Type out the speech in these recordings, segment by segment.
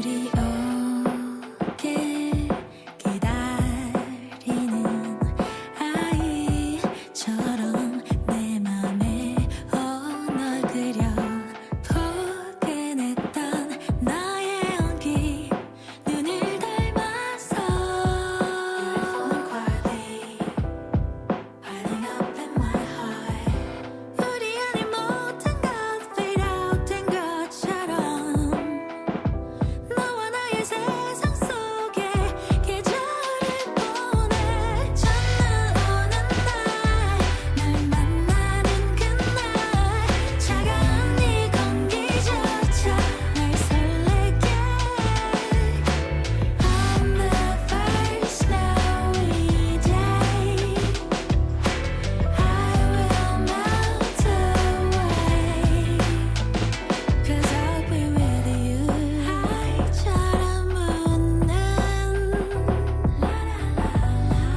겨울이 오길 기다리는 아이처럼 내 맘에 널 그려 포근했던 나의 온기 눈을 닮아서 Piling up in my heart 우리 안에 모든 것 fade out 된 것처럼 너와 나의 세상 속에 계절을 보내 첫눈 오는 날 널 만나는 그날 차가운 네 공기조차 날 설레게 On the first snowy day I will melt away Cause I'll be with you 하이처럼 웃는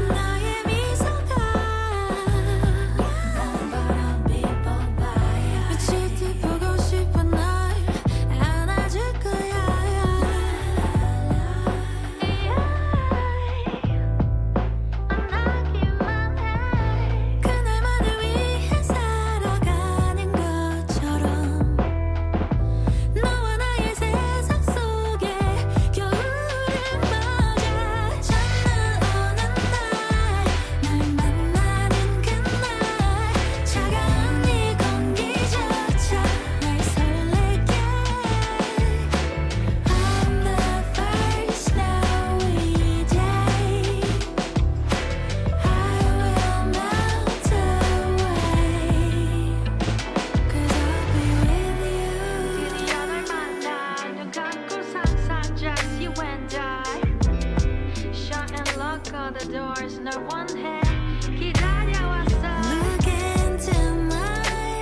너의 미소가 바람이 뽑아야 미칠 듯 보고 싶어 널 안아줄 거야 만나기만 해 그날만을 위해 살아가는 것처럼 너와 나의 세상 속에 겨울을 맞아 첫눈 오는 날 널 만나는 그날 차가운 네 공기조차 날 설레게 On the first snowy day I will melt away Cause I'll be with you 드디어 널 만나 눈 감고 상상 just you and I Shut and lock all the doors 널 원해 기다려왔어 Look into my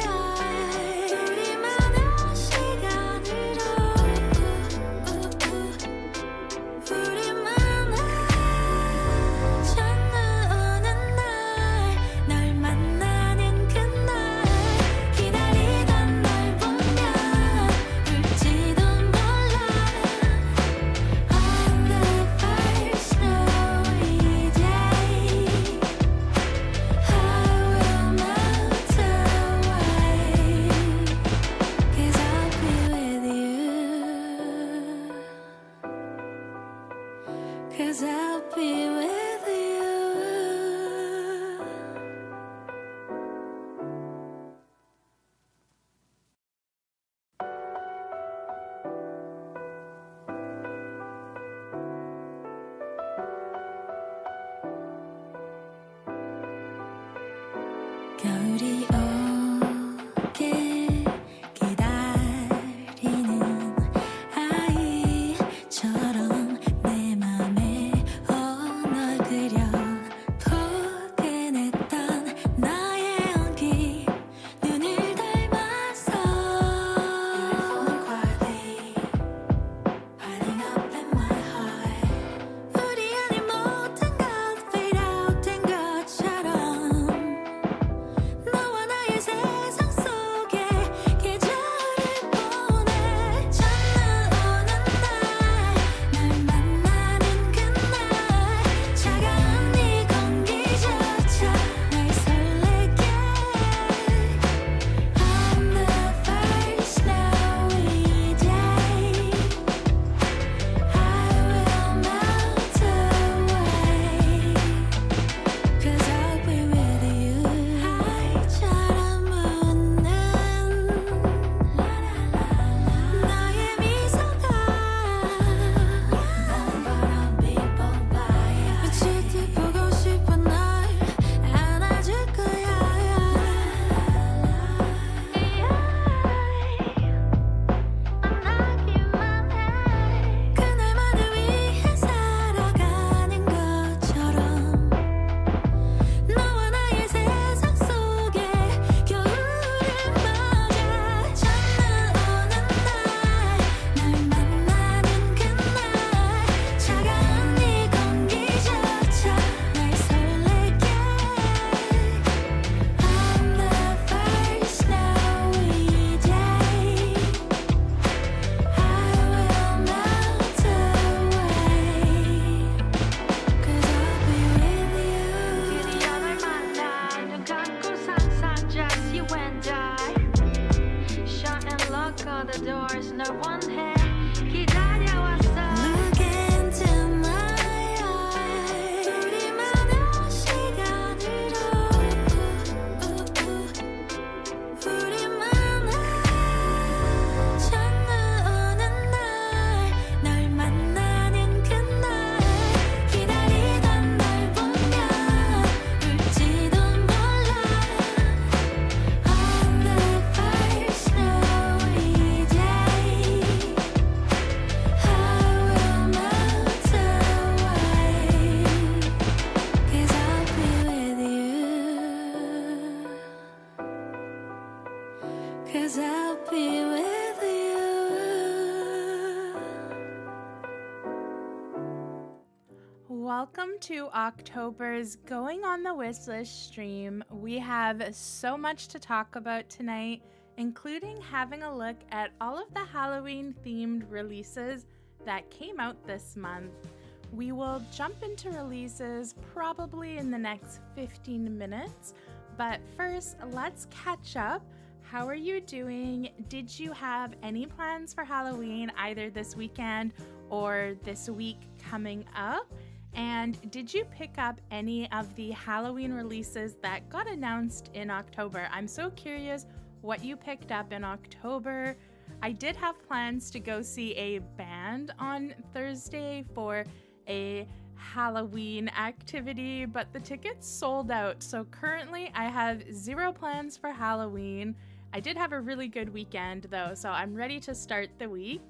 eyes 우리만의 시간으로 우리만의 첫눈 오는 날 널 만나는 그날 기다리던 널 보면 울지도 몰라 On the first snowy day I will melt away Cause I'll be with you Cause I'll be with you 겨울이 오길 기다리는 아이처럼 내 맘에 널 그려 포근했던 나의 온기 눈을 닮아서 Piling up in my heart 우리 안에 모든 것 fade out 된 것처럼 너와 나의 the doors 널 원해 기다려왔어 Look into my eyes 우리만의 시간으로 우리만의 장르 오는 날 만나는 그날 기다리던 널 보면 울지도 몰라 On the first snowy day I will melt away 'Cause I'll be with you 'Cause I'll be with you Welcome to October's Going on the Wishlist stream. We have so much to talk about tonight, including having a look at all of the Halloween themed releases that came out this month. We will jump into releases probably in the next 15 minutes, but first, let's catch up. How are you doing? Did you have any plans for Halloween either this weekend or this week coming up? And did you pick up any of the Halloween releases that got announced in October? I'm so curious what you picked up in October. I did have plans to go see a band on Thursday for a Halloween activity, but the tickets sold out. So currently I have zero plans for Halloween. I did have a really good weekend though, so I'm ready to start the week.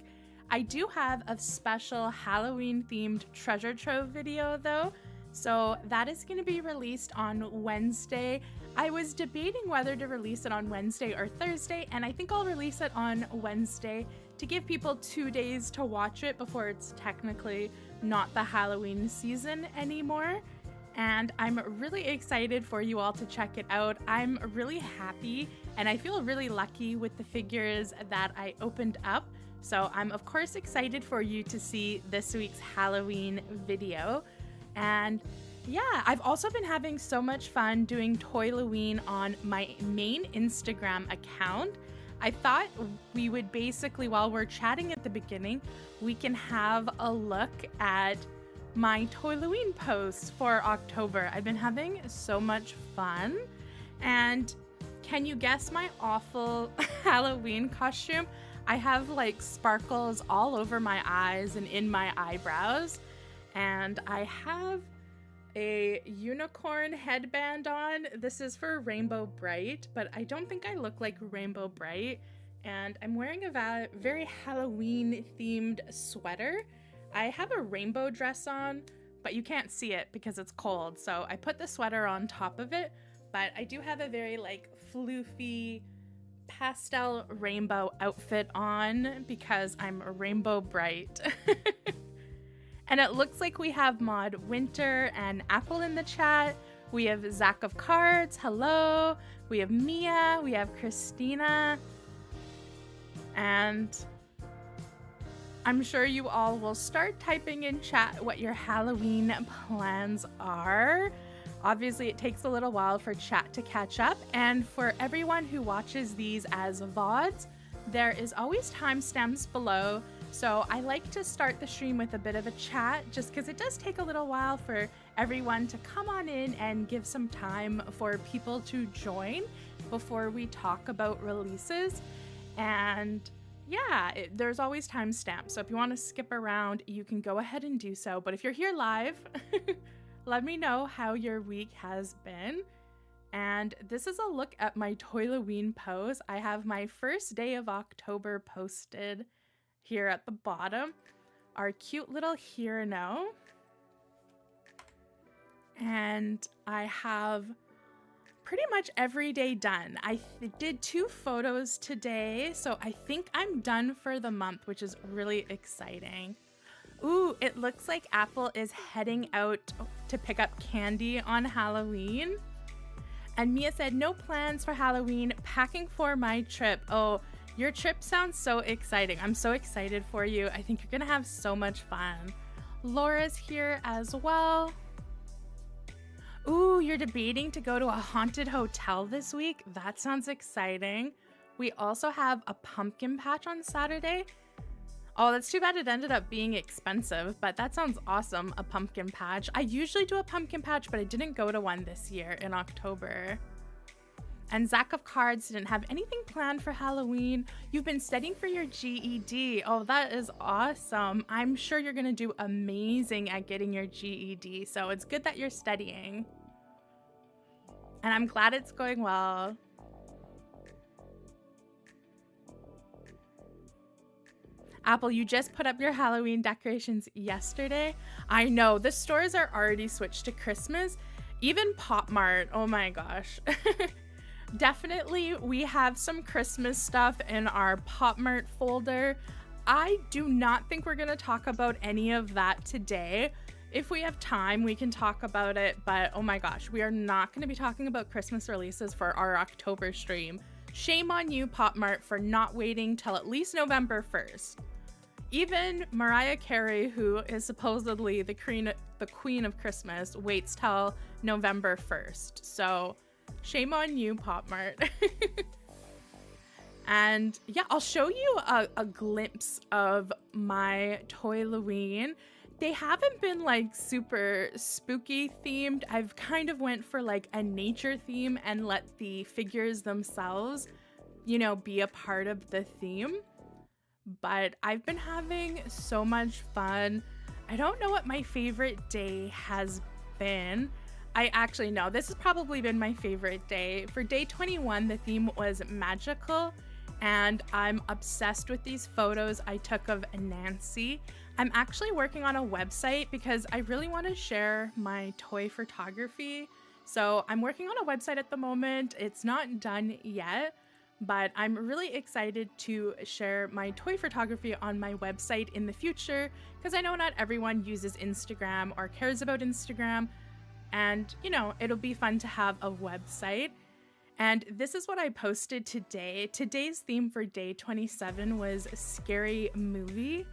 I do have a special Halloween themed treasure trove video though, so that is going to be released on Wednesday. I was debating whether to release it on Wednesday or Thursday, and I think I'll release it on Wednesday to give people 2 days to watch it before it's technically not the Halloween season anymore. And I'm really excited for you all to check it out. I'm really happy and I feel really lucky with the figures that I opened up. So I'm of course excited for you to see this week's Halloween video. And yeah, I've also been having so much fun doing Toyloween on my main Instagram account. I thought we would basically, while we're chatting at the beginning, we can have a look at my Toyloween posts for October. I've been having so much fun. And can you guess my awful Halloween costume? I have like sparkles all over my eyes and in my eyebrows. And I have a unicorn headband on. This is for Rainbow Bright, but I don't think I look like Rainbow Bright. And I'm wearing a very Halloween themed sweater. I have a rainbow dress on, but you can't see it because it's cold. So I put the sweater on top of it, but I do have a very like floofy pastel rainbow outfit on because I'm Rainbow Bright. And it looks like we have Maud Winter and Apple in the chat. We have Zach of Cards, hello. We have Mia, we have Christina. And I'm sure you all will start typing in chat what your Halloween plans are. Obviously, it takes a little while for chat to catch up. And for everyone who watches these as VODs, there is always timestamps below. So I like to start the stream with a bit of a chat just because it does take a little while for everyone to come on in and give some time for people to join before we talk about releases. And yeah, there's always timestamps. So if you want to skip around, you can go ahead and do so. But if you're here live, let me know how your week has been. And this is a look at my Toyloween pose. I have my first day of October posted here at the bottom. Our cute little Hirano. And I have pretty much every day done. I did 2 photos today, so I think I'm done for the month, which is really exciting. Ooh, it looks like Apple is heading out to pick up candy on Halloween. And Mia said, no plans for Halloween, packing for my trip. Oh, your trip sounds so exciting. I'm so excited for you. I think you're gonna have so much fun. Laura's here as well. Ooh, you're debating to go to a haunted hotel this week? That sounds exciting. We also have a pumpkin patch on Saturday. Oh, that's too bad it ended up being expensive, but that sounds awesome, a pumpkin patch. I usually do a pumpkin patch, but I didn't go to one this year in October. And Zack of Cards didn't have anything planned for Halloween. You've been studying for your GED. Oh, that is awesome. I'm sure you're gonna do amazing at getting your GED, so it's good that you're studying. And I'm glad it's going well. Apple, you just put up your Halloween decorations yesterday. I know, the stores are already switched to Christmas. Even Popmart, oh my gosh. Definitely, we have some Christmas stuff in our Popmart folder. I do not think we're gonna talk about any of that today. If we have time, we can talk about it, but oh my gosh, we are not gonna be talking about Christmas releases for our October stream. Shame on you, Popmart, for not waiting till at least November 1st. Even Mariah Carey, who is supposedly the queen of Christmas, waits till November 1st. So shame on you, Popmart. And yeah, I'll show you a glimpse of my Toy-Halloween. They haven't been like super spooky themed. I've kind of went for like a nature theme and let the figures themselves, you know, be a part of the theme. But I've been having so much fun. I don't know what my favorite day has been. I actually know this has probably been my favorite day. For day 21, the theme was magical, and I'm obsessed with these photos I took of Nancy. I'm actually working on a website because I really want to share my toy photography. So I'm working on a website at the moment. It's not done yet, but I'm really excited to share my toy photography on my website in the future because I know not everyone uses Instagram or cares about Instagram. And, you know, it'll be fun to have a website. And this is what I posted today. Today's theme for day 27 was scary movie.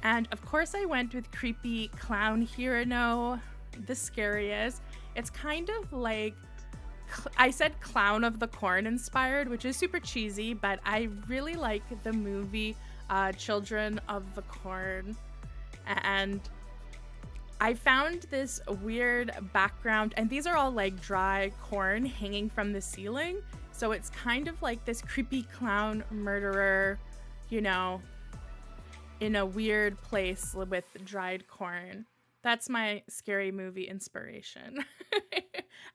And of course I went with creepy clown Hirano, the scariest. It's kind of like, I said Clown of the Corn inspired, which is super cheesy, but I really like the movie Children of the Corn. And I found this weird background, and these are all like dry corn hanging from the ceiling. So it's kind of like this creepy clown murderer, you know, in a weird place with dried corn. That's my scary movie inspiration.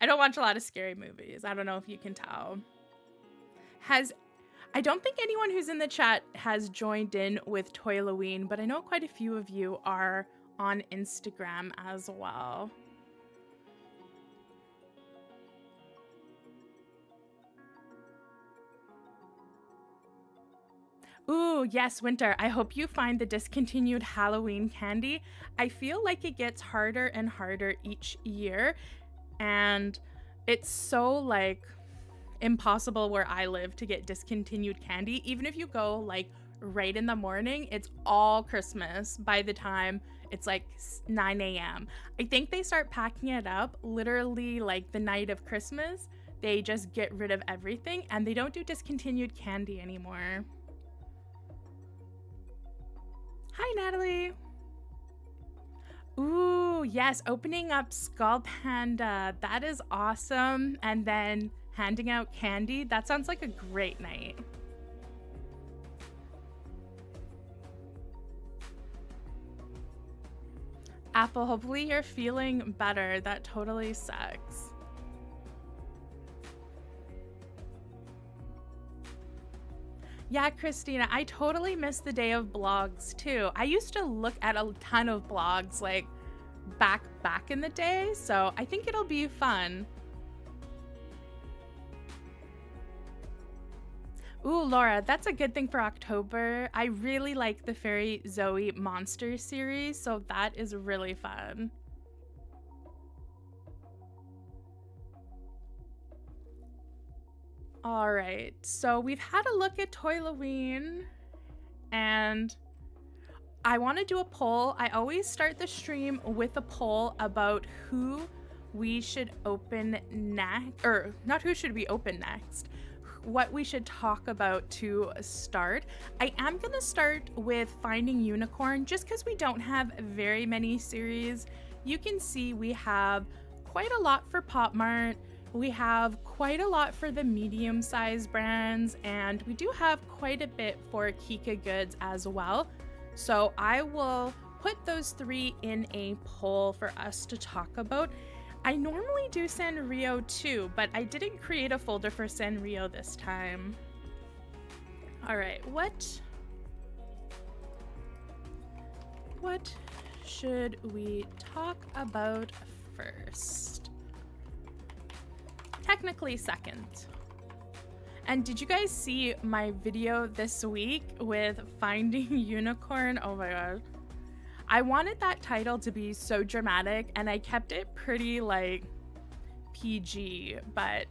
I don't watch a lot of scary movies. I don't know if you can tell. I don't think anyone who's in the chat has joined in with Toy-Halloween, but I know quite a few of you are on Instagram as well. Ooh, yes, Winter. I hope you find the discontinued Halloween candy. I feel like it gets harder and harder each year, and it's so like impossible where I live to get discontinued candy. Even if you go like right in the morning, it's all Christmas by the time it's like 9 a.m. I think they start packing it up literally like the night of Christmas. They just get rid of everything and they don't do discontinued candy anymore. Hi, Natalie. Ooh, yes, opening up Skull Panda. That is awesome. And then handing out candy. That sounds like a great night. Apple, hopefully you're feeling better. That totally sucks. Yeah, Christina, I totally miss the day of blogs too. I used to look at a ton of blogs like back in the day, so I think it'll be fun. Ooh, Laura, that's a good thing for October. I really like the Fairy Zoe Monster series, so that is really fun. All right, so we've had a look at Toy-Halloween, and I want to do a poll. I always start the stream with a poll about who we should open next, or not who should we open next, what we should talk about to start. I am going to start with Finding Unicorn just because we don't have very many series. You can see we have quite a lot for Popmart. We have quite a lot for the medium-sized brands, and we do have quite a bit for KikaGoods as well. So I will put those three in a poll for us to talk about. I normally do Sanrio too, but I didn't create a folder for Sanrio this time. All right, what should we talk about first? Technically second. And did you guys see my video this week with Finding Unicorn? Oh my god. I wanted that title to be so dramatic and I kept it pretty like PG, but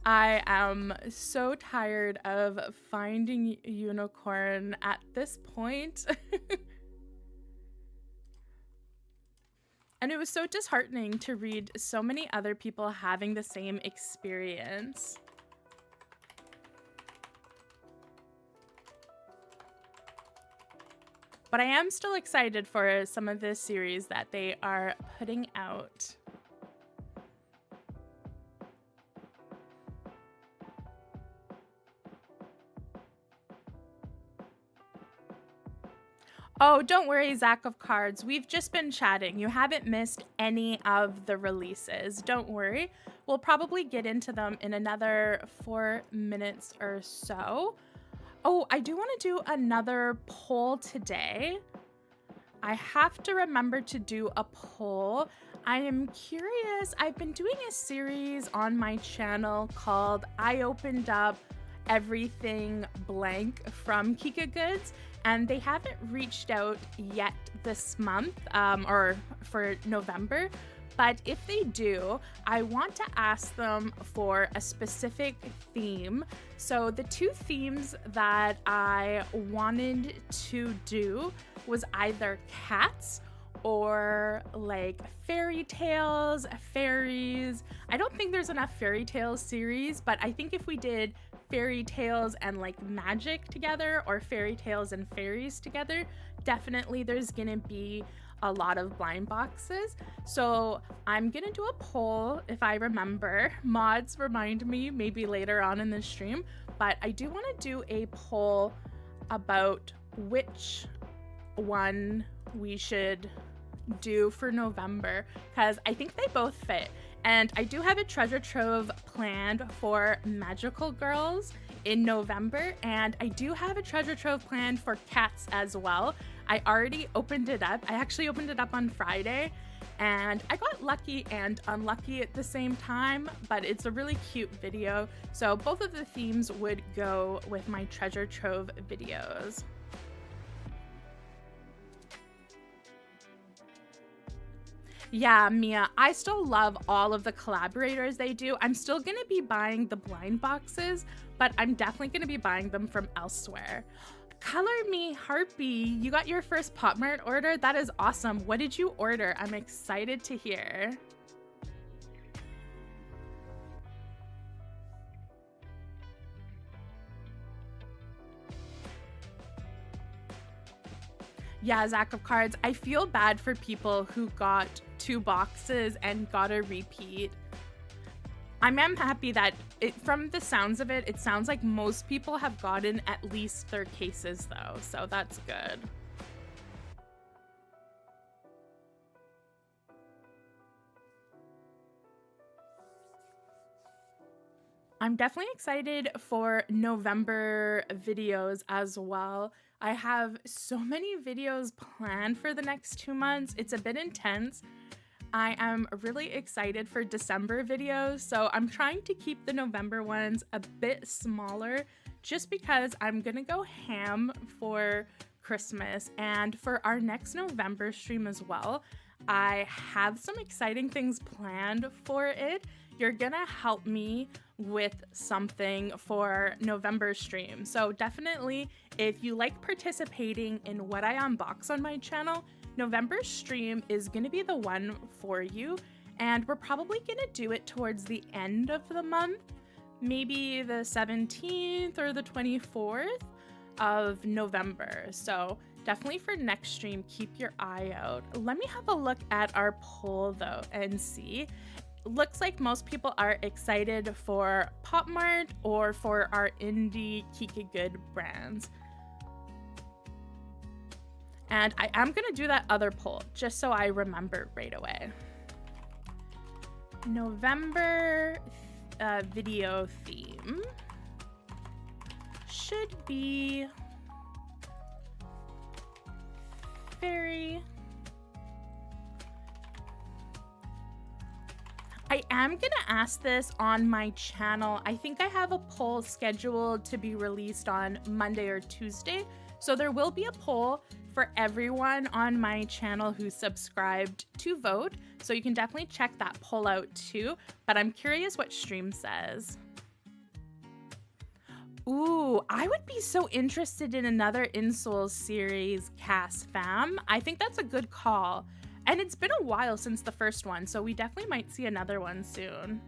I am so tired of Finding Unicorn at this point. And it was so disheartening to read so many other people having the same experience. But I am still excited for some of the series that they are putting out. Oh, don't worry, Zach of Cards. We've just been chatting. You haven't missed any of the releases. Don't worry. We'll probably get into them in another 4 minutes or so. Oh, I do want to do another poll today. I have to remember to do a poll. I am curious. I've been doing a series on my channel called I Opened Up Everything Blank from KikaGoods, and they haven't reached out yet this month or for November. But if they do, I want to ask them for a specific theme. So the two themes that I wanted to do was either cats or like fairy tales, fairies. I don't think there's enough fairy tales series, but I think if we did fairy tales and like magic together or fairy tales and fairies together, definitely there's gonna be a lot of blind boxes. So I'm gonna do a poll if I remember. Mods, remind me maybe later on in the stream, but I do want to do a poll about which one we should do for November, because I think they both fit. And I do have a treasure trove planned for magical girls in November, and I do have a treasure trove planned for cats as well. I already opened it up. I actually opened it up on Friday, and I got lucky and unlucky at the same time, but it's a really cute video. So both of the themes would go with my treasure trove videos. Yeah, Mia, I still love all of the collaborators they do. I'm still going to be buying the blind boxes, but I'm definitely going to be buying them from elsewhere. Color Me Harpy, you got your first Popmart order? That is awesome. What did you order? I'm excited to hear. Yeah, Zach of Cards, I feel bad for people who got 2 boxes and got a repeat. I'm happy that, from the sounds of it, it sounds like most people have gotten at least their cases though, so that's good. I'm definitely excited for November videos as well. I have so many videos planned for the next 2 months. It's a bit intense. I am really excited for December videos, so I'm trying to keep the November ones a bit smaller just because I'm gonna go ham for Christmas. And for our next November stream as well, I have some exciting things planned for it. You're gonna help me with something for November stream. So definitely, if you like participating in what I unbox on my channel, November stream is gonna be the one for you. And we're probably gonna do it towards the end of the month maybe the 17th or the 24th of November. So definitely for next stream, keep your eye out. Let me have a look at our poll though and see. Looks like most people are excited for Popmart or for our indie KikaGoods brands. And I am gonna do that other poll just so I remember right away. November video theme should be fairy. I am gonna ask this on my channel. I think I have a poll scheduled to be released on Monday or Tuesday. So there will be a poll for everyone on my channel who subscribed to vote. So you can definitely check that poll out too. But I'm curious what stream says. Ooh, I would be so interested in another Insouls series cast fam. I think that's a good call. And it's been a while since the first one, so we definitely might see another one soon.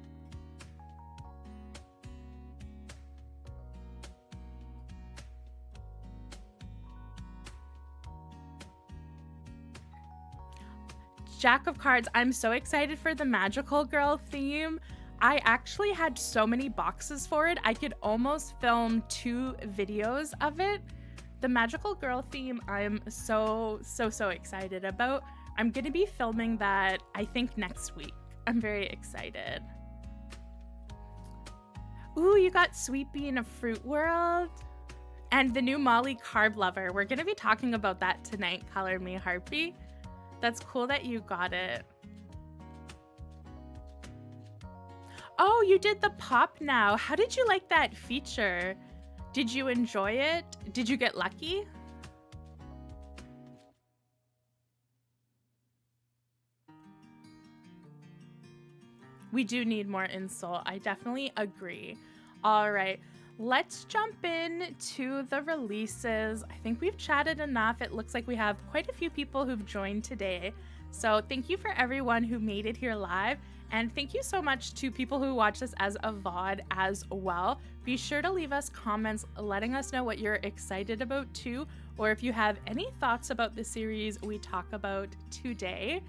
Jack of Cards, I'm so excited for the magical girl theme. I actually had so many boxes for it. I could almost film 2 videos of it. The magical girl theme, I'm so excited about. I'm gonna be filming that, I think, next week. I'm very excited. Ooh, you got Sweet Bee in a Fruit World. And the new Molly Carb Lover. We're gonna be talking about that tonight, Color Me Harpy. That's cool that you got it. Oh, you did the pop now. How did you like that feature? Did you enjoy it? Did you get lucky? We do need more Insoul. I definitely agree. All right, let's jump in to the releases. I think we've chatted enough. It looks like we have quite a few people who've joined today. So thank you for everyone who made it here live. And thank you so much to people who watch this as a VOD as well. Be sure to leave us comments letting us know what you're excited about too, or if you have any thoughts about the series we talk about today.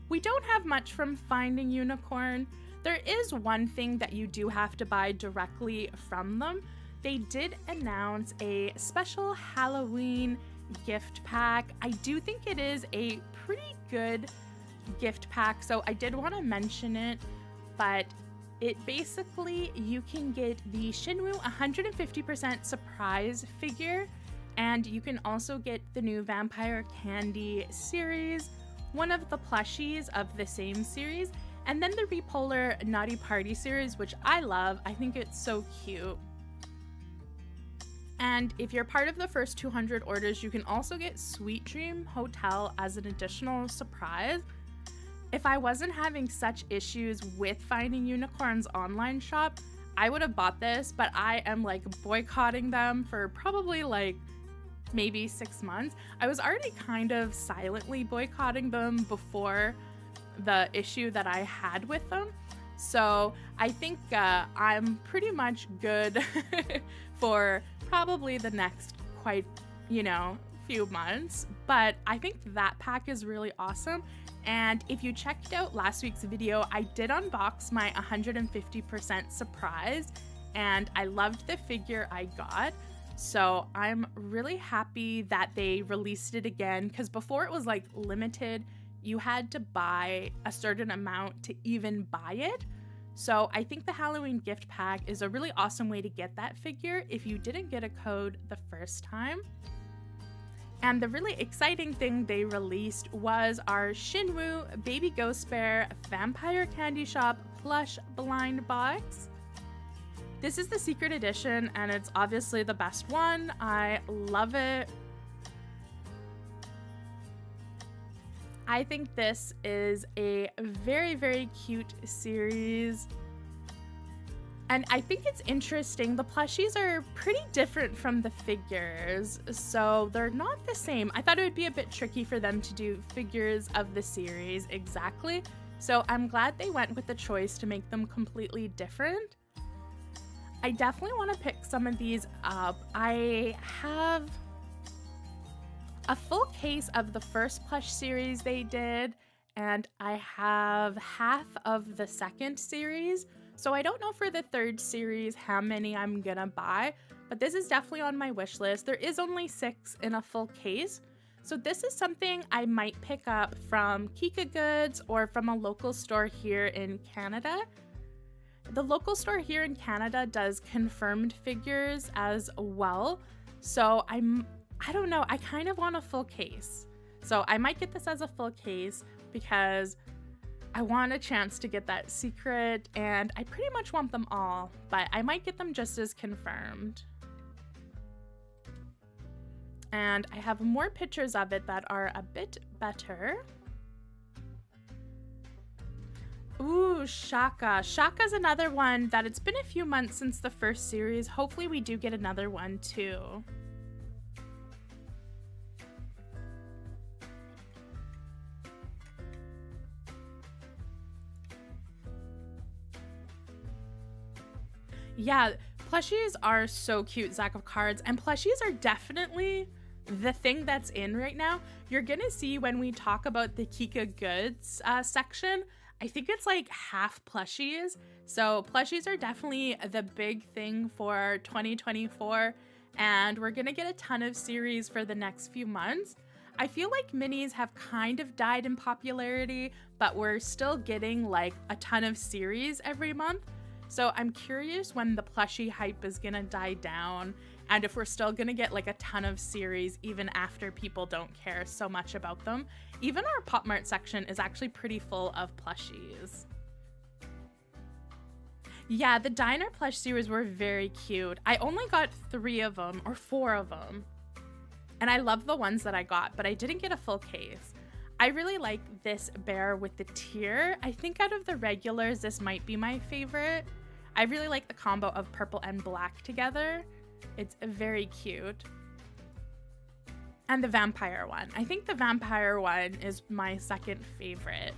We don't have much from Finding Unicorn. There is one thing that you do have to buy directly from them. They did announce a special Halloween gift pack. I do think it is a pretty good gift pack, so I did want to mention it, but it basically, you can get the Shinwoo 150% surprise figure, and you can also get the new Vampire Candy series, one of the plushies of the same series, and then the Repolar Naughty Party series, which I love. I think it's so cute. And if you're part of the first 200 orders, you can also get Sweet Dream Hotel as an additional surprise. If I wasn't having such issues with Finding Unicorn's online shop, I would have bought this, but I am like boycotting them for probably like maybe 6 months. I was already kind of silently boycotting them before the issue that I had with them. So I think I'm pretty much good for probably the next few months. But I think that pack is really awesome. And if you checked out last week's video, I did unbox my 150% surprise, and I loved the figure I got. So I'm really happy that they released it again, because before it was like limited. You had to buy a certain amount to even buy it. So I think the Halloween gift pack is a really awesome way to get that figure if you didn't get a code the first time. And the really exciting thing they released was our Shinwoo Baby Ghost Bear Vampire Candy Shop plush blind box. This is the secret edition, and it's obviously the best one. I love it. I think this is a very cute series. And I think it's interesting. The plushies are pretty different from the figures, so they're not the same. I thought it would be a bit tricky for them to do figures of the series exactly. So I'm glad they went with the choice to make them completely different. I definitely want to pick some of these up. I have a full case of the first plush series they did, and I have half of the second series. So I don't know for the third series how many I'm gonna buy, but this is definitely on my wish list. There is only 6 in a full case. So this is something I might pick up from KikaGoods or from a local store here in Canada. The local store here in Canada does confirmed figures as well. So I don't know, I kind of want a full case. So I might get this as a full case because I want a chance to get that secret, and I pretty much want them all, but I might get them just as confirmed. And I have more pictures of it that are a bit better. Ooh, Shaka. Shaka's another one that it's been a few months since the first series. Hopefully we do get another one too. Yeah, plushies are so cute, Zack of Cards, and plushies are definitely the thing that's in right now. You're gonna see when we talk about the KikaGoods section, I think it's like half plushies. So plushies are definitely the big thing for 2024, and we're gonna get a ton of series for the next few months. I feel like minis have kind of died in popularity, but we're still getting like a ton of series every month. So I'm curious when the plushie hype is gonna die down, and if we're still gonna get like a ton of series even after people don't care so much about them. Even our Popmart section is actually pretty full of plushies. Yeah, the diner plush series were very cute. I only got 3 of them, or 4 of them. And I love the ones that I got, but I didn't get a full case. I really like this bear with the tear. I think out of the regulars, this might be my favorite. I really like the combo of purple and black together. It's very cute. And the vampire one. I think the vampire one is my second favorite.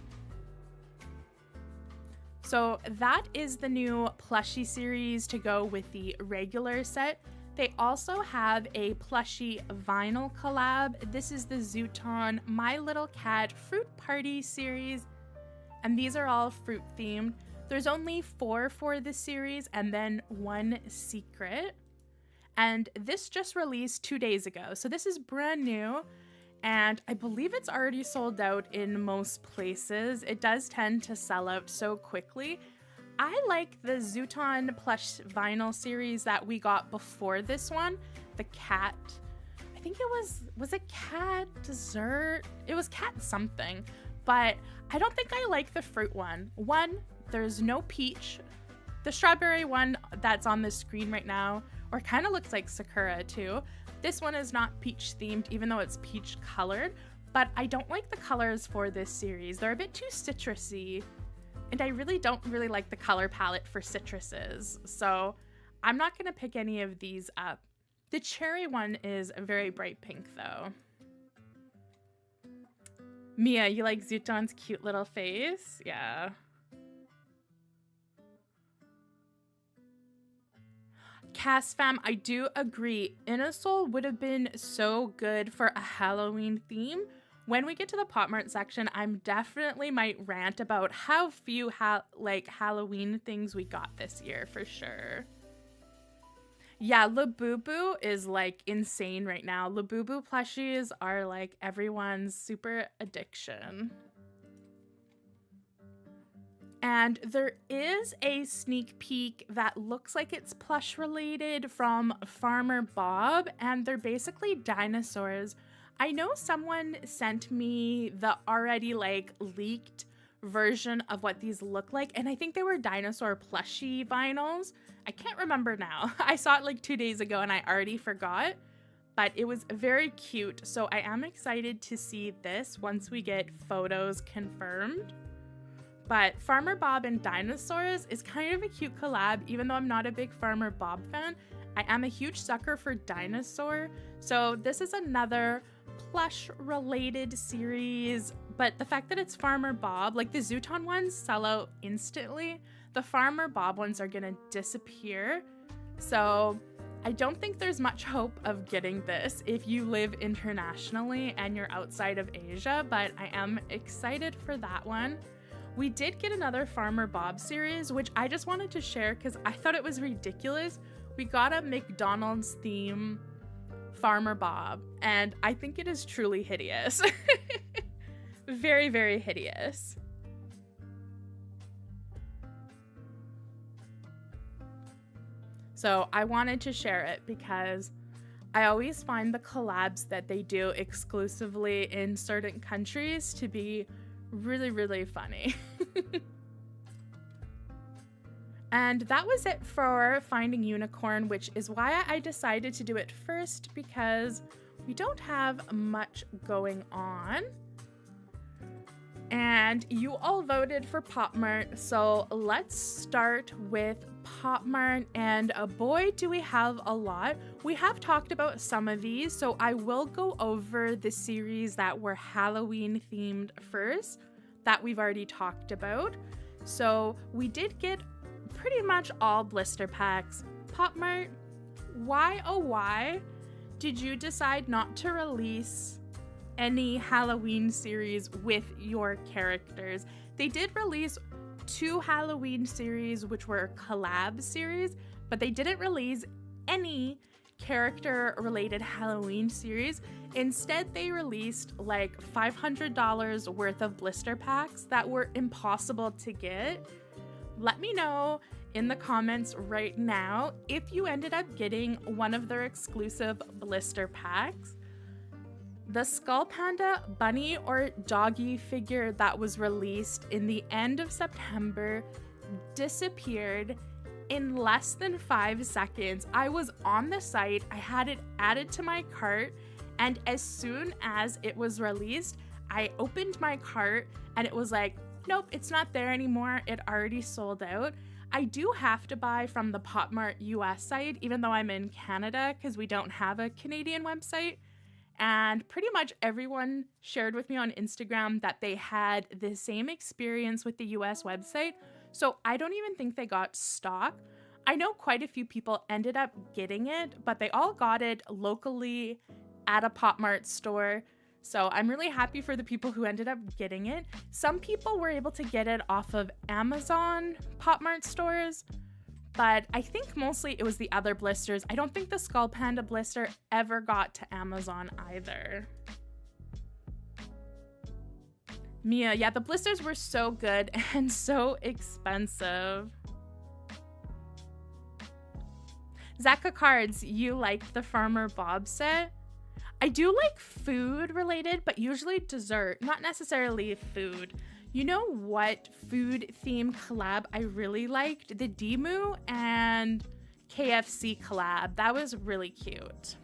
So that is the new plushie series to go with the regular set. They also have a plushie vinyl collab. This is the Zooton My Little Cat Fruit Party series. And these are all fruit themed. There's only 4 for this series and then 1 secret. And this just released 2 days ago. So this is brand new. And I believe it's already sold out in most places. It does tend to sell out so quickly. I like the Zooton plush vinyl series that we got before this one. The cat, I think it was it cat dessert? It was cat something. But I don't think I like the fruit one. One, there's no peach. The strawberry one that's on the screen right now, or kind of looks like Sakura too. This one is not peach themed, even though it's peach colored, but I don't like the colors for this series. They're a bit too citrusy, and I really don't like the color palette for citruses, so I'm not gonna pick any of these up. The cherry one is a very bright pink though. Mia, you like Zooton's cute little face? Yeah. Cass fam, I do agree. Inasol would have been so good for a Halloween theme. When we get to the Popmart section, I'm definitely might rant about how few Halloween things we got this year for sure. Yeah, Labubu is like insane right now. Labubu plushies are like everyone's super addiction. And there is a sneak peek that looks like it's plush related from Farmer Bob, and they're basically dinosaurs. I know someone sent me the already like leaked version of what these look like, and I think they were dinosaur plushie vinyls. I can't remember now. I saw it like 2 days ago and I already forgot, but it was very cute. So I am excited to see this once we get photos confirmed. But Farmer Bob and dinosaurs is kind of a cute collab, even though I'm not a big Farmer Bob fan. I am a huge sucker for dinosaur. So this is another plush related series, but the fact that it's Farmer Bob, like the Zooton ones sell out instantly. The Farmer Bob ones are gonna disappear. So I don't think there's much hope of getting this if you live internationally and you're outside of Asia, but I am excited for that one. We did get another Farmer Bob series, which I just wanted to share because I thought it was ridiculous. We got a McDonald's theme Farmer Bob, and I think it is truly hideous. Very, very hideous. So I wanted to share it because I always find the collabs that they do exclusively in certain countries to be really, really funny. And that was it for Finding Unicorn, which is why I decided to do it first because we don't have much going on. And you all voted for Popmart, so let's start with Popmart, and boy, do we have a lot. We have talked about some of these, so I will go over the series that were Halloween themed first, that we've already talked about. So we did get pretty much all blister packs. Popmart, why oh why did you decide not to release any Halloween series with your characters? They did release 2 Halloween series which were collab series, but they didn't release any character related Halloween series. Instead, they released like $500 worth of blister packs that were impossible to get. Let me know in the comments right now if you ended up getting one of their exclusive blister packs. The Skull Panda bunny or doggy figure that was released in the end of September disappeared in less than 5 seconds. I was on the site, I had it added to my cart, and as soon as it was released, I opened my cart and it was like, nope, it's not there anymore. It already sold out. I do have to buy from the Popmart US site, even though I'm in Canada, because we don't have a Canadian website. And pretty much everyone shared with me on Instagram that they had the same experience with the US website. So I don't even think they got stock. I know quite a few people ended up getting it, but they all got it locally at a Popmart store. So I'm really happy for the people who ended up getting it. Some people were able to get it off of Amazon Popmart stores, but I think mostly it was the other blisters. I don't think the Skull Panda blister ever got to Amazon either. Mia, yeah, the blisters were so good and so expensive. Zaka Cards, you liked the Farmer Bob set? I do like food related, but usually dessert, not necessarily food. You know what food theme collab I really liked? The Demu and KFC collab. That was really cute.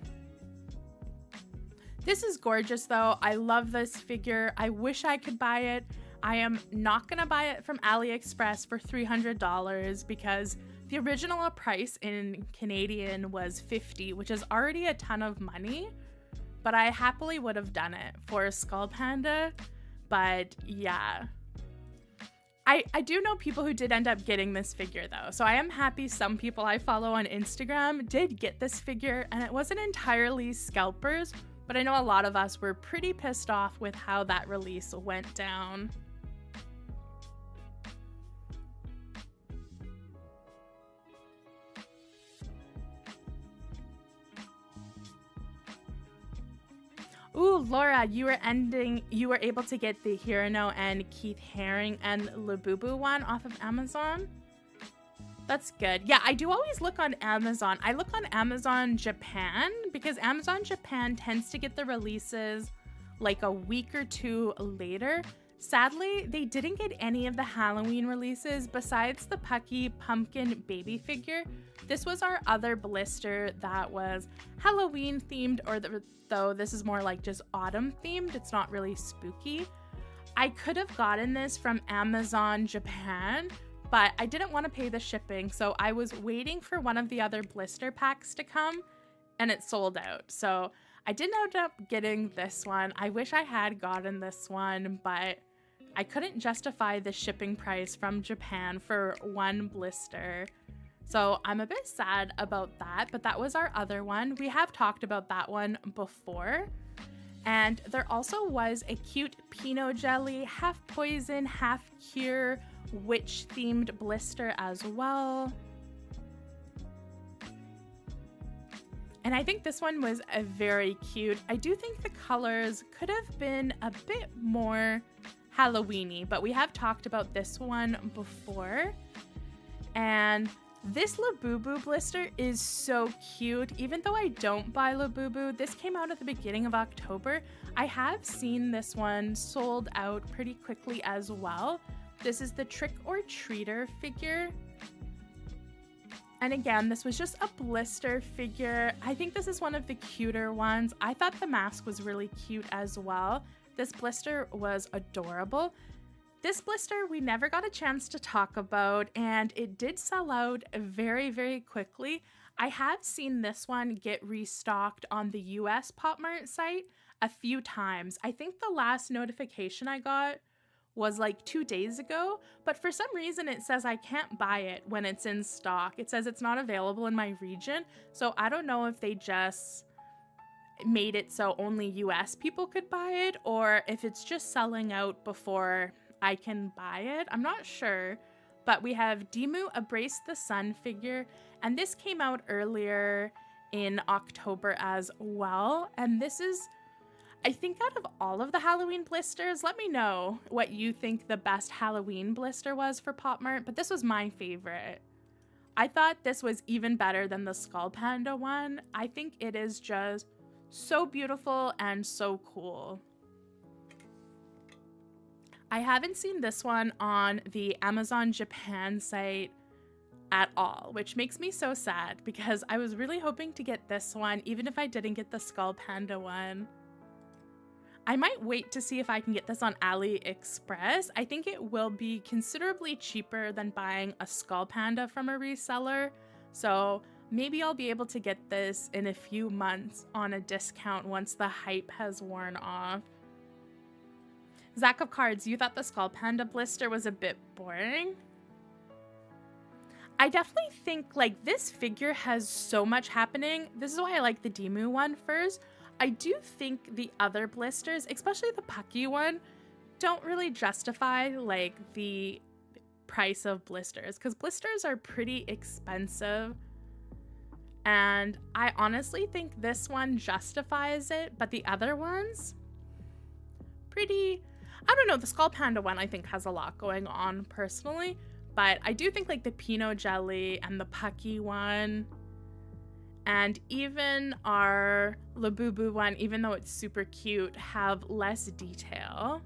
This is gorgeous though. I love this figure. I wish I could buy it. I am not gonna buy it from AliExpress for $300 because the original price in Canadian was $50, which is already a ton of money. But I happily would have done it for a Skull Panda. But yeah. I do know people who did end up getting this figure though. So I am happy some people I follow on Instagram did get this figure, and it wasn't entirely scalpers, but I know a lot of us were pretty pissed off with how that release went down. Ooh, Laura, you were able to get the Hirano and Keith Haring and Labubu one off of Amazon. That's good. Yeah, I do always look on Amazon. I look on Amazon Japan because Amazon Japan tends to get the releases like a week or 2 later. Sadly, they didn't get any of the Halloween releases besides the Pucky Pumpkin baby figure. This was our other blister that was Halloween themed, though this is more like just autumn themed. It's not really spooky. I could have gotten this from Amazon Japan, but I didn't want to pay the shipping, so I was waiting for one of the other blister packs to come, and it sold out. So I didn't end up getting this one. I wish I had gotten this one, but I couldn't justify the shipping price from Japan for one blister. So I'm a bit sad about that, but that was our other one. We have talked about that one before. And there also was a cute Pinot Jelly, half poison, half cure, witch themed blister as well. And I think this one was a very cute. I do think the colors could have been a bit more Halloween-y, but we have talked about this one before. And this Labubu blister is so cute. Even though I don't buy Labubu, this came out at the beginning of October. I have seen this one sold out pretty quickly as well. This is the Trick or Treater figure. And again, this was just a blister figure. I think this is one of the cuter ones. I thought the mask was really cute as well. This blister was adorable. This blister we never got a chance to talk about, and it did sell out very, very quickly. I have seen this one get restocked on the US Popmart site a few times. I think the last notification I got was like 2 days ago, but for some reason it says I can't buy it when it's in stock. It says it's not available in my region, so I don't know if they just made it so only US people could buy it, or if it's just selling out before I can buy it. I'm not sure, but we have Dimu Abrace the Sun figure, and this came out earlier in October as well. And this is, I think, out of all of the Halloween blisters, let me know what you think the best Halloween blister was for Popmart, but this was my favorite. I thought this was even better than the Skull Panda one. I think it is just so beautiful and so cool. I haven't seen this one on the Amazon Japan site at all, which makes me so sad because I was really hoping to get this one, even if I didn't get the Skull Panda one. I might wait to see if I can get this on AliExpress. I think it will be considerably cheaper than buying a Skull Panda from a reseller, so maybe I'll be able to get this in a few months on a discount once the hype has worn off. Zach of Cards, you thought the Skull Panda blister was a bit boring? I definitely think like this figure has so much happening. This is why I like the Dimu one first. I do think the other blisters, especially the Pucky one, don't really justify like the price of blisters, because blisters are pretty expensive. And I honestly think this one justifies it, but the other ones, pretty, I don't know, the Skull Panda one I think has a lot going on personally, but I do think like the Pinot Jelly and the Pucky one, and even our Labubu one, even though it's super cute, have less detail.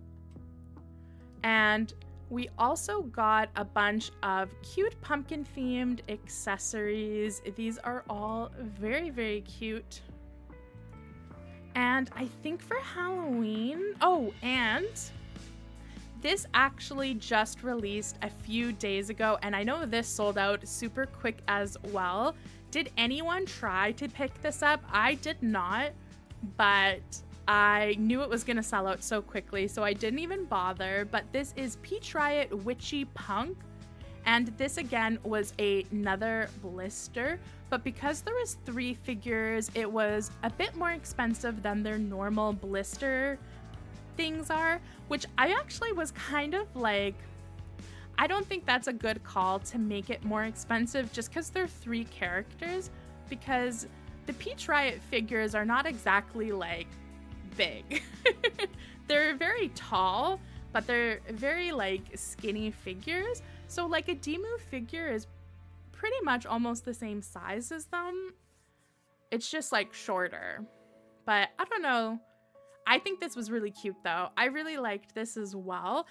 And we also got a bunch of cute pumpkin themed accessories. These are all very, very cute. And I think for Halloween, oh, and this actually just released a few days ago, and I know this sold out super quick as well. Did anyone try to pick this up? I did not, but I knew it was going to sell out so quickly, so I didn't even bother. But this is Peach Riot Witchy Punk, and this again was another blister, but because there was 3 figures, it was a bit more expensive than their normal blister things are, which I actually was kind of like, I don't think that's a good call to make it more expensive just because they're 3 characters, because the Peach Riot figures are not exactly like big. They're very tall, but they're very like skinny figures. So like a Dimu figure is pretty much almost the same size as them. It's just like shorter. But I don't know. I think this was really cute though. I really liked this as well.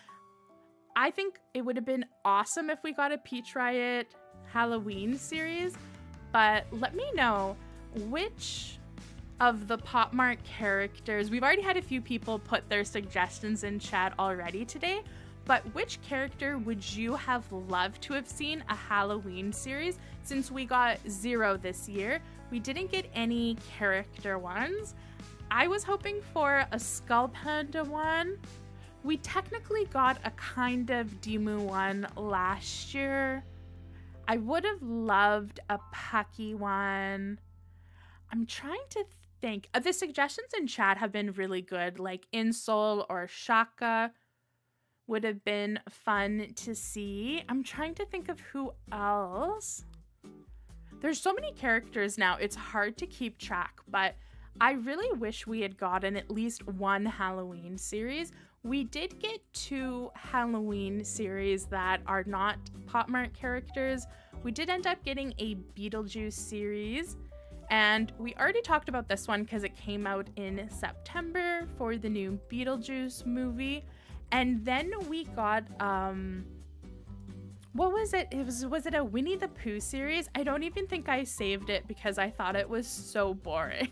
I think it would have been awesome if we got a Peach Riot Halloween series, but let me know which of the Popmart characters, we've already had a few people put their suggestions in chat already today, but which character would you have loved to have seen a Halloween series? Since we got 0 this year, we didn't get any character ones. I was hoping for a Skull Panda one. We technically got a kind of Dimu one last year. I would have loved a pucky one. I'm trying to think. The suggestions in chat have been really good, like Insole or Shaka would have been fun to see. I'm trying to think of who else. There's so many characters now, it's hard to keep track, but I really wish we had gotten at least one Halloween series. We did get 2 Halloween series that are not Popmart characters. We did end up getting a Beetlejuice series, and we already talked about this one because it came out in September for the new Beetlejuice movie. And then we got, what was it? Was it a Winnie the Pooh series? I don't even think I saved it because I thought it was so boring.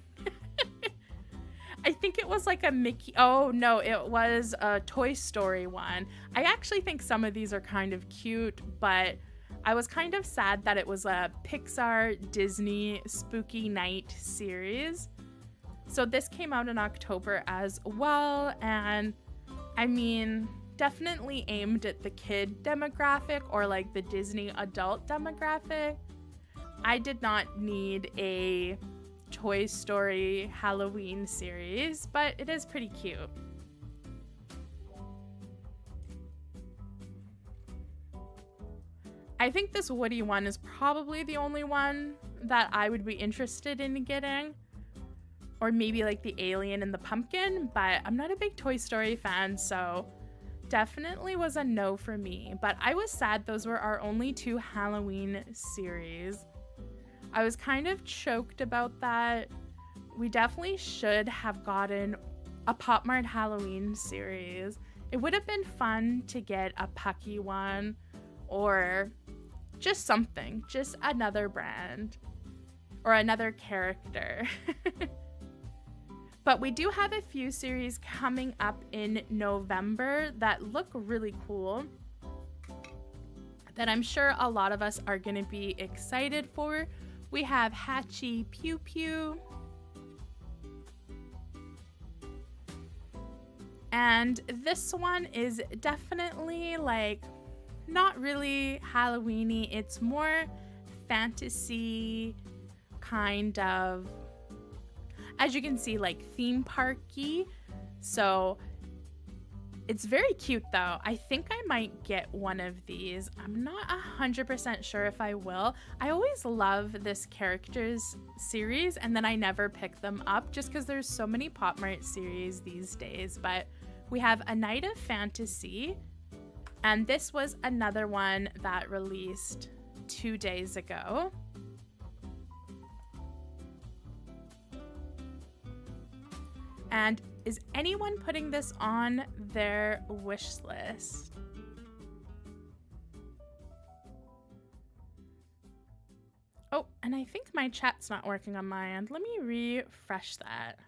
I think it was like a Mickey, oh no, it was a Toy Story one. I actually think some of these are kind of cute, but I was kind of sad that it was a Pixar Disney Spooky Night series. So this came out in October as well, and I mean, definitely aimed at the kid demographic or like the Disney adult demographic. I did not need a Toy Story Halloween series, but it is pretty cute. I think this Woody one is probably the only one that I would be interested in getting. Or maybe like the alien and the pumpkin, but I'm not a big Toy Story fan, so definitely was a no for me. But I was sad those were our only 2 Halloween series. I was kind of choked about that. We definitely should have gotten a Popmart Halloween series. It would have been fun to get a Pucky one or just something, just another brand or another character. But we do have a few series coming up in November that look really cool that I'm sure a lot of us are going to be excited for. We have Hatchy Pew Pew. And this one is definitely like not really Halloween-y. It's more fantasy kind of, as you can see, like theme parky. So it's very cute though. I think I might get one of these. I'm not 100% sure if I will. I always love this characters series and then I never pick them up just because there's so many Popmart series these days. But we have A Night of Fantasy, and this was another one that released 2 days ago. And is anyone putting this on their wish list? Oh, and I think my chat's not working on my end. Let me refresh that.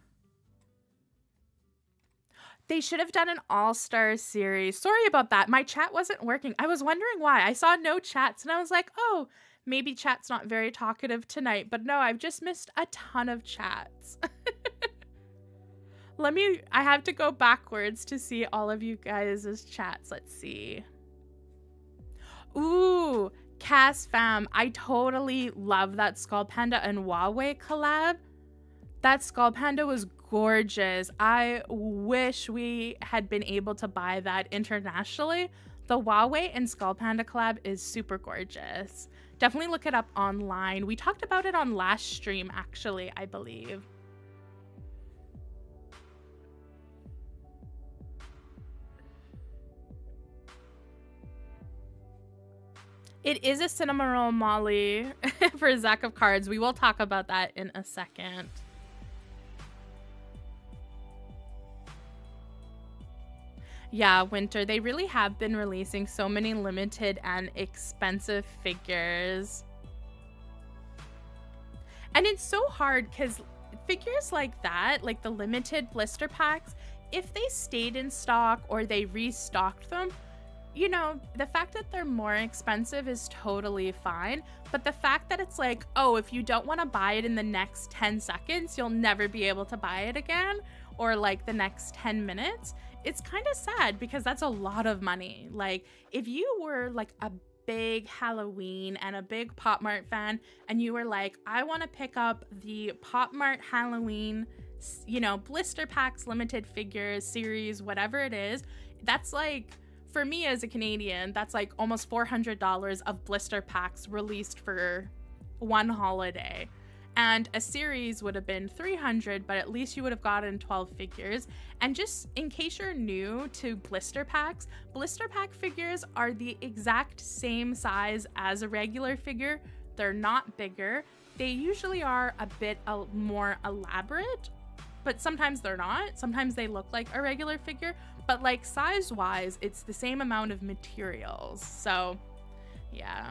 They should have done an all-star series. Sorry about that. My chat wasn't working. I was wondering why. I saw no chats and I was like, oh, maybe chat's not very talkative tonight. But no, I've just missed a ton of chats. I have to go backwards to see all of you guys' chats. Let's see. Ooh, Cass Fam. I totally love that Skull Panda and Huawei collab. That Skull Panda was gorgeous. I wish we had been able to buy that internationally. The Huawei and Skull Panda collab is super gorgeous. Definitely look it up online. We talked about it on last stream, actually, I believe. It is a cinema roll, Molly, for a Zack of Cards. We will talk about that in a second. Yeah, Winter, they really have been releasing so many limited and expensive figures. And it's so hard because figures like that, like the limited blister packs, if they stayed in stock or they restocked them, you know, the fact that they're more expensive is totally fine. But the fact that it's like, oh, if you don't want to buy it in the next 10 seconds, you'll never be able to buy it again, or like the next 10 minutes, it's kind of sad because that's a lot of money. Like if you were like a big Halloween and a big Popmart fan, and you were like, I want to pick up the Popmart Halloween, blister packs, limited figures, series, whatever it is, that's like, for me as a Canadian, that's like almost $400 of blister packs released for one holiday. And a series would have been $300, but at least you would have gotten 12 figures. And just in case you're new to blister pack figures are the exact same size as a regular figure. They're not bigger. They usually are a bit more elaborate, but sometimes they're not. Sometimes they look like a regular figure, but like size-wise, it's the same amount of materials. So, yeah.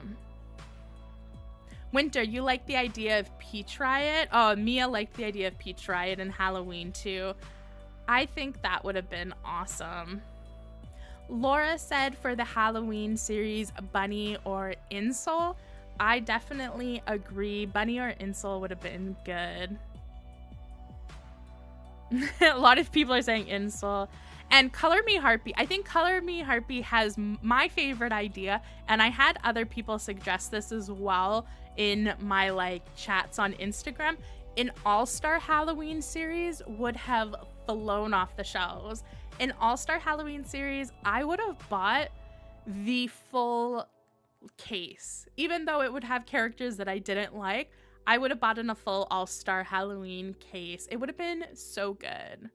Winter, you like the idea of Peach Riot? Oh, Mia liked the idea of Peach Riot and Halloween too. I think that would have been awesome. Laura said for the Halloween series, Bunny or Insole. I definitely agree. Bunny or Insole would have been good. A lot of people are saying Insole. And Color Me Heartbeat. I think Color Me Heartbeat has my favorite idea, and I had other people suggest this as well in my chats on Instagram. An All-Star Halloween series would have flown off the shelves. An All-Star Halloween series, I would have bought the full case. Even though it would have characters that I didn't like, I would have bought in a full All-Star Halloween case. It would have been so good.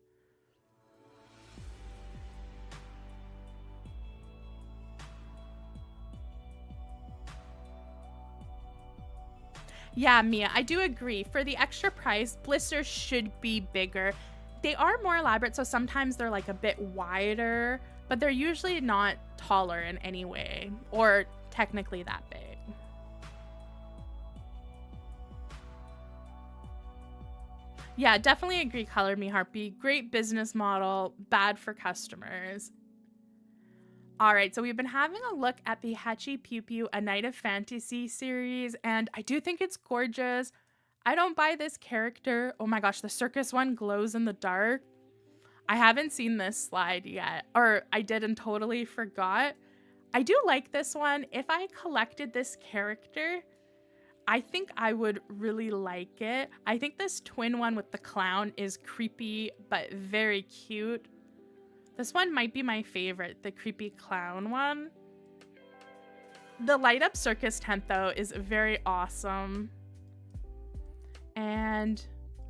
Yeah, Mia, I do agree. For the extra price, blisters should be bigger. They are more elaborate, so sometimes they're like a bit wider, but they're usually not taller in any way, or technically that big. Yeah, definitely agree, Color Me Heartbeat. Great business model, bad for customers. All right, so we've been having a look at the Hachi Pew Pew A Night of Fantasy series, and I do think it's gorgeous. I don't buy this character. Oh my gosh, the circus one glows in the dark. I haven't seen this slide yet, or I did and totally forgot. I do like this one. If I collected this character, I think I would really like it. I think this twin one with the clown is creepy, but very cute. This one might be my favorite, the creepy clown one. The light up circus tent though is very awesome. And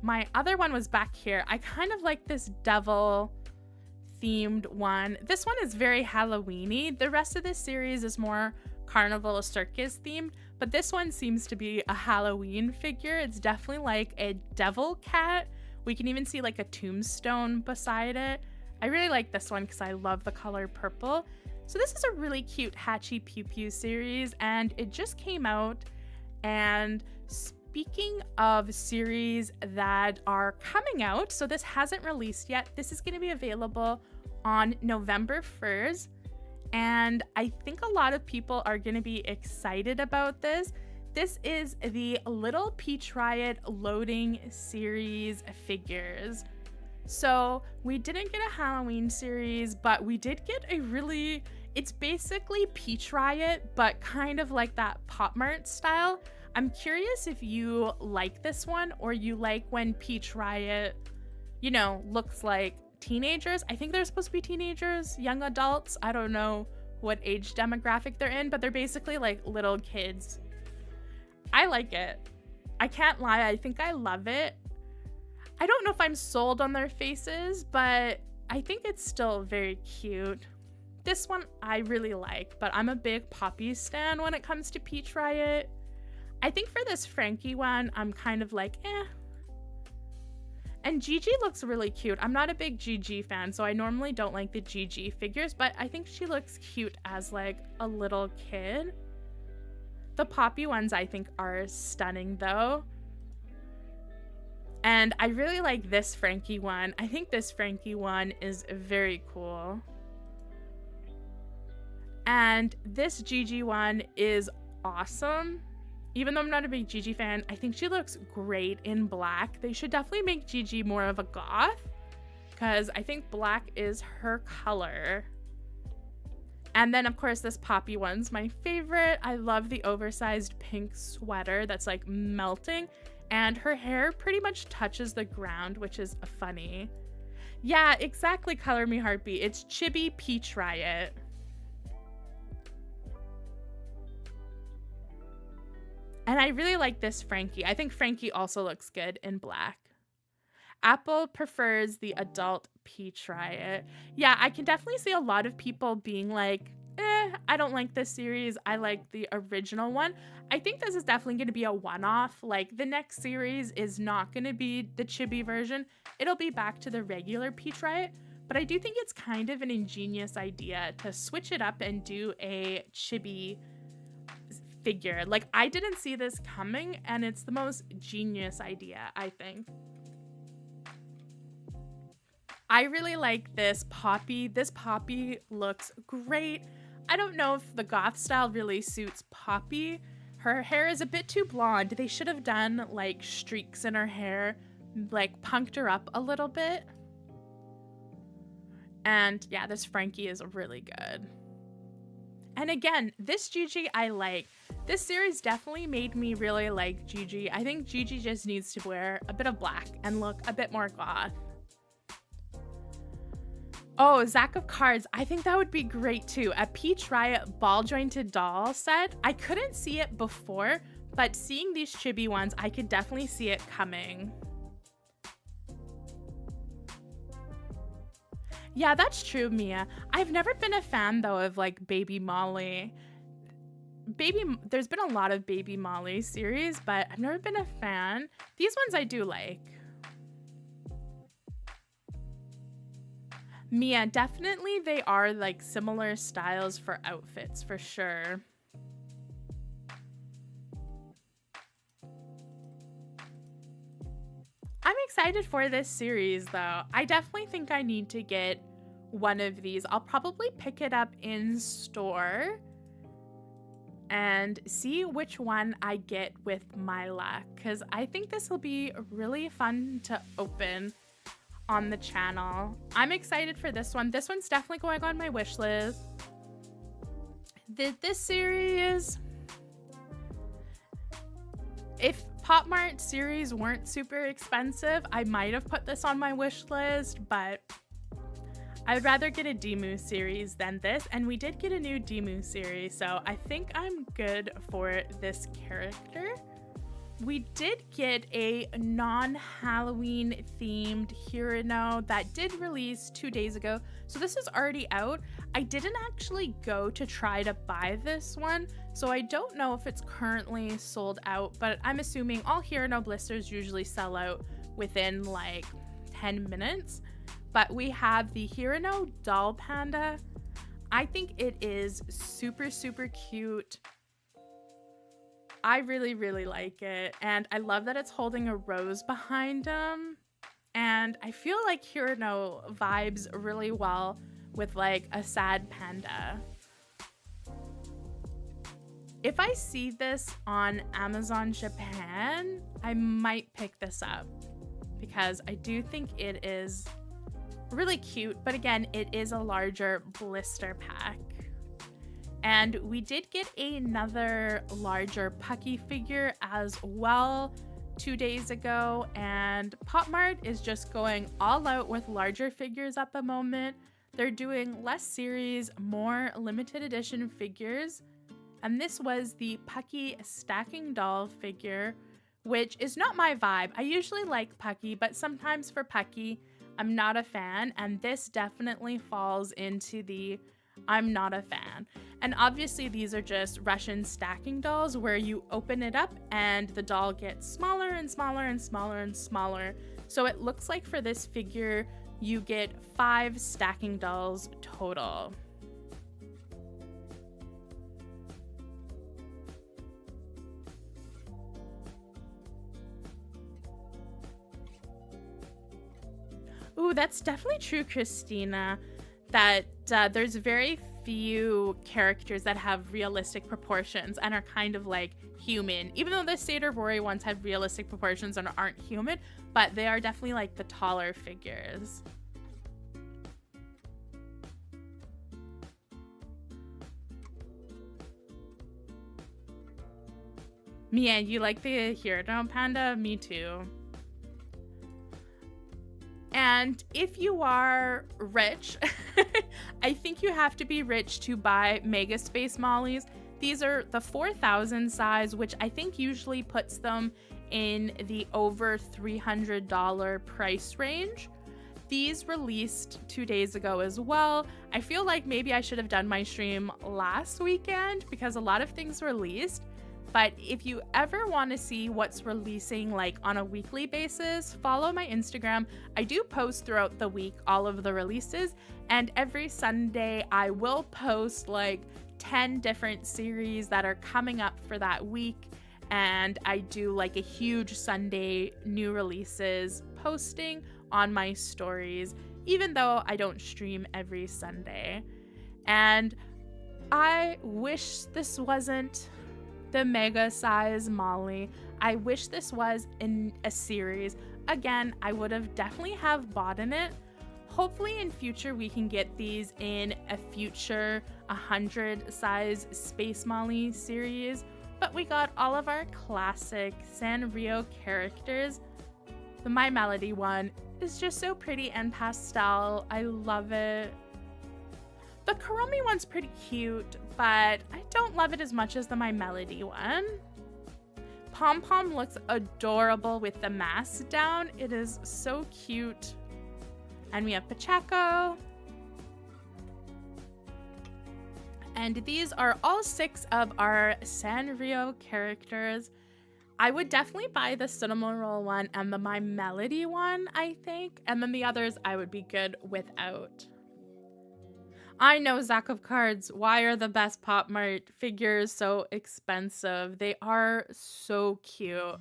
my other one was back here. I kind of like this devil themed one. This one is very Halloween-y. The rest of this series is more carnival circus themed, but this one seems to be a Halloween figure. It's definitely like a devil cat. We can even see like a tombstone beside it. I really like this one because I love the color purple. So this is a really cute Hachi Pew Pew series, and it just came out. And speaking of series that are coming out, so this hasn't released yet. This is going to be available on November 1st. And I think a lot of people are going to be excited about this. This is the Little Peach Riot Loading Series figures. So we didn't get a Halloween series, but we did get a really, it's basically Peach Riot, but kind of like that Popmart style. I'm curious if you like this one, or you like when Peach Riot, looks like teenagers. I think they're supposed to be teenagers, young adults. I don't know what age demographic they're in, but they're basically like little kids. I like it. I can't lie. I think I love it. I don't know if I'm sold on their faces, but I think it's still very cute. This one I really like, but I'm a big Poppy stan when it comes to Peach Riot. I think for this Frankie one, I'm kind of like, eh. And Gigi looks really cute. I'm not a big Gigi fan, so I normally don't like the Gigi figures, but I think she looks cute as like a little kid. The Poppy ones I think are stunning though. And I really like this Frankie one. I think this Frankie one is very cool. And this Gigi one is awesome. Even though I'm not a big Gigi fan, I think she looks great in black. They should definitely make Gigi more of a goth, because I think black is her color. And then, of course, this Poppy one's my favorite. I love the oversized pink sweater that's like melting. And her hair pretty much touches the ground, which is funny. Yeah, exactly, Color Me Heartbeat. It's Chibi Peach Riot. And I really like this Frankie. I think Frankie also looks good in black. Apple prefers the adult Peach Riot. Yeah, I can definitely see a lot of people being like, I don't like this series. I like the original one. I think this is definitely going to be a one-off. Like, the next series is not going to be the chibi version. It'll be back to the regular Peach Riot. But I do think it's kind of an ingenious idea to switch it up and do a chibi figure. Like, I didn't see this coming, and it's the most genius idea, I think. I really like this Poppy. This Poppy looks great. I don't know if the goth style really suits Poppy. Her hair is a bit too blonde. They should have done like streaks in her hair, like punked her up a little bit. And yeah, this Frankie is really good. And again, this Gigi I like. This series definitely made me really like Gigi. I think Gigi just needs to wear a bit of black and look a bit more goth. Oh, Zack of Cards. I think that would be great too. A Peach Riot ball jointed doll set. I couldn't see it before, but seeing these chibi ones, I could definitely see it coming. Yeah, that's true, Mia. I've never been a fan though of like Baby Molly. There's been a lot of Baby Molly series, but I've never been a fan. These ones I do like. Mia, definitely they are like similar styles for outfits for sure. I'm excited for this series though. I definitely think I need to get one of these. I'll probably pick it up in store and see which one I get with my luck, because I think this will be really fun to open on the channel. I'm excited for this one. This one's definitely going on my wish list. This series, if Popmart series weren't super expensive, I might have put this on my wish list, but I'd rather get a Demu series than this, and we did get a new Demu series, so I think I'm good for this character. We did get a non-Halloween themed Hirano that did release 2 days ago, so this is already out. I didn't actually go to try to buy this one, so I don't know if it's currently sold out, but I'm assuming all Hirano blisters usually sell out within like 10 minutes. But we have the Hirano doll panda. I think it is super, super cute. I really, really like it. And I love that it's holding a rose behind him. And I feel like Hirano vibes really well with like a sad panda. If I see this on Amazon Japan, I might pick this up because I do think it is really cute. But again, it is a larger blister pack. And we did get another larger Pucky figure as well 2 days ago, and Popmart is just going all out with larger figures at the moment. They're doing less series, more limited edition figures, and this was the Pucky stacking doll figure, which is not my vibe. I usually like Pucky, but sometimes for Pucky, I'm not a fan, and this definitely falls into the I'm not a fan. And obviously these are just Russian stacking dolls where you open it up and the doll gets smaller and smaller and smaller and smaller. So it looks like for this figure, you get 5 stacking dolls total. Ooh, that's definitely true, Christina, that there's very few characters that have realistic proportions and are kind of like human, even though the Seder Rory ones have realistic proportions and aren't human, but they are definitely like the taller figures. Mia, you like the Hero Panda? Me too. And if you are rich, I think you have to be rich to buy Mega Space Mollies. These are the 4,000 size, which I think usually puts them in the over $300 price range. These released 2 days ago as well. I feel like maybe I should have done my stream last weekend because a lot of things released. But if you ever want to see what's releasing like on a weekly basis, follow my Instagram. I do post throughout the week all of the releases, and every Sunday I will post like 10 different series that are coming up for that week. And I do like a huge Sunday new releases posting on my stories, even though I don't stream every Sunday. And I wish this wasn't the mega size Molly. I wish this was in a series. Again, I would have definitely have bought in it. Hopefully in future we can get these in a future 100 size Space Molly series. But we got all of our classic Sanrio characters. The My Melody one is just so pretty and pastel. I love it. The Kuromi one's pretty cute, but I don't love it as much as the My Melody one. Pom Pom looks adorable with the mask down. It is so cute. And we have Pacheco. And these are all 6 of our Sanrio characters. I would definitely buy the Cinnamon Roll one and the My Melody one, I think. And then the others I would be good without. I know, Zack of Cards, why are the best Popmart figures so expensive? They are so cute.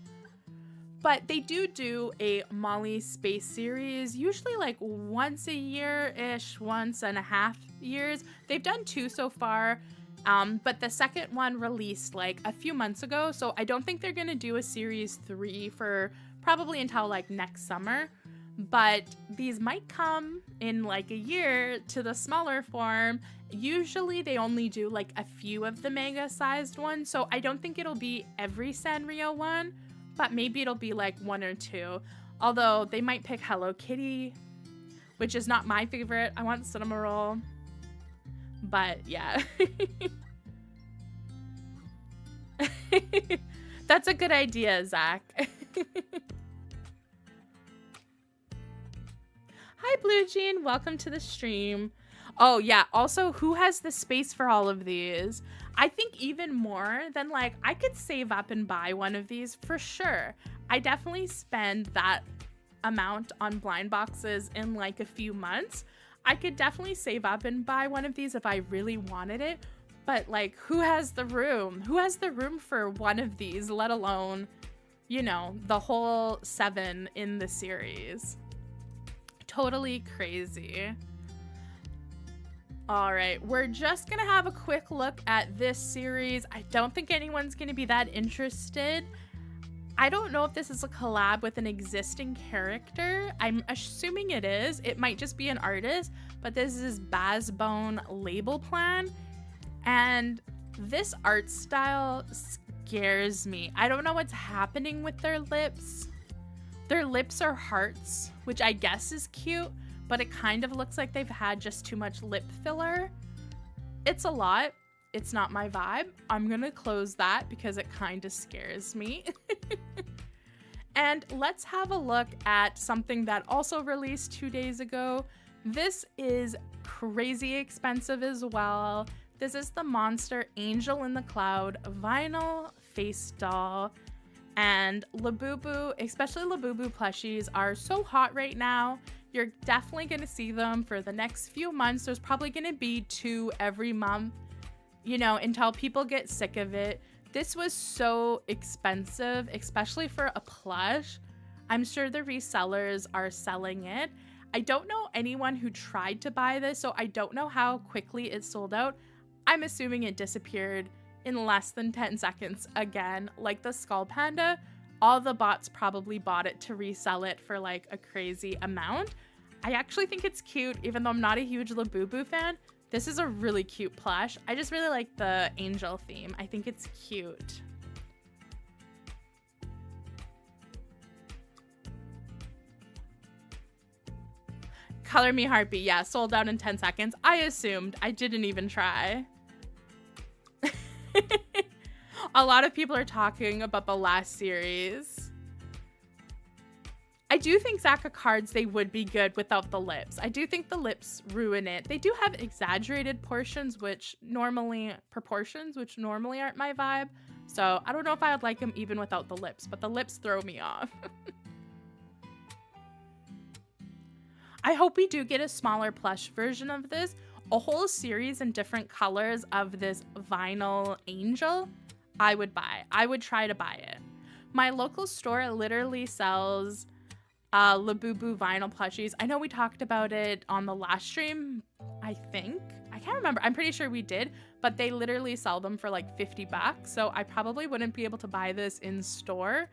But they do a Molly Space series, usually like once a year-ish, 1.5 years. They've done 2 so far, but the second one released like a few months ago, so I don't think they're gonna do a series 3 for probably until like next summer. But these might come in like a year to the smaller form. Usually they only do like a few of the mega sized ones, so I don't think it'll be every Sanrio one, but maybe it'll be like 1 or 2. Although they might pick Hello Kitty, which is not my favorite. I want Cinnamon Roll. But yeah. That's a good idea, Zach. Hi, Blue Jean. Welcome to the stream. Oh, yeah. Also, who has the space for all of these? I think even more than like, I could save up and buy one of these for sure. I definitely spend that amount on blind boxes in like a few months. I could definitely save up and buy one of these if I really wanted it. But like, who has the room? Who has the room for one of these, let alone, you know, the whole 7 in the series? Totally crazy. All right, we're just gonna have a quick look at this series. I don't think anyone's gonna be that interested. I don't know if this is a collab with an existing character. I'm assuming it is. It might just be an artist, but this is Bassbone Label Plan. And this art style scares me. I don't know what's happening with their lips. Their lips are hearts, which I guess is cute, but it kind of looks like they've had just too much lip filler. It's a lot. It's not my vibe. I'm gonna close that because it kind of scares me. And let's have a look at something that also released 2 days ago. This is crazy expensive as well. This is the Monster Angel in the Cloud vinyl face doll. And Labubu, especially Labubu plushies, are so hot right now. You're definitely going to see them for the next few months. There's probably going to be 2 every month, you know, until people get sick of it. This was so expensive, especially for a plush. I'm sure the resellers are selling it. I don't know anyone who tried to buy this, so I don't know how quickly it sold out. I'm assuming it disappeared in less than 10 seconds again. Like the Skull Panda, all the bots probably bought it to resell it for like a crazy amount. I actually think it's cute, even though I'm not a huge Labubu fan. This is a really cute plush. I just really like the angel theme. I think it's cute. Color Me Heartbeat. Yeah, sold out in 10 seconds. I assumed. I didn't even try. A lot of people are talking about the last series. I do think Zaka cards, they would be good without the lips. I do think the lips ruin it. They do have exaggerated proportions, which normally aren't my vibe. So I don't know if I would like them even without the lips, but the lips throw me off. I hope we do get a smaller plush version of this. A whole series in different colors of this vinyl angel, I would buy. I would try to buy it. My local store literally sells Labubu vinyl plushies. I know we talked about it on the last stream, I think. I can't remember. I'm pretty sure we did, but they literally sell them for like $50. So I probably wouldn't be able to buy this in store.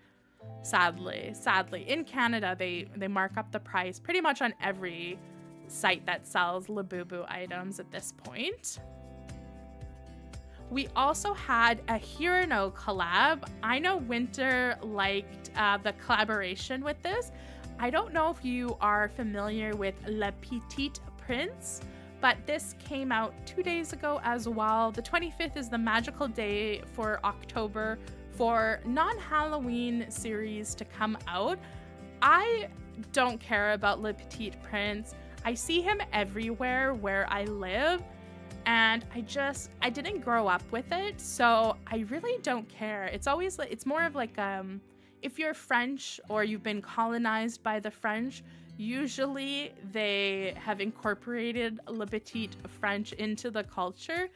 Sadly. In Canada, they mark up the price pretty much on every site that sells Labubu items at this point. We also had a Hirano collab. I know Winter liked the collaboration with this. I don't know if you are familiar with Le Petit Prince, but this came out 2 days ago as well. The 25th is the magical day for October for non-Halloween series to come out. I don't care about Le Petit Prince. I see him everywhere where I live, and I didn't grow up with it, so I really don't care. It's always like, it's more of like, if you're French or you've been colonized by the French, usually they have incorporated Le Petit French into the culture.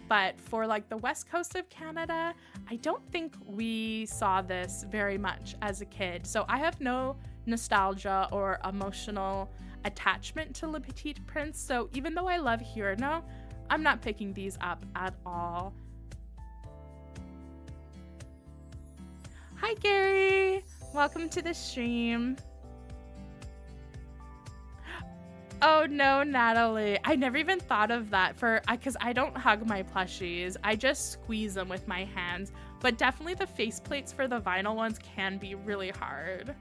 But for like the west coast of Canada, I don't think we saw this very much as a kid. So I have no nostalgia or emotional attachment to Le Petit Prince. So even though I love Hirano, I'm not picking these up at all. Hi, Gary. Welcome to the stream. Oh no, Natalie. I never even thought of that because I don't hug my plushies. I just squeeze them with my hands. But definitely the faceplates for the vinyl ones can be really hard.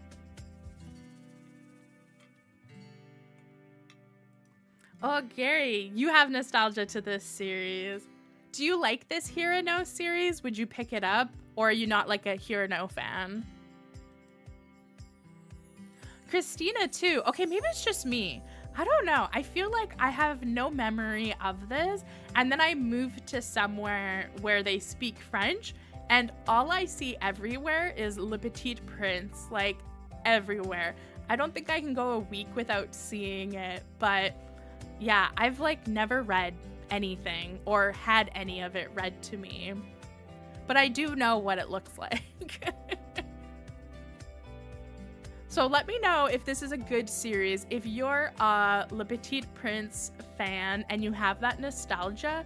Oh, Gary, you have nostalgia to this series. Do you like this Hirano series? Would you pick it up? Or are you not like a Hirano fan? Christina too. Okay, maybe it's just me. I don't know. I feel like I have no memory of this. And then I moved to somewhere where they speak French. And all I see everywhere is Le Petit Prince. Like, everywhere. I don't think I can go a week without seeing it. But yeah, I've like never read anything or had any of it read to me. But I do know what it looks like. So let me know if this is a good series. If you're a Le Petit Prince fan and you have that nostalgia,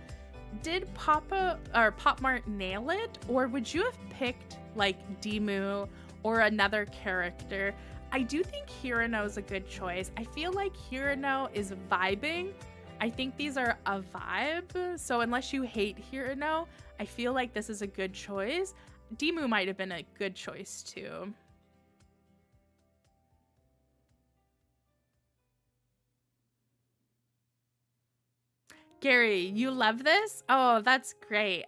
did Popmart nail it? Or would you have picked like Demu or another character? I do think Hirano is a good choice. I feel like Hirano is vibing. I think these are a vibe. So unless you hate Hirano, I feel like this is a good choice. Demu might have been a good choice too. Gary, you love this? Oh, that's great.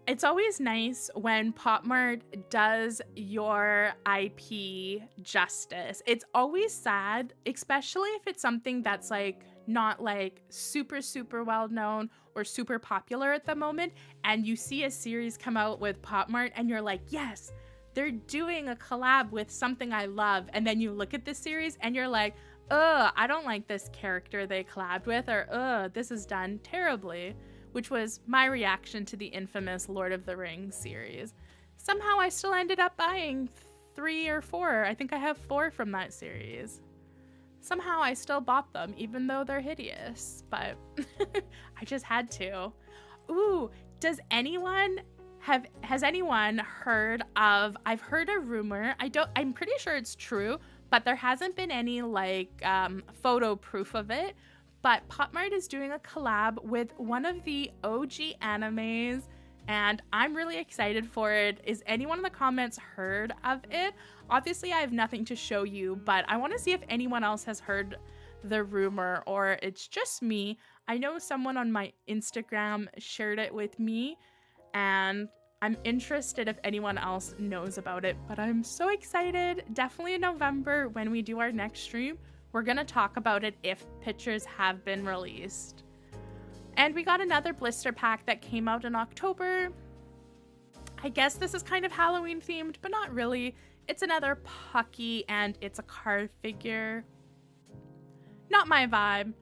It's always nice when Popmart does your IP justice. It's always sad, especially if it's something that's like not like super, super well known or super popular at the moment. And you see a series come out with Popmart and you're like, yes, they're doing a collab with something I love. And then you look at this series and you're like, ugh, I don't like this character they collabed with, or ugh, this is done terribly, which was my reaction to the infamous Lord of the Rings series. Somehow I still ended up buying 3 or 4. I think I have 4 from that series. Somehow I still bought them, even though they're hideous, but I just had to. Ooh, has anyone heard of, I've heard a rumor, I'm pretty sure it's true, but there hasn't been any like photo proof of it. But Popmart is doing a collab with one of the OG animes and I'm really excited for it. Is anyone in the comments heard of it? Obviously, I have nothing to show you, but I want to see if anyone else has heard the rumor or it's just me. I know someone on my Instagram shared it with me, and I'm interested if anyone else knows about it, but I'm so excited. Definitely in November when we do our next stream, we're gonna talk about it if pictures have been released. And we got another blister pack that came out in October. I guess this is kind of Halloween themed, but not really. It's another Pucky and it's a card figure. Not my vibe.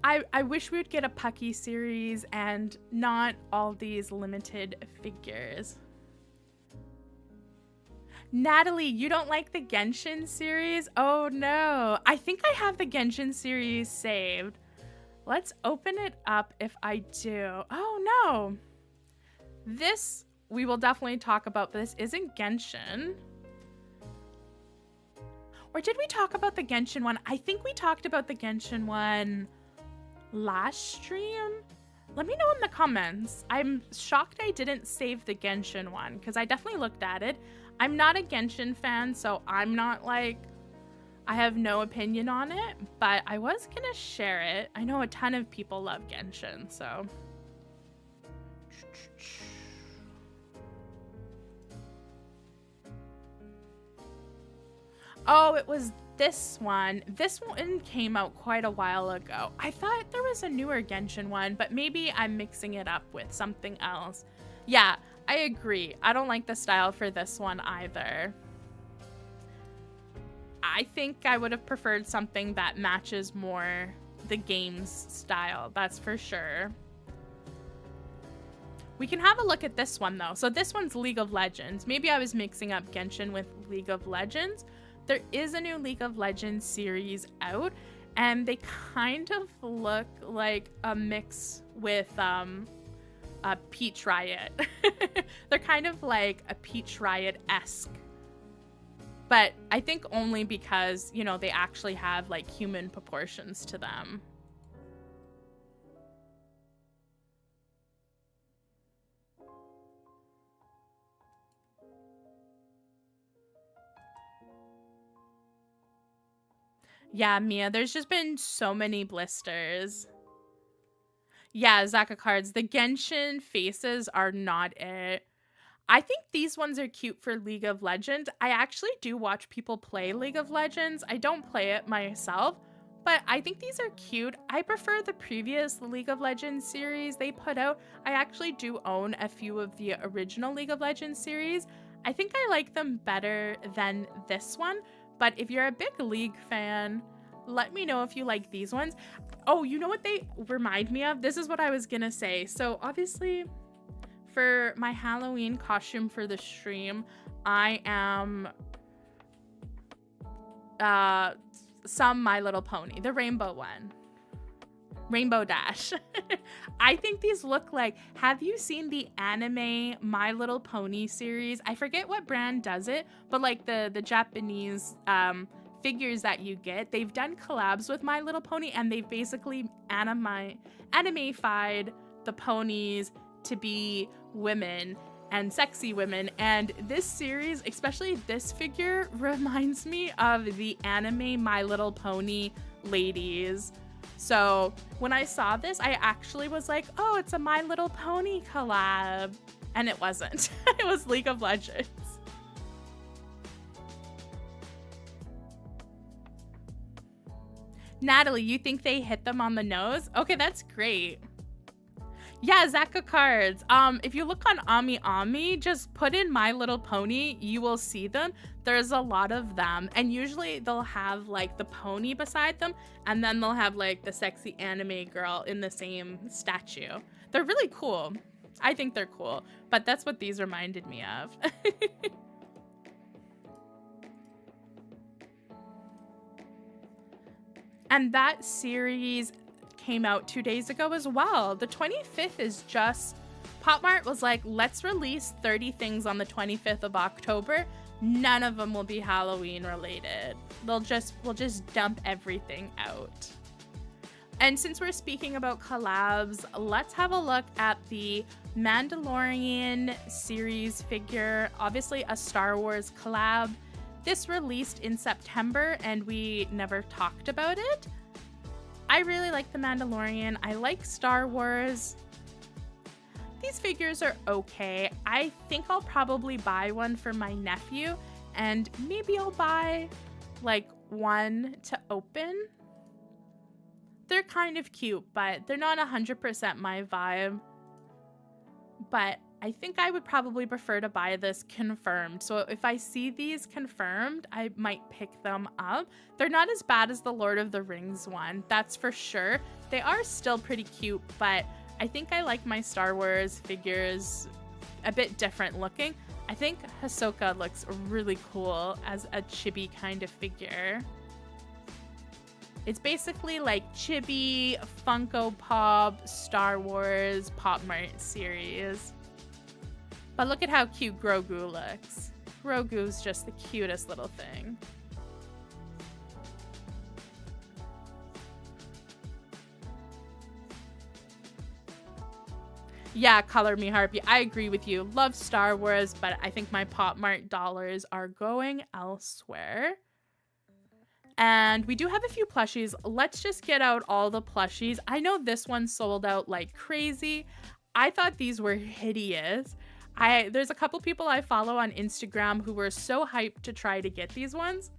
I wish we would get a Pucky series and not all these limited figures. Natalie, you don't like the Genshin series? Oh no. I think I have the Genshin series saved. Let's open it up if I do. Oh no. This, we will definitely talk about, but this isn't Genshin. Or did we talk about the Genshin one? I think we talked about the Genshin one last stream. Let me know in the comments. I'm shocked I didn't save the Genshin one because I definitely looked at it. I'm not a Genshin fan, so I'm not like, I have no opinion on it, but I was gonna share it. I know a ton of people love Genshin, so. Oh, it was this one. This one came out quite a while ago. I thought there was a newer Genshin one, but maybe I'm mixing it up with something else. Yeah, I agree. I don't like the style for this one either. I think I would have preferred something that matches more the game's style, that's for sure. We can have a look at this one though. So this one's League of Legends. Maybe I was mixing up Genshin with League of Legends. There is a new League of Legends series out, and they kind of look like a mix with a Peach Riot. They're kind of like a Peach Riot-esque. But I think only because, you know, they actually have like human proportions to them. Yeah, Mia, there's just been so many blisters. Yeah, Zaka cards. The Genshin faces are not it. I think these ones are cute for League of Legends. I actually do watch people play League of Legends. I don't play it myself, but I think these are cute. I prefer the previous League of Legends series they put out. I actually do own a few of the original League of Legends series. I think I like them better than this one. But if you're a big League fan, let me know if you like these ones. Oh, you know what they remind me of? This is what I was gonna say. So obviously, for my Halloween costume for the stream, I am some My Little Pony, the rainbow one. Rainbow Dash. I think these look like, have you seen the anime My Little Pony series? I forget what brand does it, but like the Japanese figures that you get, they've done collabs with My Little Pony, and they've basically anime-fied the ponies to be women and sexy women. And this series, especially this figure, reminds me of the anime My Little Pony ladies. So when I saw this, I actually was like, oh, it's a My Little Pony collab. And it wasn't. It was League of Legends. Natalie, you think they hit them on the nose? Okay, that's great. Yeah, Zaka cards. If you look on Ami, just put in My Little Pony, you will see them. There's a lot of them, and usually they'll have like the pony beside them, and then they'll have like the sexy anime girl in the same statue. They're really cool. I think they're cool, but that's what these reminded me of. And that series came out 2 days ago as well. The 25th is just, Popmart was like, let's release 30 things on the 25th of October. None of them will be Halloween related. We'll just dump everything out. And since we're speaking about collabs, let's have a look at the Mandalorian series figure, obviously a Star Wars collab. This released in September and we never talked about it. I really like the Mandalorian. I like Star Wars. These figures are okay. I think I'll probably buy one for my nephew, and maybe I'll buy like one to open. They're kind of cute, but they're not 100% my vibe. But I think I would probably prefer to buy this confirmed. So if I see these confirmed, I might pick them up. They're not as bad as the Lord of the Rings one, that's for sure. They are still pretty cute, but I think I like my Star Wars figures a bit different looking. I think Ahsoka looks really cool as a chibi kind of figure. It's basically like chibi, Funko Pop, Star Wars, Popmart series. But look at how cute Grogu looks. Grogu's just the cutest little thing. Yeah, Color Me Harpy. I agree with you. Love Star Wars, but I think my Popmart dollars are going elsewhere. And we do have a few plushies. Let's just get out all the plushies. I know this one sold out like crazy. I thought these were hideous. There's a couple people I follow on Instagram who were so hyped to try to get these ones.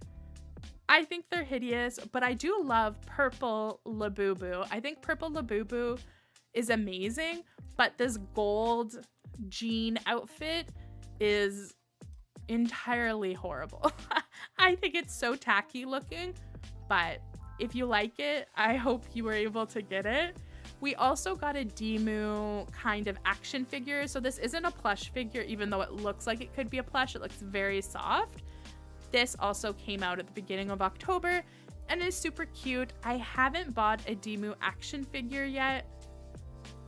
I think they're hideous, but I do love Purple Labubu. I think Purple Labubu is amazing, but this gold jean outfit is entirely horrible. I think it's so tacky looking, but if you like it, I hope you were able to get it. We also got a Demu kind of action figure. So this isn't a plush figure, even though it looks like it could be a plush. It looks very soft. This also came out at the beginning of October and is super cute. I haven't bought a Demu action figure yet.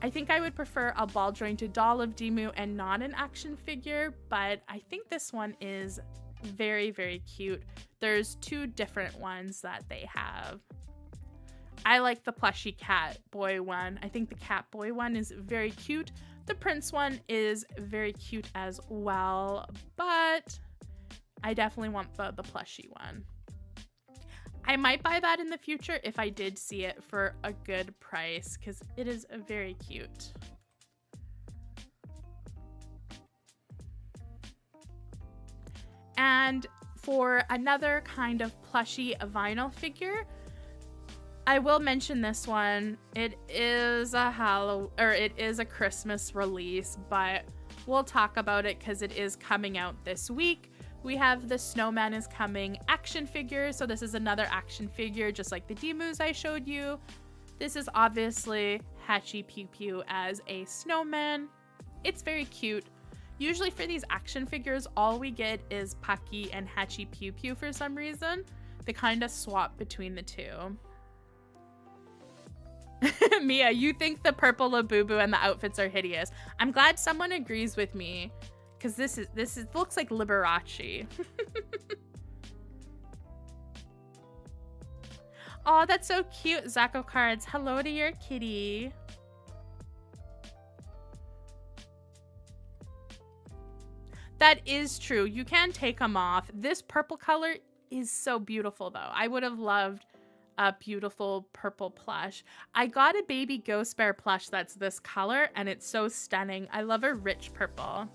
I think I would prefer a ball jointed doll of Demu and not an action figure, but I think this one is very, very cute. There's two different ones that they have. I like the plushy cat boy one. I think the cat boy one is very cute. The prince one is very cute as well, but I definitely want the plushy one. I might buy that in the future if I did see it for a good price, because it is very cute. And for another kind of plushy vinyl figure, I will mention this one. It is a Christmas release, but we'll talk about it because it is coming out this week. We have the Snowman is Coming action figure. So this is another action figure, just like the Demus I showed you. This is obviously Hatchie Pew Pew as a snowman. It's very cute. Usually for these action figures, all we get is Pucky and Hatchie Pew Pew for some reason. They kind of swap between the two. Mia, you think the Purple Labubu and the outfits are hideous. I'm glad someone agrees with me, because this looks like Liberace. Oh, that's so cute, Zako Cards. Hello to your kitty. That is true. You can take them off. This purple color is so beautiful, though. I would have loved a beautiful purple plush. I got a baby Ghost Bear plush that's this color, and it's so stunning. I love a rich purple.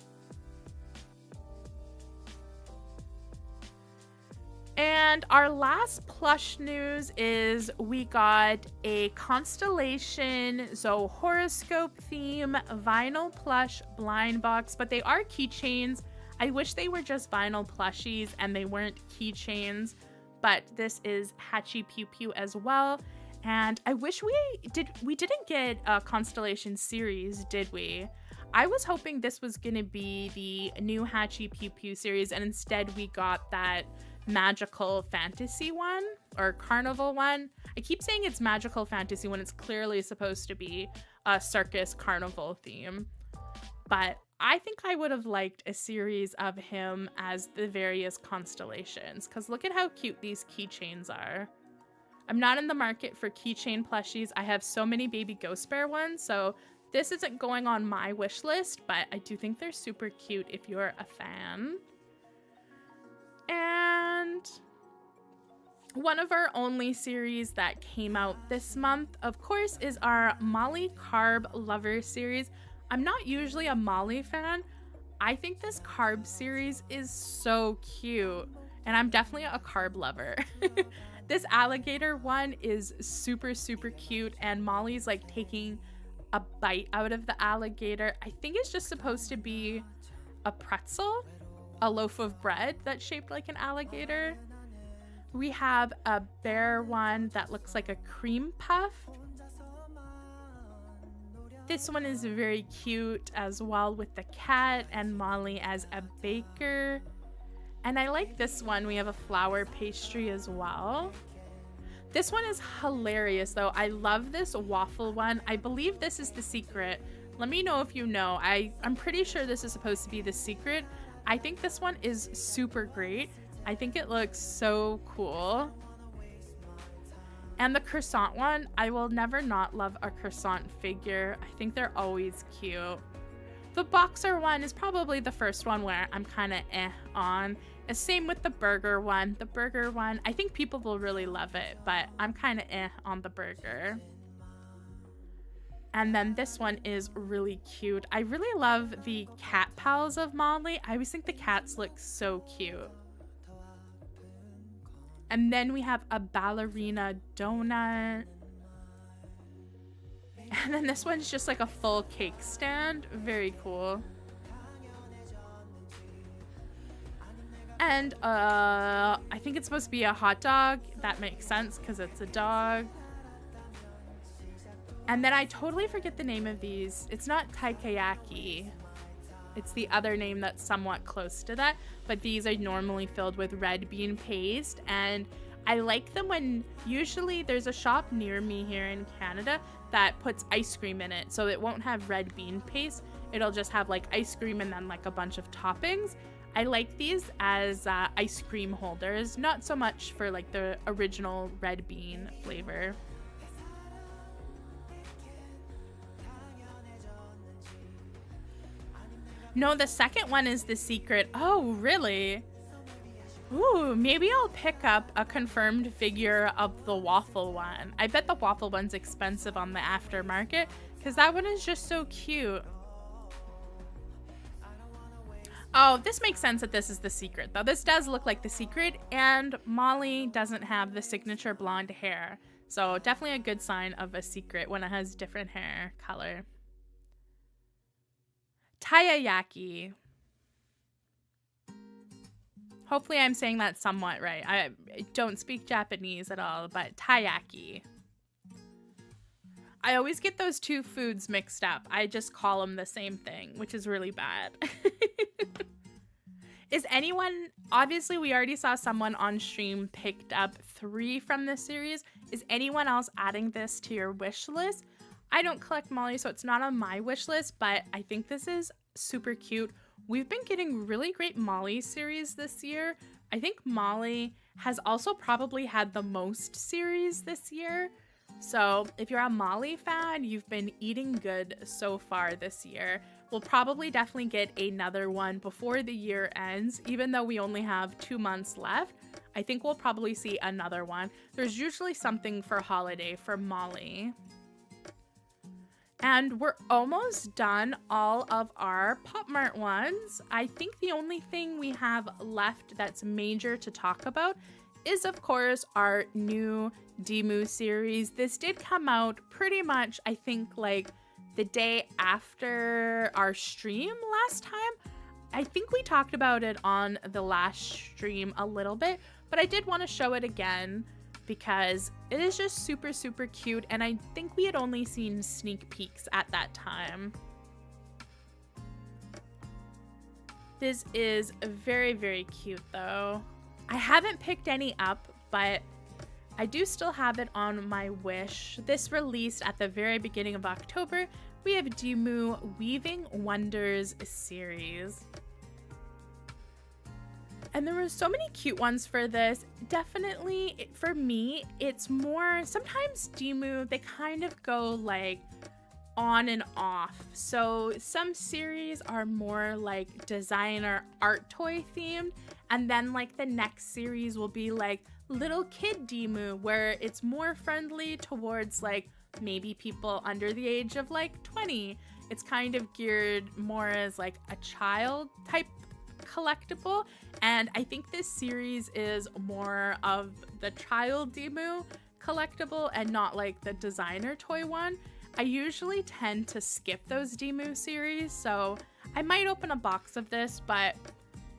And our last plush news is we got a Constellation horoscope theme vinyl plush blind box, but they are keychains. I wish they were just vinyl plushies and they weren't keychains, but this is Hatchie Pew Pew as well. And I wish we didn't get a Constellation series, did we? I was hoping this was gonna be the new Hatchie Pew Pew series, and instead we got that magical fantasy one or carnival one. I keep saying it's magical fantasy when it's clearly supposed to be a circus carnival theme. But I think I would have liked a series of him as the various constellations, because look at how cute these keychains are. I'm not in the market for keychain plushies. I have so many baby Ghost Bear ones, so This isn't going on my wish list, but I do think they're super cute if you're a fan. And one of our only series that came out this month, of course, is our Molly Carb Lover series. I'm not usually a Molly fan. I think this carb series is so cute, and I'm definitely a carb lover. This alligator one is super, super cute, and Molly's like taking a bite out of the alligator. I think it's just supposed to be a pretzel, a loaf of bread that's shaped like an alligator. We have a bear one that looks like a cream puff. This one is very cute as well, with the cat and Molly as a baker. And I like this one. We have a flower pastry as well. This one is hilarious though. I love this waffle one. I believe this is the secret. Let me know if you know. I'm pretty sure this is supposed to be the secret. I think this one is super great. I think it looks so cool. And the croissant one, I will never not love a croissant figure. I think they're always cute. The boxer one is probably the first one where I'm kind of on. Same with the burger one. The burger one, I think people will really love it, but I'm kind of on the burger. And then this one is really cute. I really love the cat pals of Molly. I always think the cats look so cute. And then we have a ballerina donut. And then this one's just like a full cake stand. Very cool. And I think it's supposed to be a hot dog. That makes sense because it's a dog. And then I totally forget the name of these. It's not taiyaki. It's the other name that's somewhat close to that. But these are normally filled with red bean paste. And I like them when usually there's a shop near me here in Canada that puts ice cream in it. So it won't have red bean paste. It'll just have like ice cream and then like a bunch of toppings. I like these as ice cream holders, not so much for like the original red bean flavor. No, the second one is the secret. Oh, really? Ooh, maybe I'll pick up a confirmed figure of the waffle one. I bet the waffle one's expensive on the aftermarket because that one is just so cute. Oh, this makes sense that this is the secret, though. This does look like the secret, and Molly doesn't have the signature blonde hair. So definitely a good sign of a secret when it has different hair color. Taiyaki. Hopefully I'm saying that somewhat right. I don't speak Japanese at all, but taiyaki. I always get those two foods mixed up. I just call them the same thing, which is really bad. Is anyone, obviously we already saw someone on stream picked up 3 from this series. Is anyone else adding this to your wish list? I don't collect Molly, so it's not on my wish list, but I think this is super cute. We've been getting really great Molly series this year. I think Molly has also probably had the most series this year. So if you're a Molly fan, you've been eating good so far this year. We'll probably definitely get another one before the year ends, even though we only have 2 months left. I think we'll probably see another one. There's usually something for holiday for Molly. And we're almost done all of our Popmart ones. I think the only thing we have left that's major to talk about is, of course, our new Demu series. This did come out pretty much, I think, like the day after our stream last time. I think we talked about it on the last stream a little bit, but I did want to show it again because it is just super, super cute, and I think we had only seen sneak peeks at that time. This is very, very cute though. I haven't picked any up, but I do still have it on my wish. This released at the very beginning of October. We have Demu Weaving Wonders series. And there were so many cute ones for this. Definitely, for me, it's more, sometimes Demu, they kind of go like on and off. So some series are more like designer art toy themed, and then like the next series will be like little kid Demu, where it's more friendly towards like maybe people under the age of like 20. It's kind of geared more as like a child type collectible, and I think this series is more of the child Demu collectible and not like the designer toy one. I usually tend to skip those Demu series, so I might open a box of this, but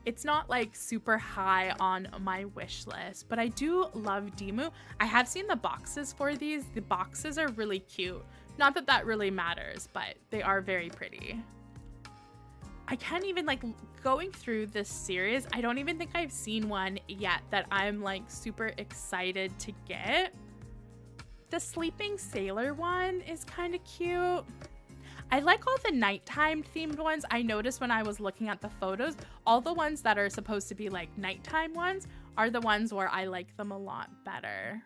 it's not like super high on my wish list. But I do love Demu. I have seen the boxes for these. The boxes are really cute. Not that that really matters, but they are very pretty. I can't even, like, going through this series, I don't even think I've seen one yet that I'm like super excited to get. The Sleeping Sailor one is kind of cute. I like all the nighttime themed ones. I noticed when I was looking at the photos, all the ones that are supposed to be like nighttime ones are the ones where I like them a lot better.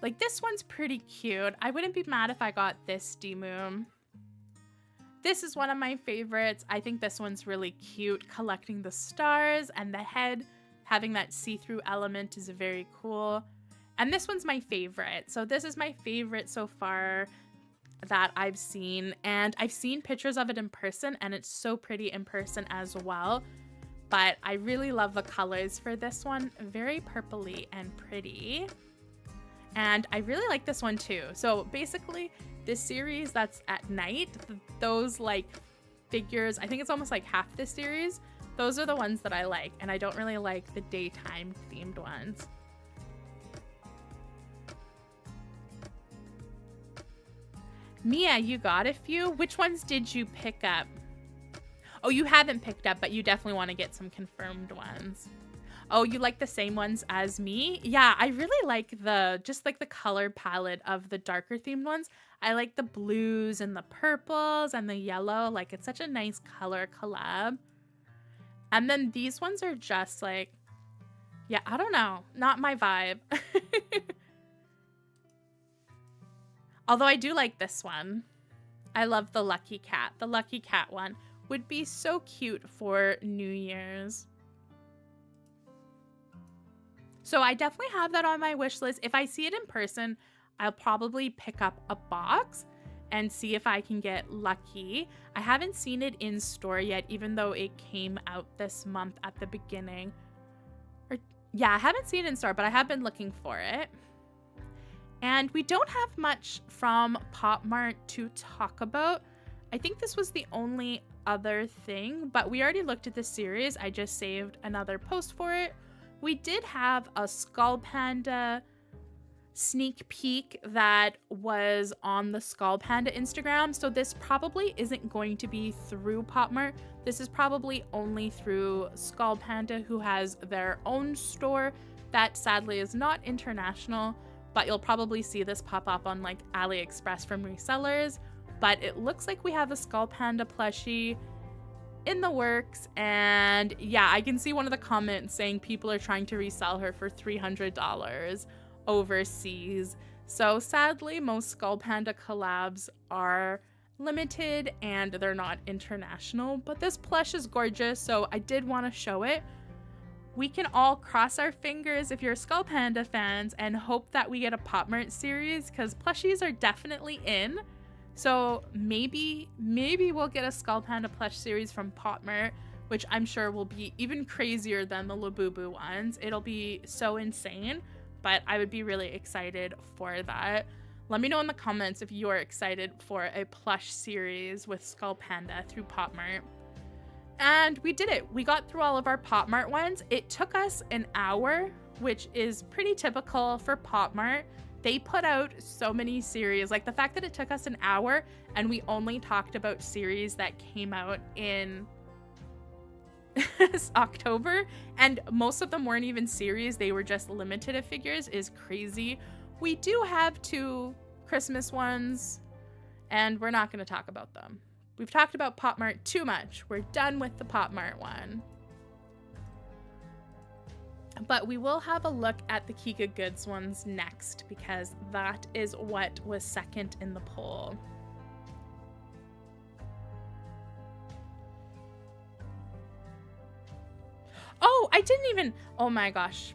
Like this one's pretty cute. I wouldn't be mad if I got this Demu. This is one of my favorites. I think this one's really cute. Collecting the stars and the head having that see-through element is very cool. And this one's my favorite. So this is my favorite so far that I've seen. And I've seen pictures of it in person and it's so pretty in person as well. But I really love the colors for this one. Very purpley and pretty. And I really like this one too. So basically this series that's at night, those like figures, I think it's almost like half this series. Those are the ones that I like, and I don't really like the daytime themed ones. Mia, you got a few? Which ones did you pick up? Oh, you haven't picked up, but you definitely want to get some confirmed ones. Oh, you like the same ones as me? Yeah, I really like just like the color palette of the darker themed ones. I like the blues and the purples and the yellow. Like, it's such a nice color collab. And then these ones are just like, yeah, I don't know. Not my vibe. Although I do like this one. I love the Lucky Cat. The Lucky Cat one would be so cute for New Year's. So I definitely have that on my wish list. If I see it in person, I'll probably pick up a box and see if I can get lucky. I haven't seen it in store yet, even though it came out this month at the beginning. Yeah, I haven't seen it in store, but I have been looking for it. And we don't have much from Popmart to talk about. I think this was the only other thing, but we already looked at this series. I just saved another post for it. We did have a Skull Panda sneak peek that was on the Skull Panda Instagram. So this probably isn't going to be through Popmart. This is probably only through Skull Panda, who has their own store that sadly is not international, but you'll probably see this pop up on like AliExpress from resellers. But it looks like we have a Skull Panda plushie in the works, and yeah, I can see one of the comments saying people are trying to resell her for $300 overseas. So sadly, most Skull Panda collabs are limited and they're not international, but this plush is gorgeous, so I did want to show it. We can all cross our fingers if you're Skull Panda fans and hope that we get a Popmart series, because plushies are definitely in. So maybe we'll get a Skull Panda plush series from Popmart, which I'm sure will be even crazier than the Labubu ones. It'll be so insane, but I would be really excited for that. Let me know in the comments if you're excited for a plush series with Skull Panda through Popmart. And we did it. We got through all of our Popmart ones. It took us an hour, which is pretty typical for Popmart. They put out so many series. Like the fact that it took us an hour and we only talked about series that came out in October, and most of them weren't even series, they were just limited figures, is crazy. We do have 2 Christmas ones, and we're not going to talk about them. We've talked about Popmart too much. We're done with the Popmart one. But we will have a look at the KikaGoods ones next because that is what was second in the poll. Oh, I didn't even, oh my gosh.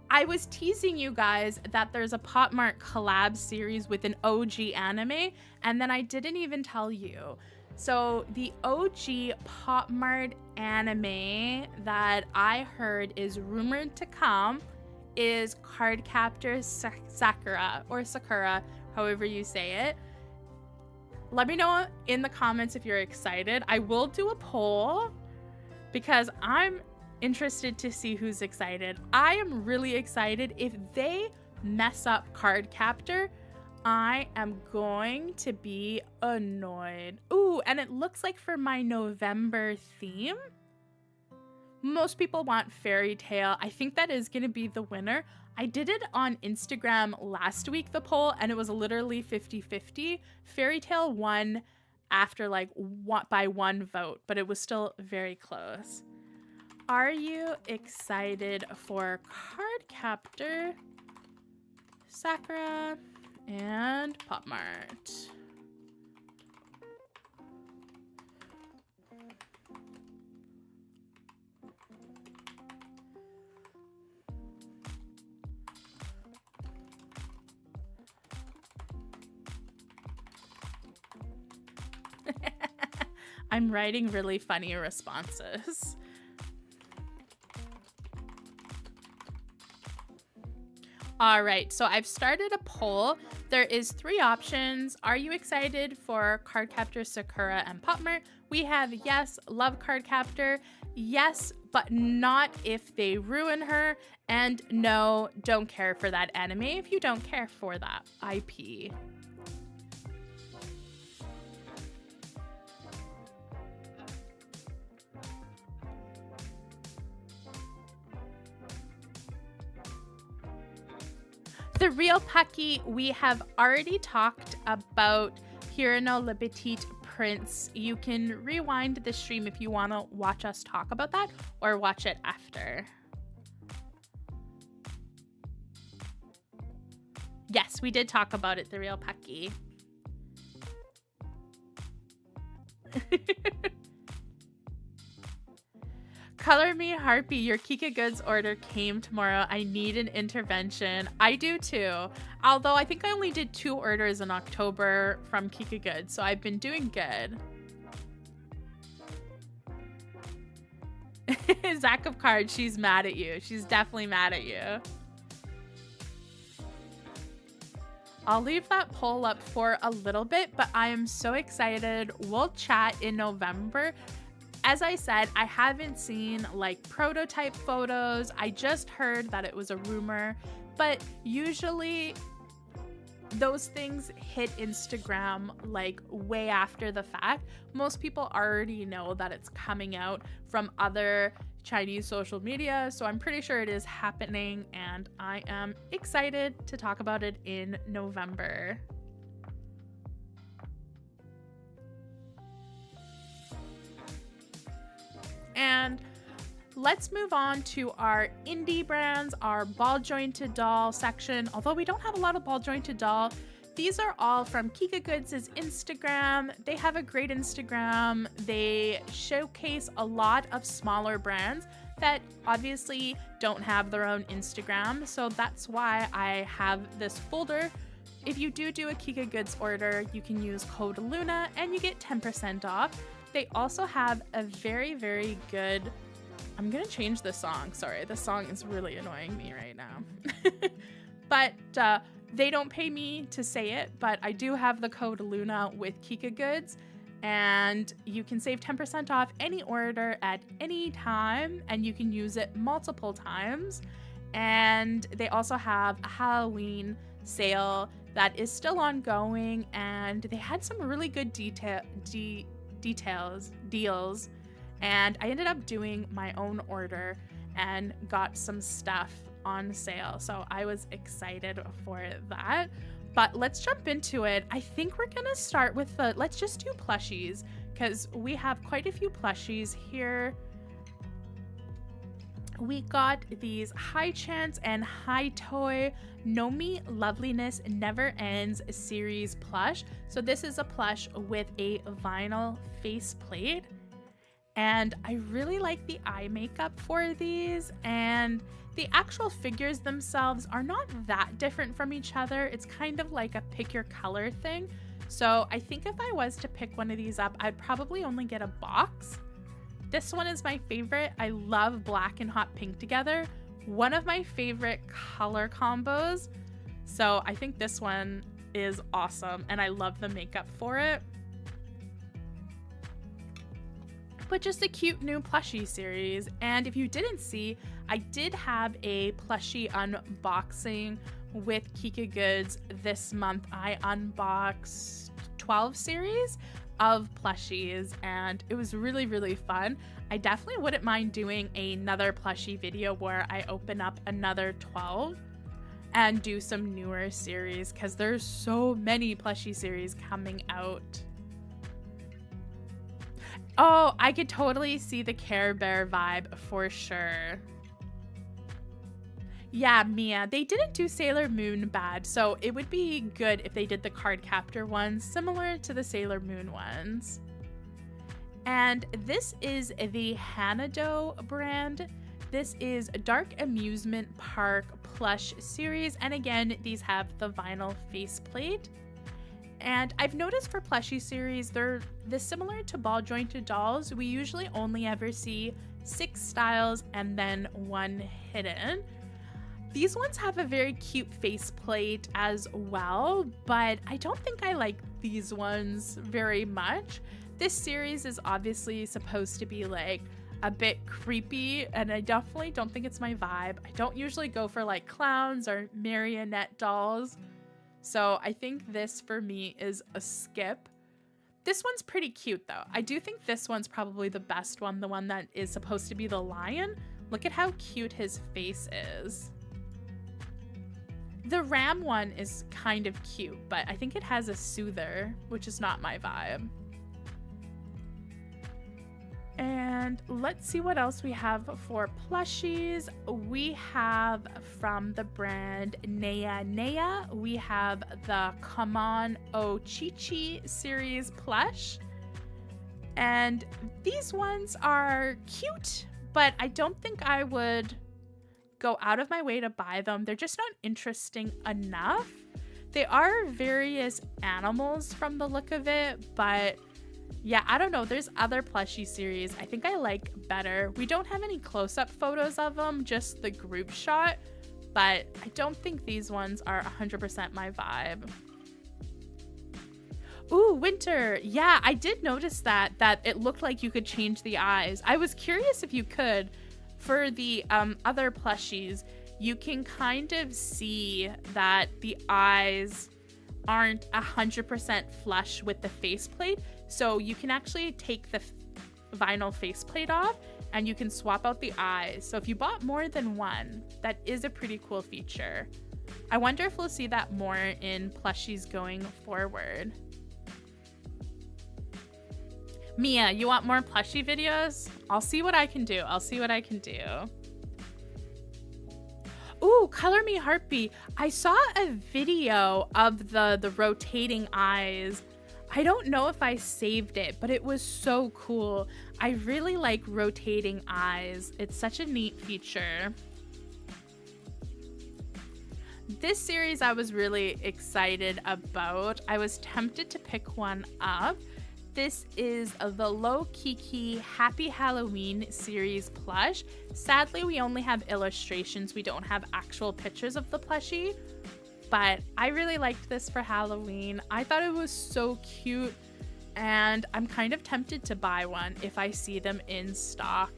I was teasing you guys that there's a Popmart collab series with an OG anime, and then I didn't even tell you. So the OG Popmart anime that I heard is rumored to come is Cardcaptor Sakura, or Sakura, however you say it. Let me know in the comments if you're excited. I will do a poll because I'm interested to see who's excited. I am really excited. If they mess up Cardcaptor, I am going to be annoyed. Ooh, and it looks like for my November theme, most people want Fairy Tail. I think that is going to be the winner. I did it on Instagram last week, the poll, and it was literally 50-50. Fairy Tail won after like by one vote, but it was still very close. Are you excited for Cardcaptor, Sakura, and Popmart? I'm writing really funny responses. All right, so I've started a poll. There is 3 options. Are you excited for Cardcaptor, Sakura, and Popmart? We have yes, love Cardcaptor, yes, but not if they ruin her, and no, don't care for that anime if you don't care for that IP. The Real Pucky, we have already talked about Hirano Le Petit Prince. You can rewind the stream if you want to watch us talk about that or watch it after. Yes, we did talk about it, The Real Pucky. Color Me Harpy, your KikaGoods order came tomorrow. I need an intervention. I do too. Although I think I only did 2 orders in October from KikaGoods, so I've been doing good. Zach of Cards, she's mad at you. She's definitely mad at you. I'll leave that poll up for a little bit, but I am so excited. We'll chat in November. As I said, I haven't seen like prototype photos. I just heard that it was a rumor, but usually those things hit Instagram like way after the fact. Most people already know that it's coming out from other Chinese social media, so I'm pretty sure it is happening, and I am excited to talk about it in November. And let's move on to our indie brands, our ball jointed doll section. Although we don't have a lot of ball jointed doll, these are all from KikaGoods' Instagram. They have a great Instagram. They showcase a lot of smaller brands that obviously don't have their own Instagram. So that's why I have this folder. If you do a KikaGoods order, you can use code LUNA and you get 10% off. They also have a very, very good, I'm gonna change the song. Sorry, the song is really annoying me right now. But they don't pay me to say it, but I do have the code LUNA with KikaGoods, and you can save 10% off any order at any time, and you can use it multiple times. And they also have a Halloween sale that is still ongoing, and they had some really good deals, and I ended up doing my own order and got some stuff on sale, so I was excited for that. But let's jump into it. I think we're gonna start with let's just do plushies, because we have quite a few plushies here. we got these High Chance and High Toy Nomi Loveliness Never Ends series plush. So this is a plush with a vinyl faceplate. And I really like the eye makeup for these, and the actual figures themselves are not that different from each other. It's kind of like a pick your color thing. So I think if I was to pick one of these up, I'd probably only get a box. This one is my favorite. I love black and hot pink together. One of my favorite color combos. So I think this one is awesome, and I love the makeup for it. But just a cute new plushie series. And if you didn't see, I did have a plushie unboxing with KikaGoods this month. I unboxed 12 series of plushies, and it was really, really fun. I definitely wouldn't mind doing another plushie video where I open up another 12 and do some newer series, because there's so many plushie series coming out. Oh, I could totally see the Care Bear vibe for sure. Yeah, Mia, they didn't do Sailor Moon bad, so it would be good if they did the card captor ones similar to the Sailor Moon ones. And this is the Hanado brand. This is Dark Amusement Park plush series, and again, these have the vinyl faceplate. And I've noticed for plushie series, they're similar to ball jointed dolls. We usually only ever see 6 styles and then 1 hidden. These ones have a very cute faceplate as well, but I don't think I like these ones very much. This series is obviously supposed to be like a bit creepy, and I definitely don't think it's my vibe. I don't usually go for like clowns or marionette dolls. So I think this for me is a skip. This one's pretty cute though. I do think this one's probably the best one, the one that is supposed to be the lion. Look at how cute his face is. The ram one is kind of cute, but I think it has a soother, which is not my vibe. And let's see what else we have for plushies. We have from the brand Nea Nea, we have the Come On O Chi Chi series plush. And these ones are cute, but I don't think I would go out of my way to buy them. They're just not interesting enough. They are various animals from the look of it, but yeah, I don't know. There's other plushie series I think I like better. We don't have any close-up photos of them, just the group shot, but I don't think these ones are 100% my vibe. Ooh, Winter. Yeah, I did notice that it looked like you could change the eyes. I was curious if you could. For the other plushies, you can kind of see that the eyes aren't 100% flush with the faceplate. So you can actually take the vinyl faceplate off and you can swap out the eyes. So if you bought more than one, that is a pretty cool feature. I wonder if we'll see that more in plushies going forward. Mia, you want more plushie videos? I'll see what I can do. Ooh, Color Me Heartbeat. I saw a video of the rotating eyes. I don't know if I saved it, but it was so cool. I really like rotating eyes. It's such a neat feature. This series I was really excited about. I was tempted to pick one up. This is the Low Kiki Happy Halloween series plush. Sadly, we only have illustrations. We don't have actual pictures of the plushie, but I really liked this for Halloween. I thought it was so cute, and I'm kind of tempted to buy one if I see them in stock.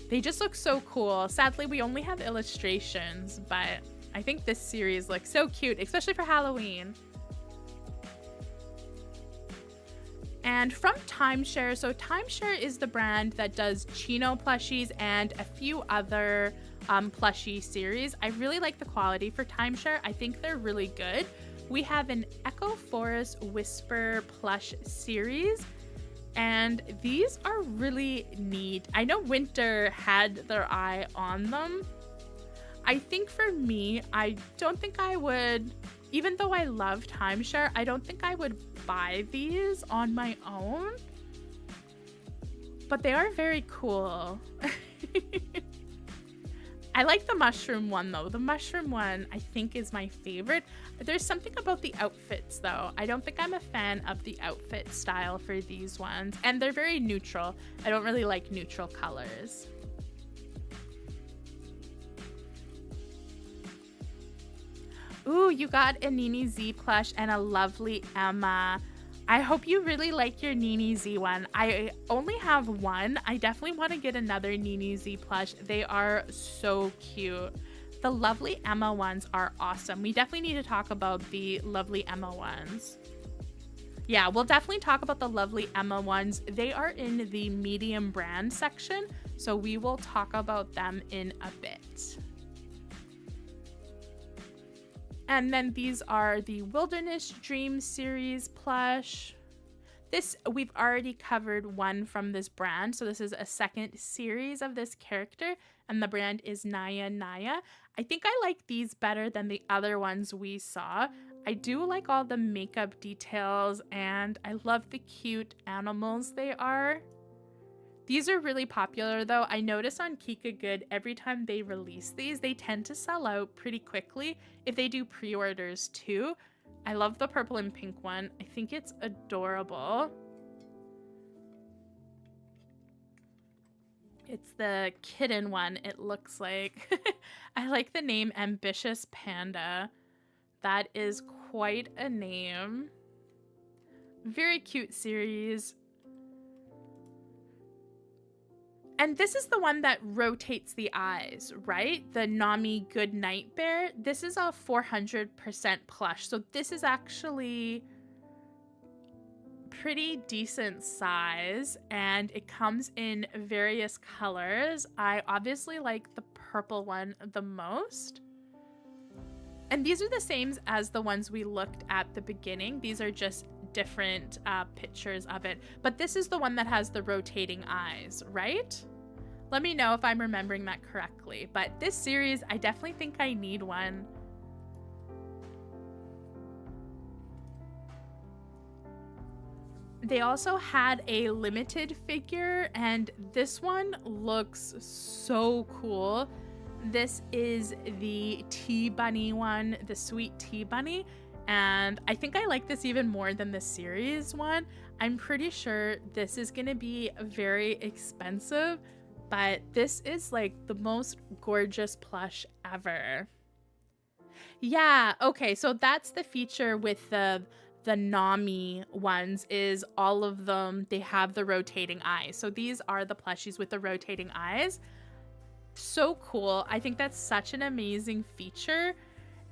They just look so cool. Sadly, we only have illustrations, but I think this series looks so cute, especially for Halloween. And from Timeshare, so Timeshare is the brand that does Chino plushies and a few other plushie series. I really like the quality for Timeshare. I think they're really good. We have an Echo Forest Whisper plush series, And these are really neat. I know Winter had their eye on them. I think for me, I don't think I would, even though I love timeshare, I don't think I would buy these on my own. But they are very cool. I like the mushroom one though. The mushroom one I think is my favorite. There's something about the outfits though. I don't think I'm a fan of the outfit style for these ones. And they're very neutral. I don't really like neutral colors. Ooh, you got a Nini Z plush and a lovely Emma. I hope you really like your Nini Z one. I only have one. I definitely want to get another Nini Z plush. They are so cute. The lovely Emma ones are awesome. We definitely need to talk about the lovely Emma ones. Yeah, we'll definitely talk about the lovely Emma ones. They are in the medium brand section, so we will talk about them in a bit. And then these are the Wilderness Dream series plush. This, we've already covered one from this brand. So this is a second series of this character. And the brand is Naya Naya. I think I like these better than the other ones we saw. I do like all the makeup details. And I love the cute animals they are. These are really popular though. I notice on KikaGoods, every time they release these, they tend to sell out pretty quickly if they do pre-orders too. I love the purple and pink one. I think it's adorable. It's the kitten one, it looks like. I like the name Ambitious Panda. That is quite a name. Very cute series. And this is the one that rotates the eyes, right? The Nami Good Night Bear. This is a 400% plush. So this is actually pretty decent size and it comes in various colors. I obviously like the purple one the most. And these are the same as the ones we looked at the beginning. These are just different pictures of it. But this is the one that has the rotating eyes, right? Let me know if I'm remembering that correctly. But this series, I definitely think I need one. They also had a limited figure, and this one looks so cool. This is the tea bunny one, the sweet tea bunny. And I think I like this even more than the series one. I'm pretty sure this is gonna be very expensive, but this is like the most gorgeous plush ever. Yeah, okay, so that's the feature with the Nami ones, is all of them, they have the rotating eyes. So these are the plushies with the rotating eyes. So cool. I think that's such an amazing feature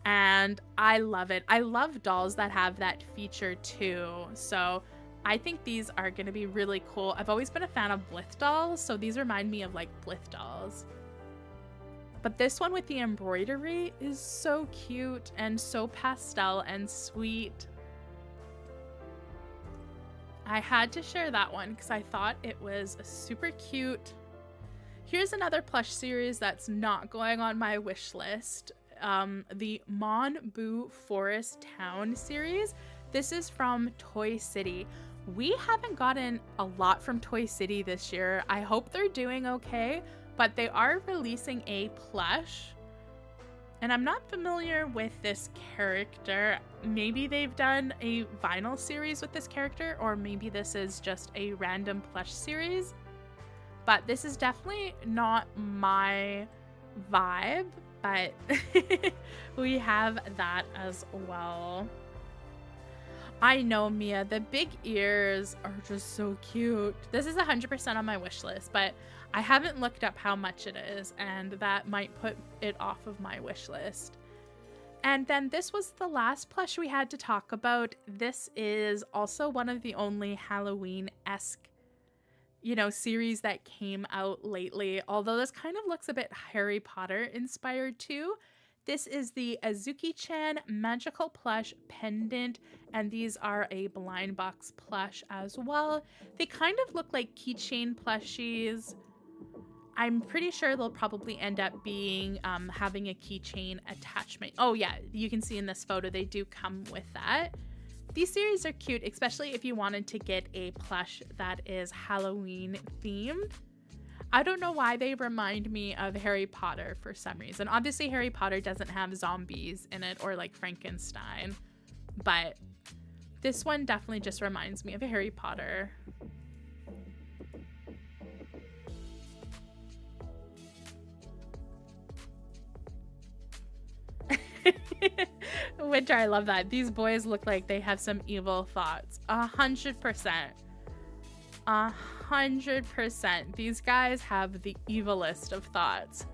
and I love it. I love dolls that have that feature too. So I think these are going to be really cool. I've always been a fan of Blith dolls, so these remind me of like Blith dolls. But this one with the embroidery is so cute and so pastel and sweet. I had to share that one because I thought it was super cute. Here's another plush series that's not going on my wish list. The Mon Bu Forest Town series. This is from Toy City. We haven't gotten a lot from Toy City this year. I hope they're doing okay, but they are releasing a plush. And I'm not familiar with this character. Maybe they've done a vinyl series with this character, or maybe this is just a random plush series. But this is definitely not my vibe, but we have that as well. I know, Mia, the big ears are just so cute. This is 100% on my wish list, but I haven't looked up how much it is, and that might put it off of my wish list. And then this was the last plush we had to talk about. This is also one of the only Halloween-esque, you know, series that came out lately, although this kind of looks a bit Harry Potter inspired too. This is the Azuki-chan Magical Plush Pendant, and these are a blind box plush as well. They kind of look like keychain plushies. I'm pretty sure they'll probably end up being having a keychain attachment. Oh yeah, you can see in this photo they do come with that. These series are cute, especially if you wanted to get a plush that is Halloween themed. I don't know why they remind me of Harry Potter for some reason. Obviously, Harry Potter doesn't have zombies in it or like Frankenstein, but this one definitely just reminds me of Harry Potter. Winter, I love that. These boys look like they have some evil thoughts. 100%. 100%. These guys have the evilest of thoughts.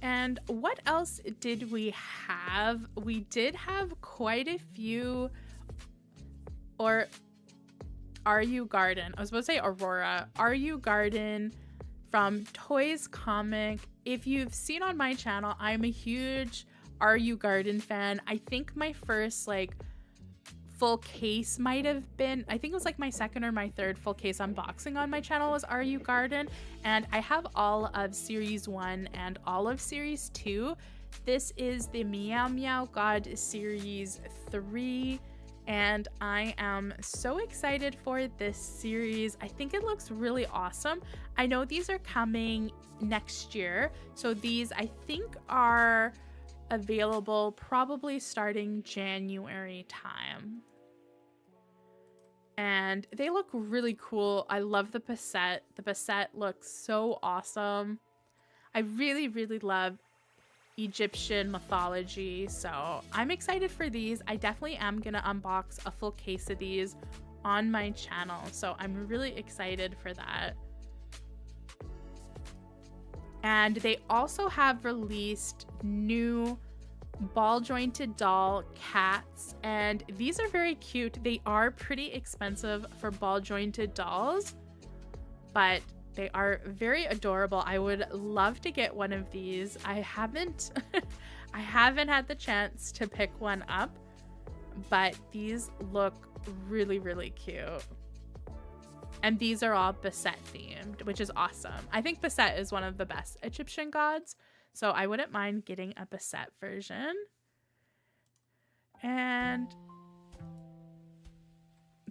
And what else did we have? We did have quite a few, or Are You Garden? I was supposed to say Aurora. Are You Garden from Toys Comic. If you've seen on my channel, I'm a huge Are You Garden fan. I think my first like full case might have been, I think it was like my second or my third full case unboxing on my channel was Are You Garden, and I have all of series 1 and all of series 2. This is the Meow Meow God series 3, and I am so excited for this series. I think it looks really awesome. I know these are coming next year, so these I think are available probably starting January time. And they look really cool. I love the basset. The basset looks so awesome. I really, really love Egyptian mythology, so I'm excited for these. I definitely am gonna unbox a full case of these on my channel, so I'm really excited for that. And they also have released new ball jointed doll cats, and these are very cute. They are pretty expensive for ball jointed dolls, but they are very adorable. I would love to get one of these. I haven't I haven't had the chance to pick one up, but these look really, really cute. And these are all Basset themed, which is awesome. I think Basset is one of the best Egyptian gods, so I wouldn't mind getting a Basset version. And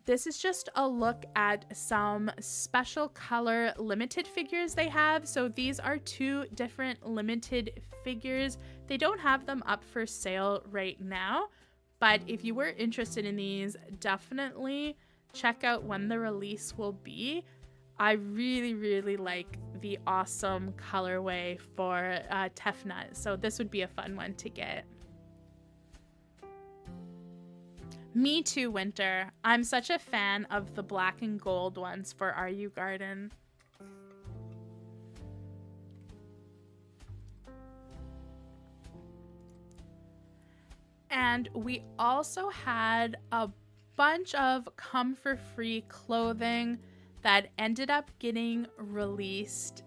this is just a look at some special color limited figures they have. So these are 2 different limited figures. They don't have them up for sale right now, but if you were interested in these, definitely check out when the release will be. I really, really like the awesome colorway for Tefnut, so this would be a fun one to get. Me too, Winter. I'm such a fan of the black and gold ones for Are You Garden. And we also had a bunch of comfort-free clothing that ended up getting released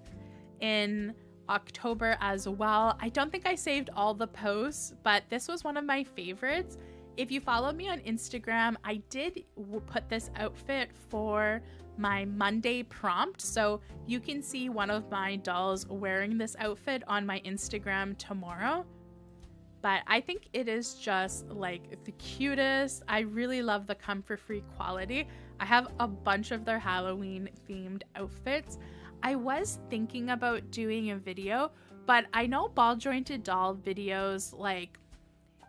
in October as well. I don't think I saved all the posts, but this was one of my favorites. If you follow me on Instagram, I did put this outfit for my Monday prompt, so you can see one of my dolls wearing this outfit on my Instagram tomorrow. But I think it is just like the cutest. I really love the comfort-free quality. I have a bunch of their Halloween themed outfits. I was thinking about doing a video, but I know ball jointed doll videos, like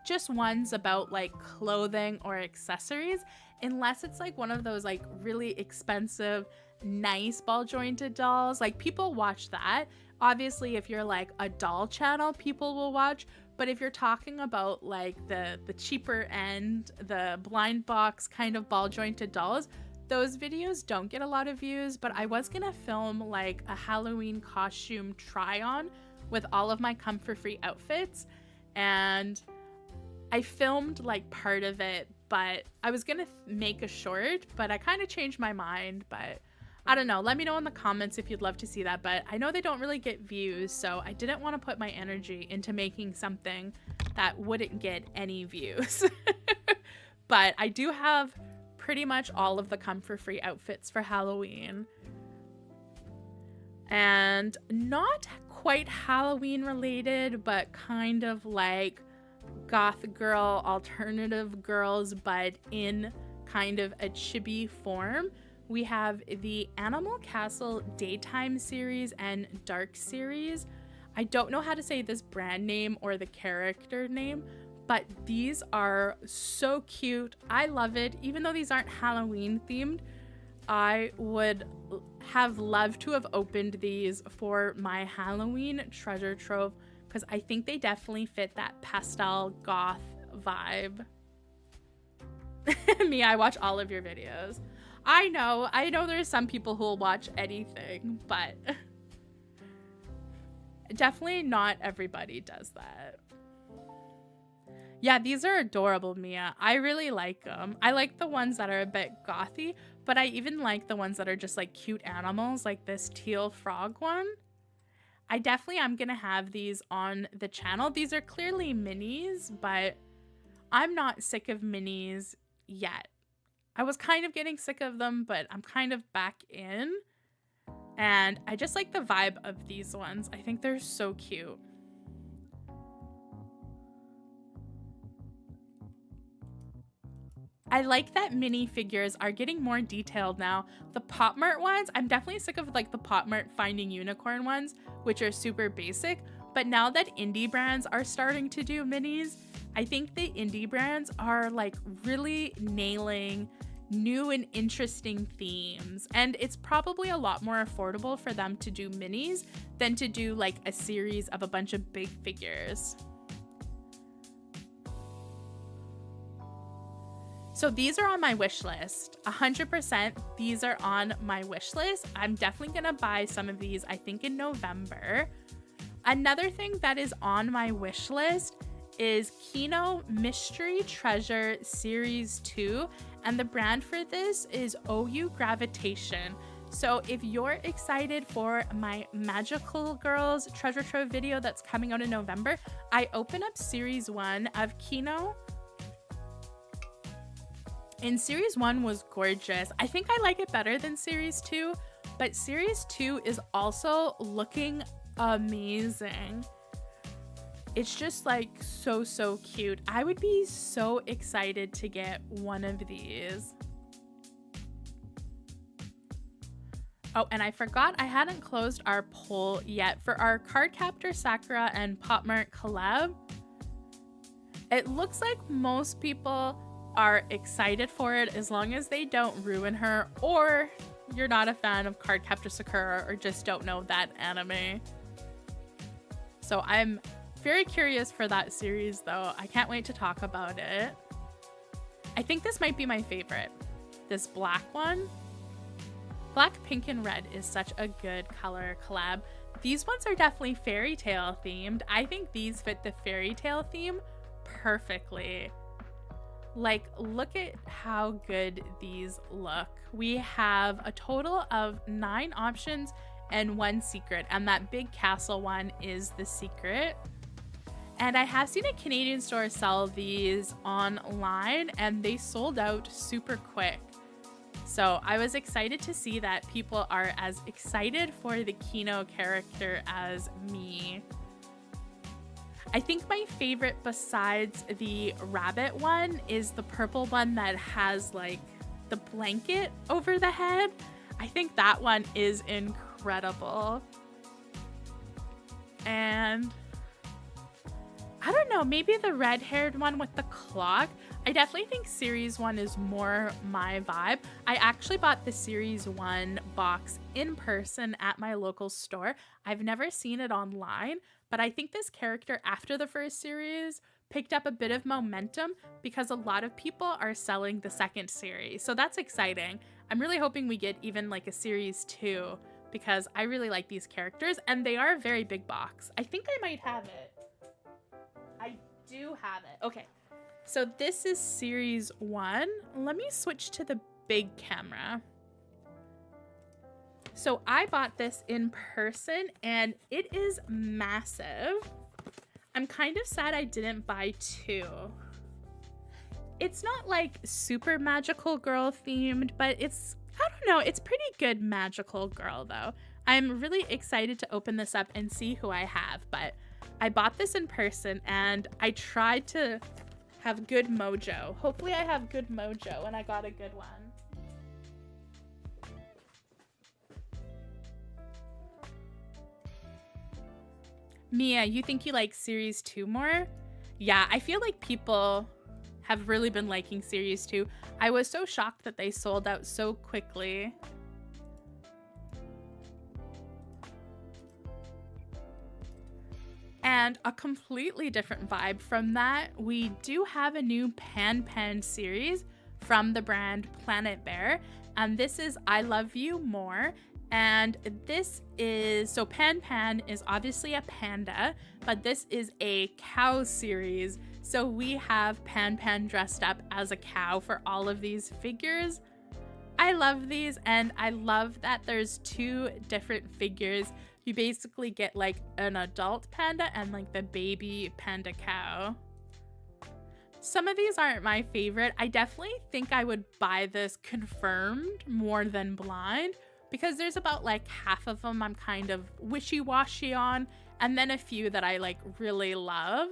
just ones about like clothing or accessories, unless it's like one of those like really expensive, nice ball jointed dolls, like people watch that. Obviously, if you're like a doll channel, people will watch. But if you're talking about like the cheaper end, the blind box kind of ball jointed dolls, those videos don't get a lot of views. But I was gonna film like a Halloween costume try on with all of my comfort free outfits, and I filmed like part of it, but I was gonna make a short, but I kind of changed my mind. But I don't know. Let me know in the comments if you'd love to see that, but I know they don't really get views, so I didn't want to put my energy into making something that wouldn't get any views. But I do have pretty much all of the Come For Free outfits for Halloween. And not quite Halloween related, but kind of like goth girl, alternative girls, but in kind of a chibi form. We have the Animal Castle Daytime series and Dark series. I don't know how to say this brand name or the character name, but these are so cute. I love it. Even though these aren't Halloween themed, I would have loved to have opened these for my Halloween treasure trove because I think they definitely fit that pastel goth vibe. Me, I watch all of your videos. I know there's some people who will watch anything, but definitely not everybody does that. Yeah, these are adorable, Mia. I really like them. I like the ones that are a bit gothy, but I even like the ones that are just like cute animals, like this teal frog one. I definitely am gonna have these on the channel. These are clearly minis, but I'm not sick of minis yet. I was kind of getting sick of them, but I'm kind of back in. And I just like the vibe of these ones. I think they're so cute. I like that mini figures are getting more detailed now. The Popmart ones, I'm definitely sick of like the Popmart Finding Unicorn ones, which are super basic. But now that indie brands are starting to do minis, I think the indie brands are like really nailing new and interesting themes. And it's probably a lot more affordable for them to do minis than to do like a series of a bunch of big figures. So these are on my wish list. 100% these are on my wish list. I'm definitely gonna buy some of these, I think in November. Another thing that is on my wish list is Kino Mystery Treasure Series 2. And the brand for this is OU Gravitation. So if you're excited for my Magical Girls Treasure Trove video that's coming out in November, I open up Series 1 of Kino. And Series 1 was gorgeous. I think I like it better than Series 2, but Series 2 is also looking amazing. It's just like so cute. I would be so excited to get one of these. Oh, and I forgot I hadn't closed our poll yet for our Cardcaptor Sakura and Popmart collab. It looks like most people are excited for it as long as they don't ruin her, or you're not a fan of Cardcaptor Sakura or just don't know that anime. So I'm very curious for that series though. I can't wait to talk about it. I think this might be my favorite. This black one. Black, pink, and red is such a good color collab. These ones are definitely fairy tale themed. I think these fit the fairy tale theme perfectly. Like, look at how good these look. We have a total of 9 options and 1 secret, and that big castle one is the secret. And I have seen a Canadian store sell these online, and they sold out super quick. So I was excited to see that people are as excited for the Kino character as me. I think my favorite besides the rabbit one is the purple one that has like the blanket over the head. I think that one is incredible. And I don't know, maybe the red-haired one with the clock. I definitely think Series 1 is more my vibe. I actually bought the Series 1 box in person at my local store. I've never seen it online, but I think this character after the first series picked up a bit of momentum because a lot of people are selling the second series. So that's exciting. I'm really hoping we get even like a Series 2 because I really like these characters and they are a very big box. I think I might have it. I do have it. Okay. So this is Series 1. Let me switch to the big camera. So I bought this in person and it is massive. I'm kind of sad I didn't buy two. It's not like super magical girl themed, but it's, I don't know, it's pretty good magical girl though. I'm really excited to open this up and see who I have, but I bought this in person and I tried to have good mojo. Hopefully I have good mojo and I got a good one. Mia, you think you like series 2 more? Yeah, I feel like people have really been liking series 2. I was so shocked that they sold out so quickly. And a completely different vibe from that, we do have a new Pan Pan series from the brand Planet Bear, and this is I Love You More. And this is, so Pan Pan is obviously a panda, but this is a cow series. So we have Pan Pan dressed up as a cow for all of these figures. I love these, and I love that there's 2 different figures. You basically get like an adult panda and like the baby panda cow. Some of these aren't my favorite. I definitely think I would buy this confirmed more than blind, because there's about like half of them I'm kind of wishy-washy on, and then a few that I like really love.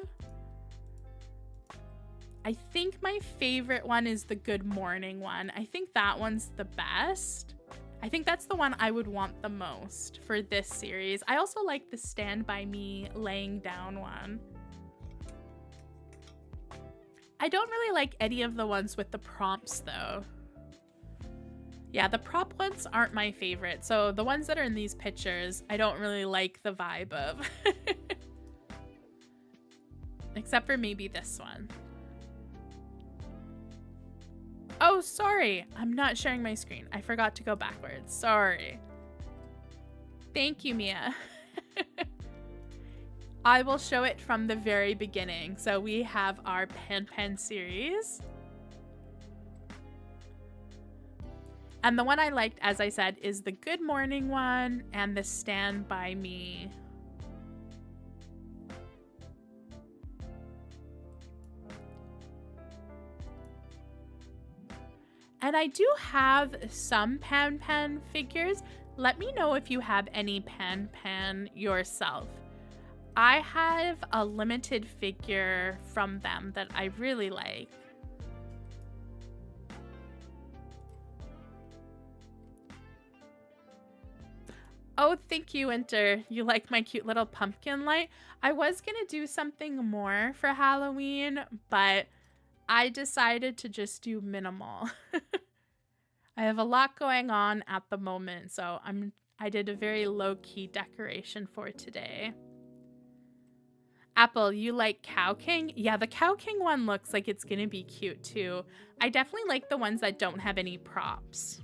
I think my favorite one is the Good Morning one. I think that one's the best. I think that's the one I would want the most for this series. I also like the Stand By Me laying down one. I don't really like any of the ones with the prompts though. Yeah, the prop ones aren't my favorite. So the ones that are in these pictures, I don't really like the vibe of. Except for maybe this one. Oh, sorry. I'm not sharing my screen. I forgot to go backwards. Sorry. Thank you, Mia. I will show it from the very beginning. So we have our Pan Pan series. And the one I liked, as I said, is the Good Morning one and the Stand By Me. And I do have some Pan Pan figures. Let me know if you have any Pan Pan yourself. I have a limited figure from them that I really like. Oh, thank you, Winter. You like my cute little pumpkin light? I was gonna do something more for Halloween, but I decided to just do minimal. I have a lot going on at the moment, so I did a very low-key decoration for today. Apple, you like Cow King? Yeah, the Cow King one looks like it's gonna be cute too. I definitely like the ones that don't have any props.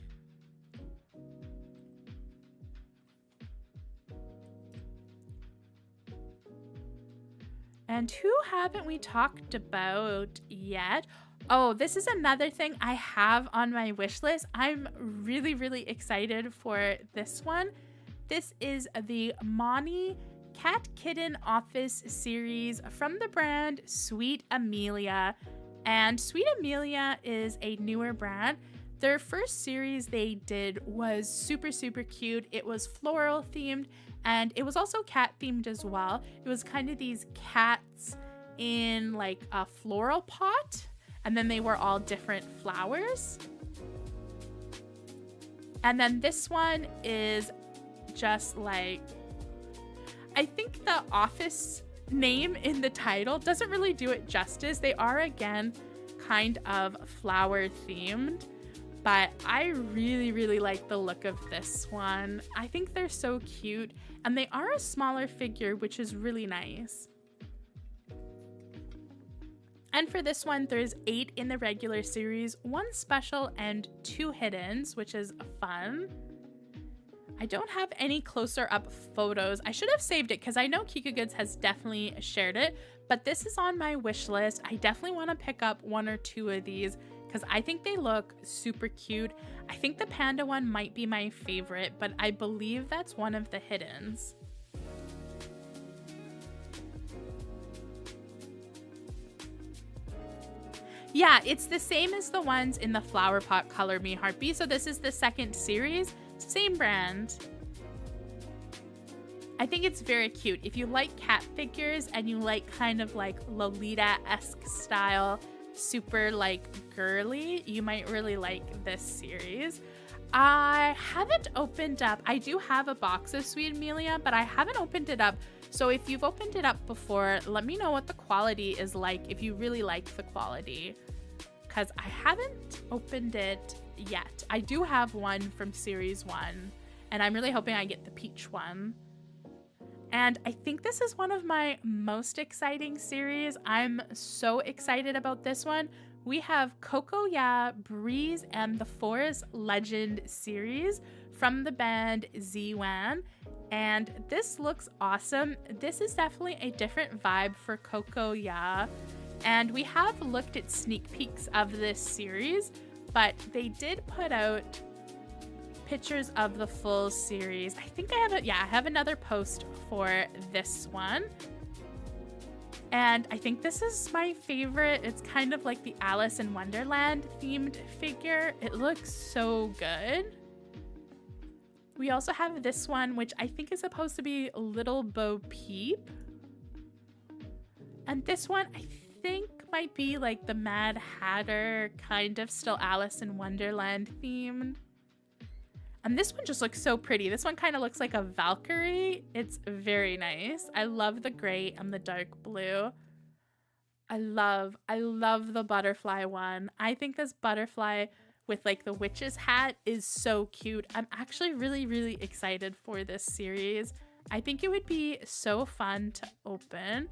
And who haven't we talked about yet? Oh, this is another thing I have on my wish list. I'm really, really excited for this one. This is the Monty Cat Kitten Office series from the brand Sweet Amelia. And Sweet Amelia is a newer brand. Their first series they did was super, super cute. It was floral themed, and it was also cat themed as well. It was kind of these cats in like a floral pot, and then they were all different flowers. And then this one is just like, I think the office name in the title doesn't really do it justice. They are again kind of flower themed, but I really, really like the look of this one. I think they're so cute, and they are a smaller figure, which is really nice. And for this one, there's 8 in the regular series, 1 special, and 2 hiddens, which is fun. I don't have any closer up photos. I should have saved it because I know KikaGoods has definitely shared it, but this is on my wish list. I definitely want to pick up 1 or 2 of these because I think they look super cute. I think the panda one might be my favorite, but I believe that's one of the hiddens. Yeah, it's the same as the ones in the Flower Pot Color Me Heartbeat. So this is the second series, same brand. I think it's very cute. If you like cat figures and you like kind of like Lolita-esque style, super like girly, you might really like this series. I haven't opened up, I do have a box of Sweet Amelia, but I haven't opened it up. So if you've opened it up before, let me know what the quality is like, if you really like the quality, because I haven't opened it yet. I do have one from series 1, and I'm really hoping I get the peach one. And I think this is one of my most exciting series. I'm so excited about this one. We have Cocoya, Breeze, and the Forest Legend series from the band F.UN. And this looks awesome. This is definitely a different vibe for Cocoya. And we have looked at sneak peeks of this series, but they did put out pictures of the full series. I think I have another post for this one. And I think this is my favorite. It's kind of like the Alice in Wonderland themed figure. It looks so good. We also have this one, which I think is supposed to be Little Bo Peep. And this one I think might be like the Mad Hatter, kind of still Alice in Wonderland themed. And this one just looks so pretty. This one kind of looks like a Valkyrie. It's very nice. I love the gray and the dark blue. I love the butterfly one. I think this butterfly with like the witch's hat is so cute. I'm actually really excited for this series. I think it would be so fun to open.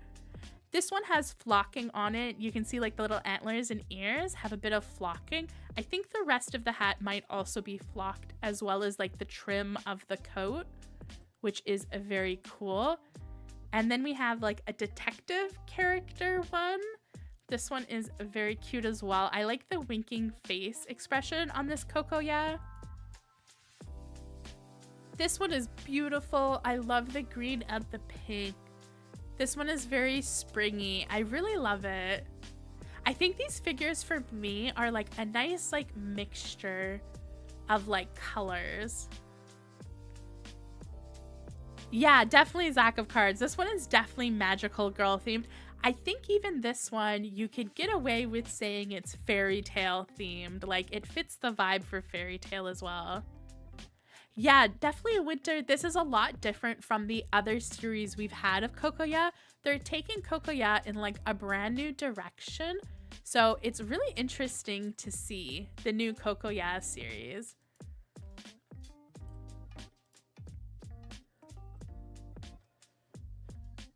This one has flocking on it. You can see like the little antlers and ears have a bit of flocking. I think the rest of the hat might also be flocked, as well as like the trim of the coat, which is very cool. And then we have like a detective character one. This one is very cute as well. I like the winking face expression on this Cocoya. This one is beautiful. I love the green and the pink. This one is very springy. I really love it. I think these figures for me are like a nice like mixture of like colors. Yeah, definitely Zack of Cards. This one is definitely magical girl themed. I think even this one, you could get away with saying it's fairy tale themed. Like it fits the vibe for fairy tale as well. Yeah, definitely winter. This is a lot different from the other series we've had of Cocoya. They're taking Cocoya in like a brand new direction. So it's really interesting to see the new Cocoya series.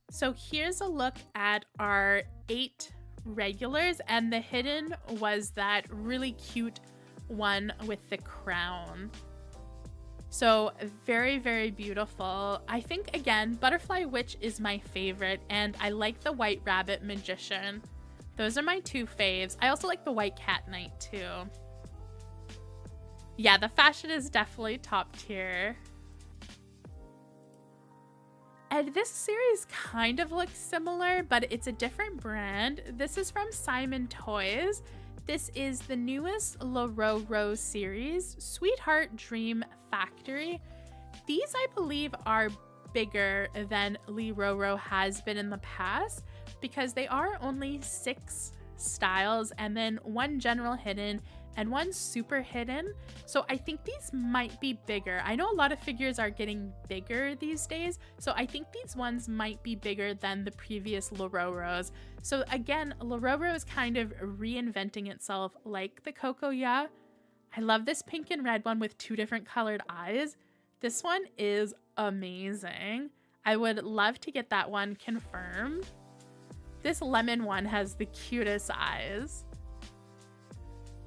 So here's a look at our 8 regulars, and the hidden was that really cute one with the crown. So very beautiful. I think again, Butterfly Witch is my favorite, and I like the White Rabbit Magician. Those are my 2 faves. I also like the White Cat Knight too. Yeah, the fashion is definitely top tier. And this series kind of looks similar, but it's a different brand. This is from Simon Toys. This is the newest Lororo series, Sweetheart Dream Factory. These, I believe, are bigger than Lororo has been in the past because they are only 6 styles and then 1 general hidden and 1 super hidden. So I think these might be bigger. I know a lot of figures are getting bigger these days, so I think these ones might be bigger than the previous Lororos. So again, Lororo is kind of reinventing itself like the Cocoya. I love this pink and red one with 2 different colored eyes. This one is amazing. I would love to get that one confirmed. This lemon one has the cutest eyes.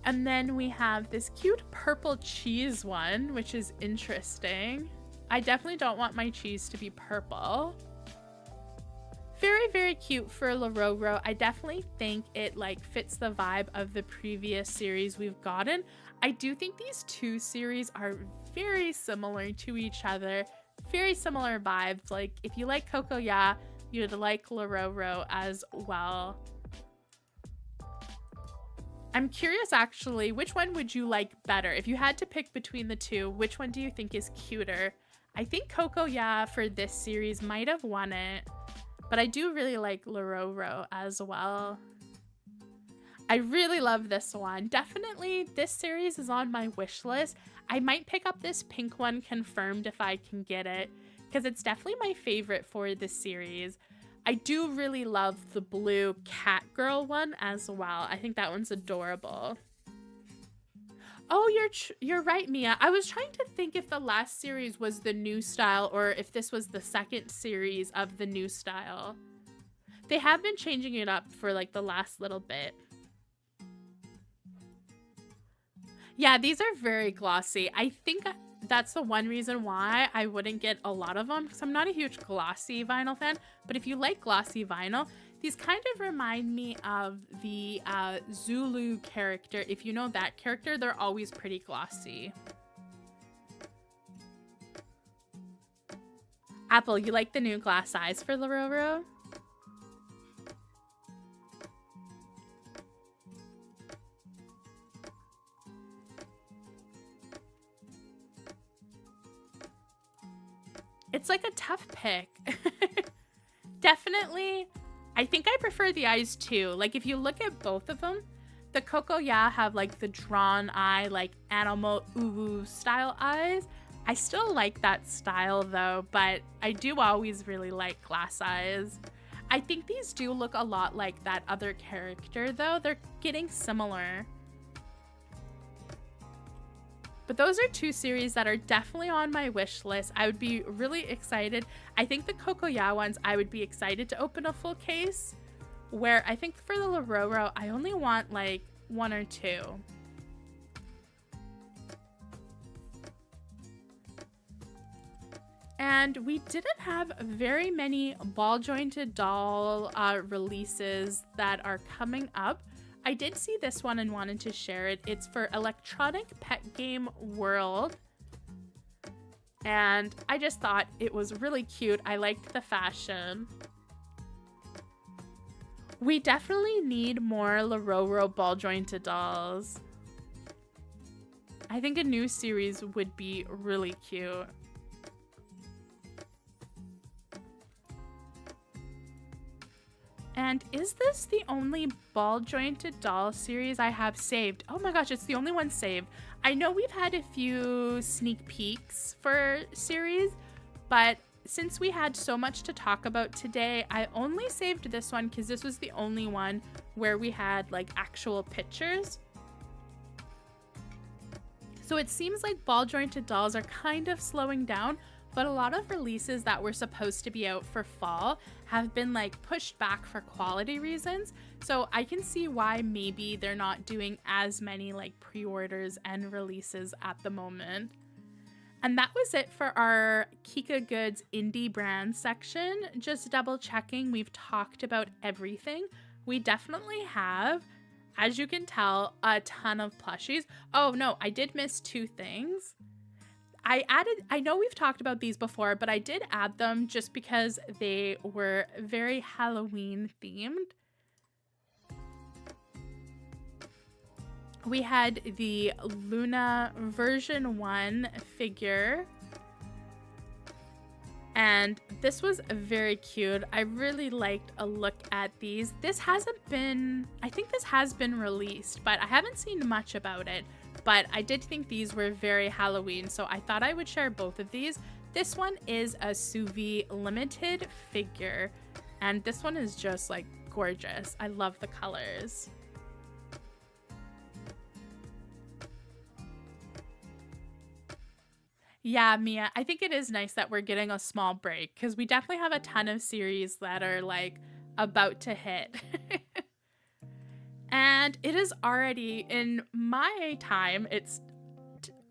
And then we have this cute purple cheese one, which is interesting. I definitely don't want my cheese to be purple. Very, very cute for Lororo. I definitely think it like fits the vibe of the previous series we've gotten. I do think these two series are very similar to each other. Very similar vibes. Like if you like Kokoya, you'd like Lororo as well. I'm curious actually, which one would you like better? If you had to pick between the two, which one do you think is cuter? I think Kokoya for this series might have won it, but I do really like Lororo as well. I really love this one. Definitely this series is on my wish list. I might pick up this pink one confirmed if I can get it, because it's definitely my favorite for this series. I do really love the blue cat girl one as well. I think that one's adorable. Oh, you're right, Mia. I was trying to think if the last series was the new style or if this was the second series of the new style. They have been changing it up for like the last little bit. Yeah, these are very glossy. I think that's the one reason why I wouldn't get a lot of them, because I'm not a huge glossy vinyl fan. But if you like glossy vinyl, these kind of remind me of the Zulu character. If you know that character, they're always pretty glossy. Apple, you like the new glass eyes for Lororo? It's like a tough pick. Definitely, I think I prefer the eyes too. Like if you look at both of them, the Kokoya have like the drawn eye, like animal uwu style eyes. I still like that style though, but I do always really like glass eyes. I think these do look a lot like that other character though. They're getting similar. But those are two series that are definitely on my wish list. I would be really excited. I think the Kokoya ones, I would be excited to open a full case. Where I think for the Lororo, I only want like one or two. And we didn't have very many ball jointed doll releases that are coming up. I did see this one and wanted to share it. It's for Electronic Pet Game World. And I just thought it was really cute. I liked the fashion. We definitely need more Lororo ball jointed dolls. I think a new series would be really cute. And is this the only ball jointed doll series I have saved? Oh my gosh, it's the only one saved. I know we've had a few sneak peeks for series, but since we had so much to talk about today, I only saved this one because this was the only one where we had like actual pictures. So it seems like ball jointed dolls are kind of slowing down, but a lot of releases that were supposed to be out for fall have been like pushed back for quality reasons. So I can see why maybe they're not doing as many like pre-orders and releases at the moment. And that was it for our KikaGoods indie brand section. Just double checking, we've talked about everything. We definitely have, as you can tell, a ton of plushies. Oh no, I did miss two things. I know we've talked about these before, but I did add them just because they were very Halloween themed. We had the Luna version 1 figure. And this was very cute. I really liked a look at these. This hasn't been, I think this has been released, but I haven't seen much about it. But I did think these were very Halloween, so I thought I would share both of these. This one is a sous vide limited figure, and this one is just like gorgeous. I love the colors. Yeah, Mia, I think it is nice that we're getting a small break because we definitely have a ton of series that are like about to hit. And it is already, in my time, it's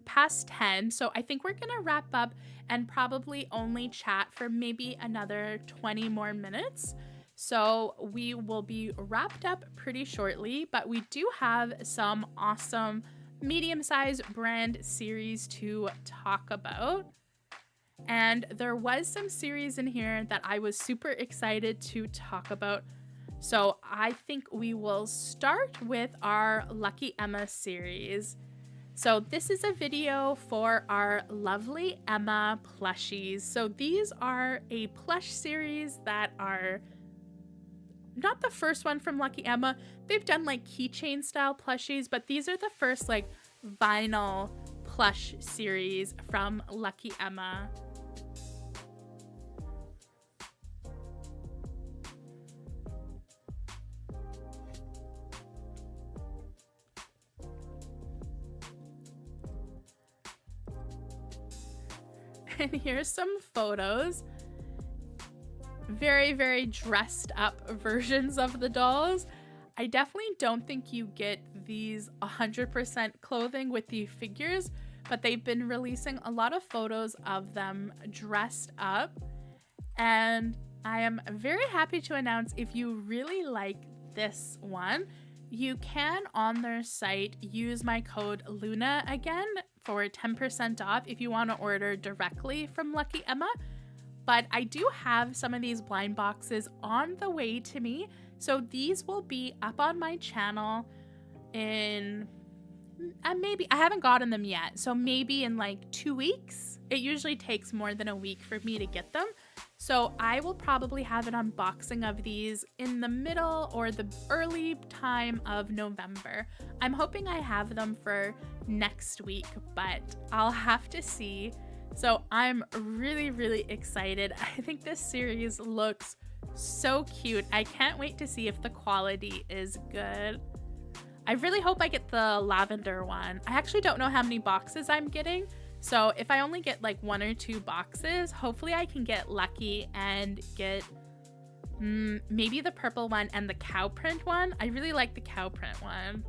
past 10, so I think we're gonna wrap up and probably only chat for maybe another 20 more minutes. So we will be wrapped up pretty shortly, but we do have some awesome medium-sized brand series to talk about. And there was some series in here that I was super excited to talk about. So I think we will start with our Lucky Emma series. So this is a video for our lovely Emma plushies. So these are a plush series that are not the first one from Lucky Emma. They've done like keychain style plushies, but these are the first like vinyl plush series from Lucky Emma. And here's some photos. Very, very dressed up versions of the dolls. I definitely don't think you get these 100% clothing with the figures, but they've been releasing a lot of photos of them dressed up. And I am very happy to announce, if you really like this one, you can on their site use my code Luna again for 10% off if you want to order directly from Lucky Emma. But I do have some of these blind boxes on the way to me, so these will be up on my channel in maybe, I haven't gotten them yet, so maybe in like 2 weeks. It usually takes more than a week for me to get them, so I will probably have an unboxing of these in the middle or the early time of November. I'm hoping I have them for next week, but I'll have to see. So I'm really, really excited. I think this series looks so cute. I can't wait to see if the quality is good. I really hope I get the lavender one. I actually don't know how many boxes I'm getting. So if I only get like 1 or 2 boxes, hopefully I can get lucky and get maybe the purple one and the cow print one. I really like the cow print one.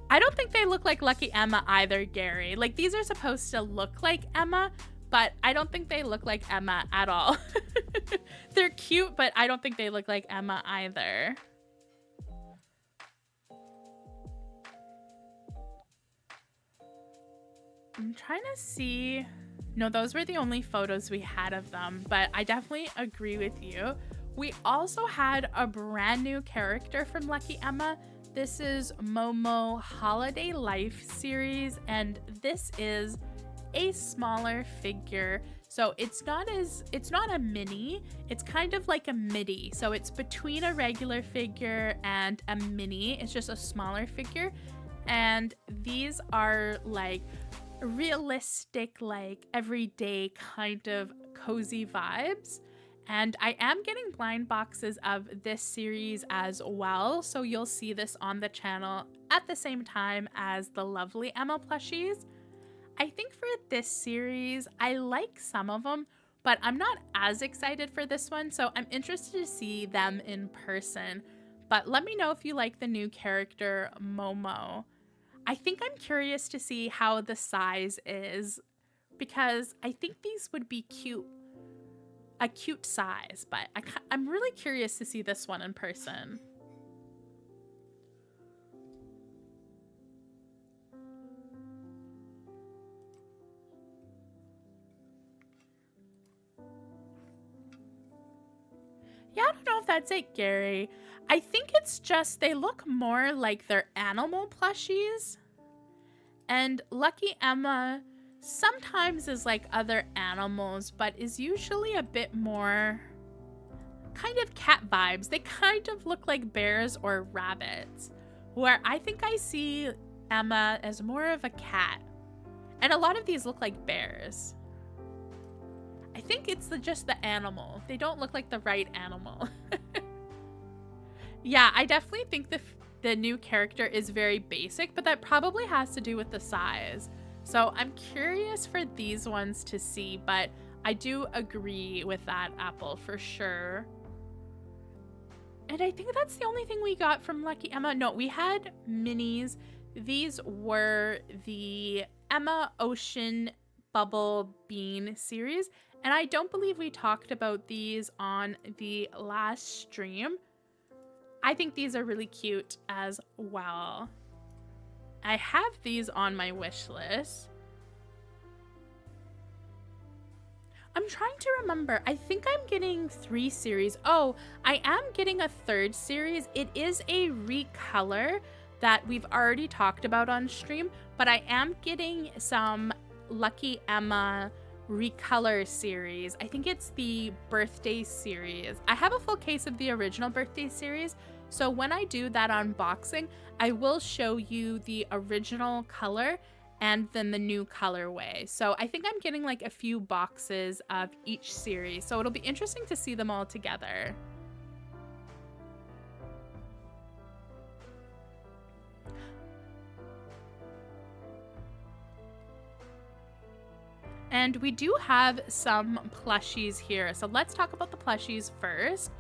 I don't think they look like Lucky Emma either, Gary. Like, these are supposed to look like Emma, but I don't think they look like Emma at all. They're cute, but I don't think they look like Emma either. I'm trying to see. No, those were the only photos we had of them, but I definitely agree with you. We also had a brand new character from Lucky Emma. This is Momo Holiday Life series, and this is a smaller figure. So it's not a mini, it's kind of like a midi. So it's between a regular figure and a mini. It's just a smaller figure. And these are like realistic, like everyday kind of cozy vibes. And I am getting blind boxes of this series as well, so you'll see this on the channel at the same time as the lovely Emma plushies. I think for this series, I like some of them, but I'm not as excited for this one, so I'm interested to see them in person. But let me know if you like the new character, Momo. I think I'm curious to see how the size is, because I think these would be cute. A cute size, but I'm really curious to see this one in person. Yeah, I don't know if that's it, Gary. I think it's just they look more like they're animal plushies. And Lucky Emma sometimes is like other animals, but is usually a bit more kind of cat vibes. They kind of look like bears or rabbits, where I think I see Emma as more of a cat. And a lot of these look like bears. I think it's just the animal. They don't look like the right animal. Yeah, I definitely think the new character is very basic, but that probably has to do with the size. So I'm curious for these ones to see, but I do agree with that, Apple, for sure. And I think that's the only thing we got from Lucky Emma. No, we had minis. These were the Emma Ocean Bubble Bean series. And I don't believe we talked about these on the last stream. I think these are really cute as well. I have these on my wish list. I'm trying to remember. I think I'm getting 3 series. Oh, I am getting a 3rd series. It is a recolor that we've already talked about on stream, but I am getting some Lucky Emma recolor series. I think it's the birthday series. I have a full case of the original birthday series, so when I do that unboxing, I will show you the original color and then the new colorway. So I think I'm getting like a few boxes of each series, so it'll be interesting to see them all together. And we do have some plushies here. So let's talk about the plushies first.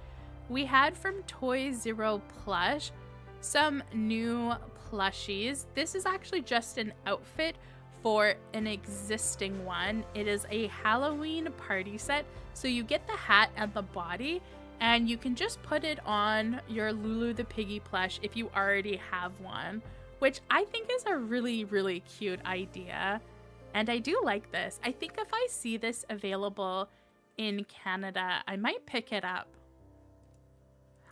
We had from ToyZeroPlus some new plushies. This is actually just an outfit for an existing one. It is a Halloween party set. So you get the hat and the body, and you can just put it on your Lulu the Piggy plush if you already have one, which I think is a really, really cute idea. And I do like this. I think if I see this available in Canada, I might pick it up.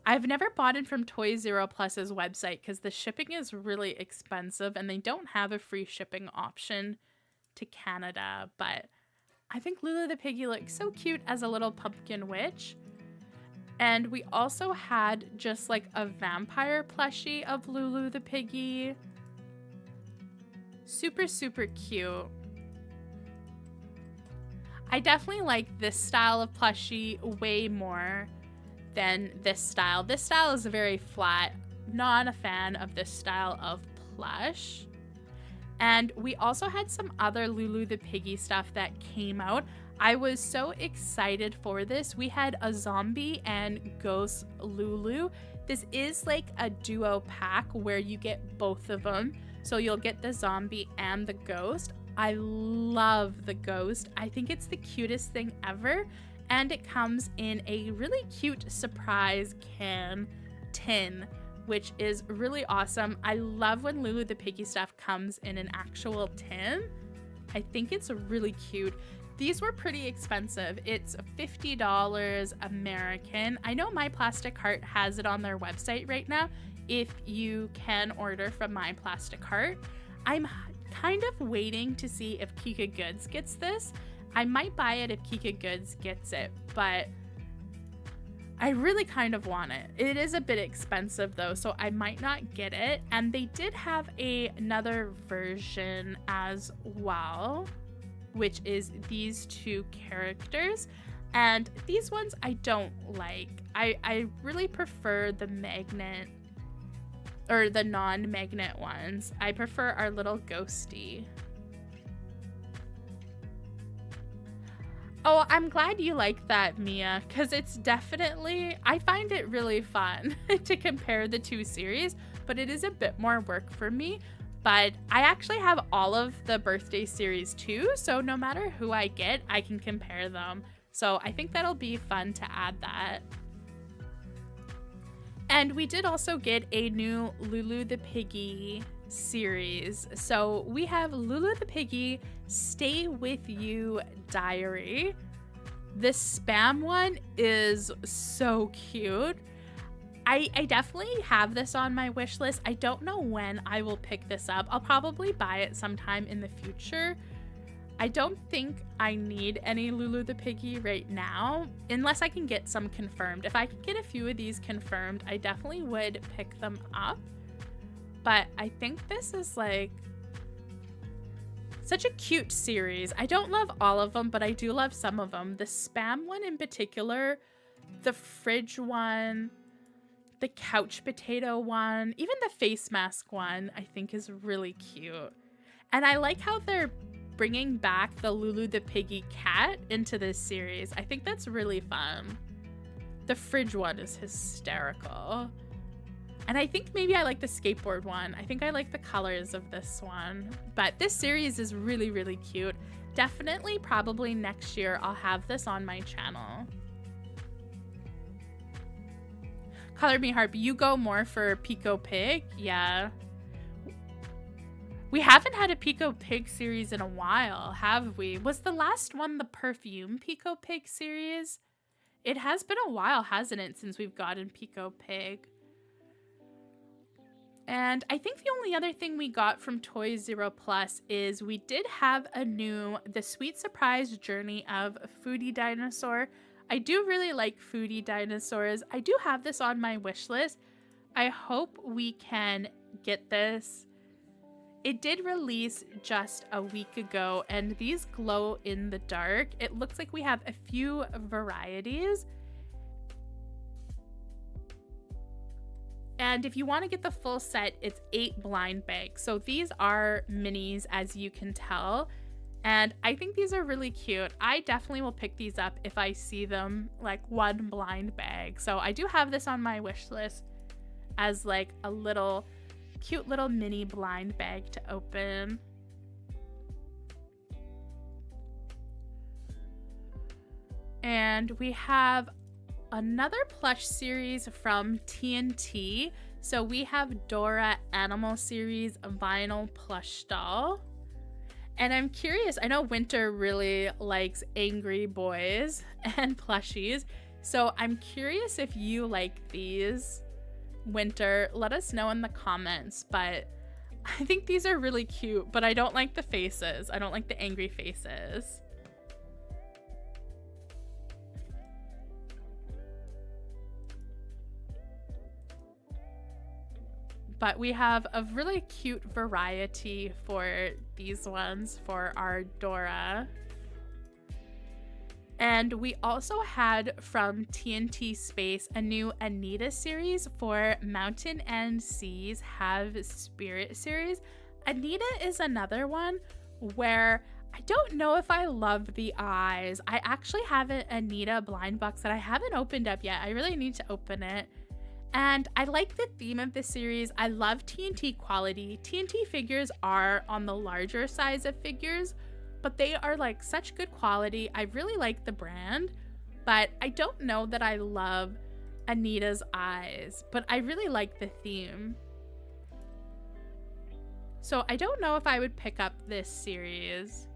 I've never bought it from ToyZeroPlus's website because the shipping is really expensive and they don't have a free shipping option to Canada. But I think Lulu the Piggy looks so cute as a little pumpkin witch. And we also had just like a vampire plushie of Lulu the Piggy. Super, super cute. I definitely like this style of plushie way more than this style. This style is very flat. Not a fan of this style of plush. And we also had some other Lulu the Piggy stuff that came out. I was so excited for this. We had a zombie and ghost Lulu. This is like a duo pack where you get both of them. So you'll get the zombie and the ghost. I love the ghost. I think it's the cutest thing ever. And it comes in a really cute surprise tin, which is really awesome. I love when Lulu the Piggy stuff comes in an actual tin. I think it's really cute. These were pretty expensive. It's $50 American. I know My Plastic Heart has it on their website right now if you can order from My Plastic Heart. I'm kind of waiting to see if KikaGoods gets this. I might buy it if KikaGoods gets it, but I really kind of want it. It is a bit expensive though, so I might not get it. And they did have another version as well, which is these 2 characters. And these ones I don't like. I really prefer the magnet or the non-magnet ones. I prefer our little ghosty. Oh, I'm glad you like that, Mia, because it's definitely, I find it really fun to compare the 2 series, but it is a bit more work for me. But I actually have all of the birthday series too, so no matter who I get, I can compare them. So I think that'll be fun to add that. And we did also get a new Lulu the Piggy series. So we have Lulu the Piggy Stay With You Diary. This spam one is so cute. I definitely have this on my wish list. I don't know when I will pick this up. I'll probably buy it sometime in the future. I don't think I need any Lulu the Piggy right now, unless I can get some confirmed. If I could get a few of these confirmed, I definitely would pick them up. But I think this is like such a cute series. I don't love all of them, but I do love some of them. The spam one in particular, the fridge one, the couch potato one, even the face mask one, I think is really cute. And I like how they're bringing back the Lulu the Piggy cat into this series. I think that's really fun. The fridge one is hysterical. And I think maybe I like the skateboard one. I think I like the colors of this one. But this series is really, really cute. Definitely, probably next year, I'll have this on my channel. Color Me Harp, you go more for Pico Pig? Yeah. We haven't had a Pico Pig series in a while, have we? Was the last one the Perfume Pico Pig series? It has been a while, hasn't it, since we've gotten Pico Pig. And I think the only other thing we got from ToyZeroPlus is we did have a new The Sweet Surprise Journey of Foodie Dinosaur. I do really like foodie dinosaurs. I do have this on my wish list. I hope we can get this. It did release just a week ago, and these glow in the dark. It looks like we have a few varieties. And if you want to get the full set, it's 8 blind bags. So these are minis, as you can tell. And I think these are really cute. I definitely will pick these up if I see them, like one blind bag. So I do have this on my wish list as like a little cute little mini blind bag to open. And we have another plush series from TNT. So we have Dora Animal Series Vinyl Plush Doll. And I'm curious, I know Winter really likes angry boys and plushies. So I'm curious if you like these, Winter. Let us know in the comments. But I think these are really cute, but I don't like the faces. I don't like the angry faces. But we have a really cute variety for these ones for our Dora. And we also had from TNT Space a new Anita series for Mountain and Seas Have Spirit series. Anita is another one where I don't know if I love the eyes. I actually have an Anita blind box that I haven't opened up yet. I really need to open it. And I like the theme of this series. I love TNT quality. TNT figures are on the larger size of figures, but they are like such good quality. I really like the brand, but I don't know that I love Anita's eyes, but I really like the theme. So I don't know if I would pick up this series.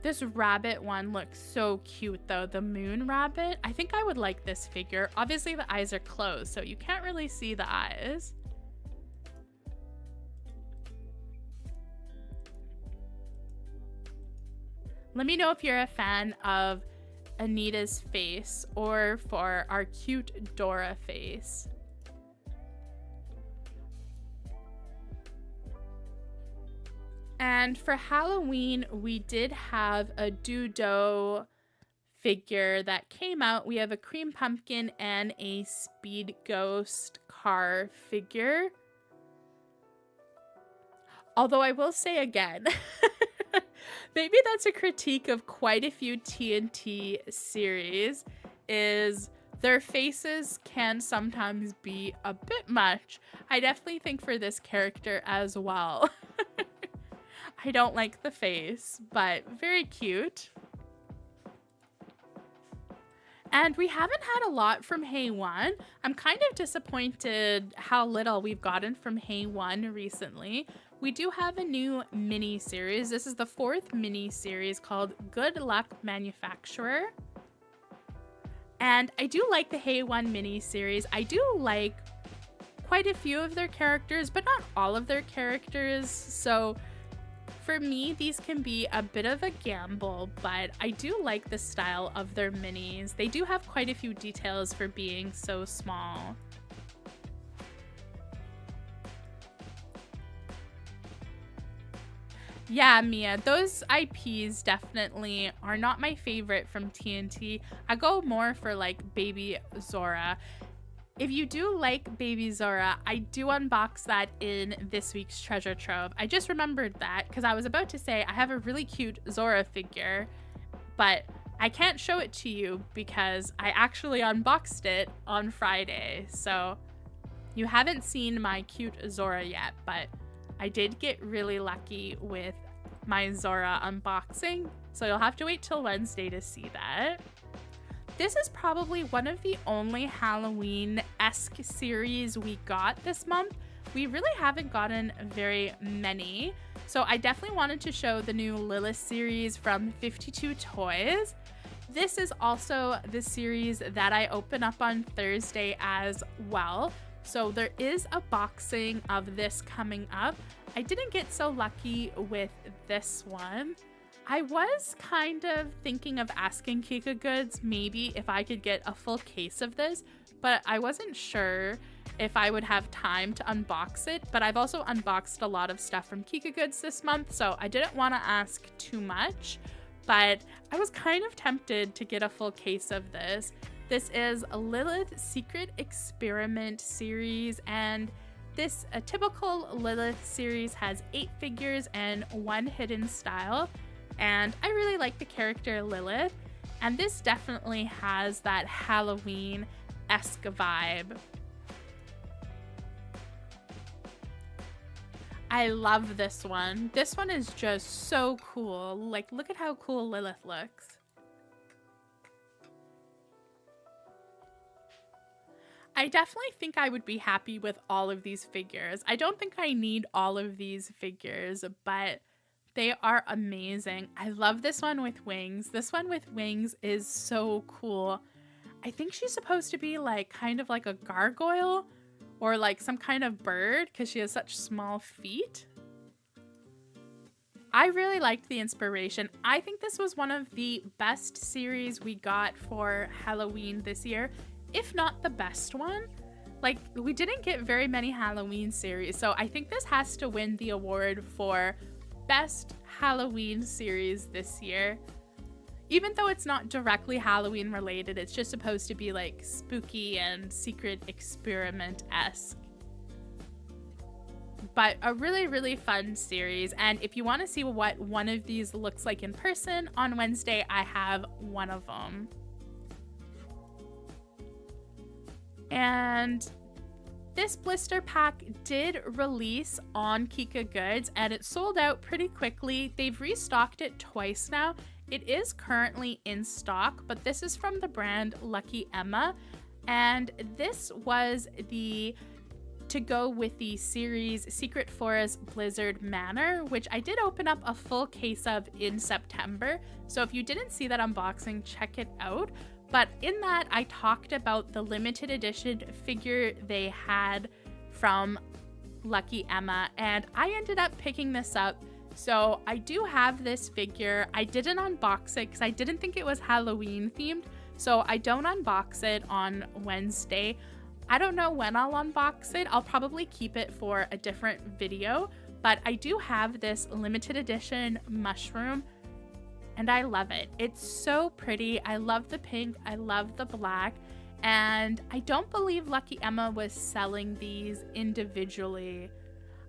This rabbit one looks so cute though, the moon rabbit. I think I would like this figure. Obviously the eyes are closed, so you can't really see the eyes. Let me know if you're a fan of Anita's face or for our cute Dora face. And for Halloween, we did have a Dudo figure that came out. We have a cream pumpkin and a speed ghost car figure. Although I will say again, maybe that's a critique of quite a few TNT series, is their faces can sometimes be a bit much. I definitely think for this character as well. I don't like the face, but very cute. And we haven't had a lot from F.UN. I'm kind of disappointed how little we've gotten from F.UN recently. We do have a new mini series. This is the 4th mini series called Good Luck Manufacturer. And I do like the F.UN mini series. I do like quite a few of their characters, but not all of their characters. So for me, these can be a bit of a gamble, but I do like the style of their minis. They do have quite a few details for being so small. Yeah, Mia, those IPs definitely are not my favorite from TNT. I go more for like Baby Zora. If you do like Baby Zora, I do unbox that in this week's treasure trove. I just remembered that because I was about to say I have a really cute Zora figure, but I can't show it to you because I actually unboxed it on Friday. So you haven't seen my cute Zora yet, but I did get really lucky with my Zora unboxing, so you'll have to wait till Wednesday to see that. This is probably one of the only Halloween-esque series we got this month. We really haven't gotten very many, so I definitely wanted to show the new Lilith series from 52 Toys. This is also the series that I open up on Thursday as well. So there is a boxing of this coming up. I didn't get so lucky with this one. I was kind of thinking of asking KikaGoods maybe if I could get a full case of this, but I wasn't sure if I would have time to unbox it. But I've also unboxed a lot of stuff from KikaGoods this month, so I didn't want to ask too much, but I was kind of tempted to get a full case of this. This is a Lilith Secret Experiment series, and a typical Lilith series has 8 figures and 1 hidden style. And I really like the character Lilith, and this definitely has that Halloween-esque vibe. I love this one. This one is just so cool. Like, look at how cool Lilith looks. I definitely think I would be happy with all of these figures. I don't think I need all of these figures, but they are amazing. I love this one with wings. This one with wings is so cool. I think she's supposed to be like kind of like a gargoyle or like some kind of bird because she has such small feet. I really liked the inspiration. I think this was one of the best series we got for Halloween this year, if not the best one. Like, we didn't get very many Halloween series, so I think this has to win the award for best Halloween series this year. Even though it's not directly Halloween related, it's just supposed to be like spooky and secret experiment-esque. But a really, really fun series. And if you want to see what one of these looks like in person, on Wednesday I have one of them. And this blister pack did release on KikaGoods, and it sold out pretty quickly. They've restocked it twice now. It is currently in stock, but this is from the brand Lucky Emma, and this was to go with the series Secret Forest Blizzard Manor, which I did open up a full case of in September. So if you didn't see that unboxing, check it out. But in that, I talked about the limited edition figure they had from Lucky Emma, and I ended up picking this up. So I do have this figure. I didn't unbox it because I didn't think it was Halloween themed, so I don't unbox it on Wednesday. I don't know when I'll unbox it. I'll probably keep it for a different video, but I do have this limited edition mushroom, and I love it. It's so pretty. I love the pink. I love the black. And I don't believe Lucky Emma was selling these individually.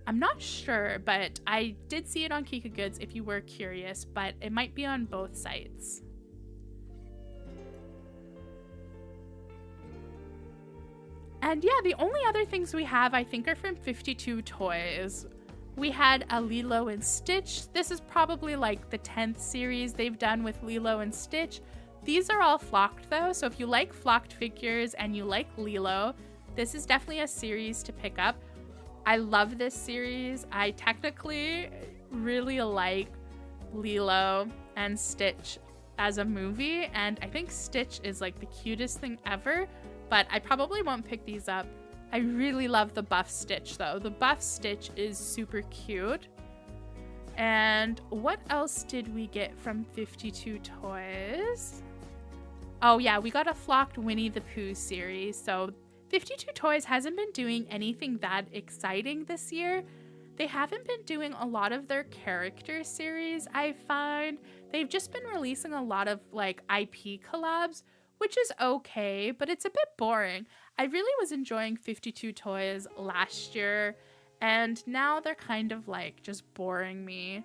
I'm not sure, but I did see it on KikaGoods if you were curious, but it might be on both sites. And yeah, the only other things we have, I think, are from 52 Toys. We had a Lilo and Stitch. This is probably like the 10th series they've done with Lilo and Stitch. These are all flocked though, so if you like flocked figures and you like Lilo, this is definitely a series to pick up. I love this series. I technically really like Lilo and Stitch as a movie, and I think Stitch is like the cutest thing ever, but I probably won't pick these up. I really love the buff Stitch though. The buff Stitch is super cute. And what else did we get from 52 Toys? Oh yeah, we got a flocked Winnie the Pooh series. So 52 Toys hasn't been doing anything that exciting this year. They haven't been doing a lot of their character series, I find. They've just been releasing a lot of like IP collabs, which is okay, but it's a bit boring. I really was enjoying 52 Toys last year, and now they're kind of like just boring me.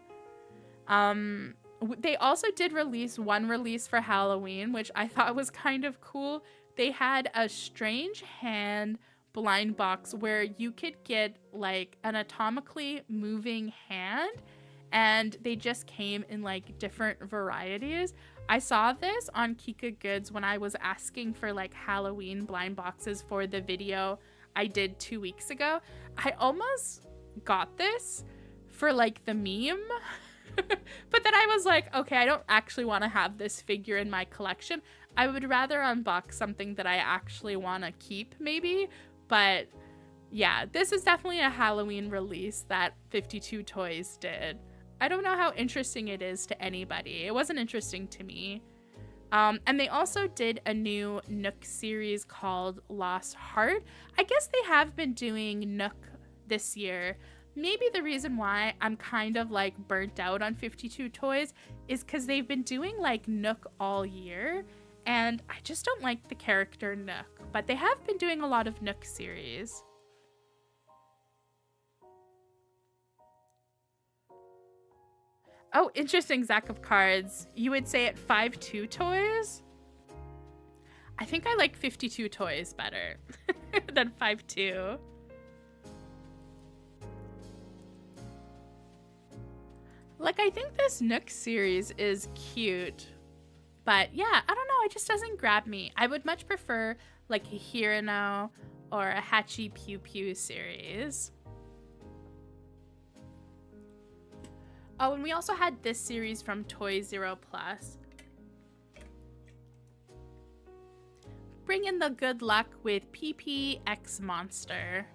They also did release one release for Halloween, which I thought was kind of cool. They had a strange hand blind box where you could get like an atomically moving hand, and they just came in like different varieties. I saw this on KikaGoods when I was asking for like Halloween blind boxes for the video I did 2 weeks ago. I almost got this for like the meme. But then I was like, okay, I don't actually want to have this figure in my collection. I would rather unbox something that I actually want to keep maybe. But yeah, this is definitely a Halloween release that 52 Toys did. I don't know how interesting it is to anybody. It wasn't interesting to me. And they also did a new Nook series called Lost Heart. I guess they have been doing Nook this year. Maybe the reason why I'm kind of like burnt out on 52 Toys is because they've been doing like Nook all year, and I just don't like the character Nook. But they have been doing a lot of Nook series. Oh, interesting, Zack of Cards. You would say it 52 Toys? I think I like 52 Toys better than 52. Like, I think this Nook series is cute. But yeah, I don't know. It just doesn't grab me. I would much prefer like a Hirano or a Hachi Pew Pew series. Oh, and we also had this series from ToyZeroPlus. Bring in the good luck with PP X Monster.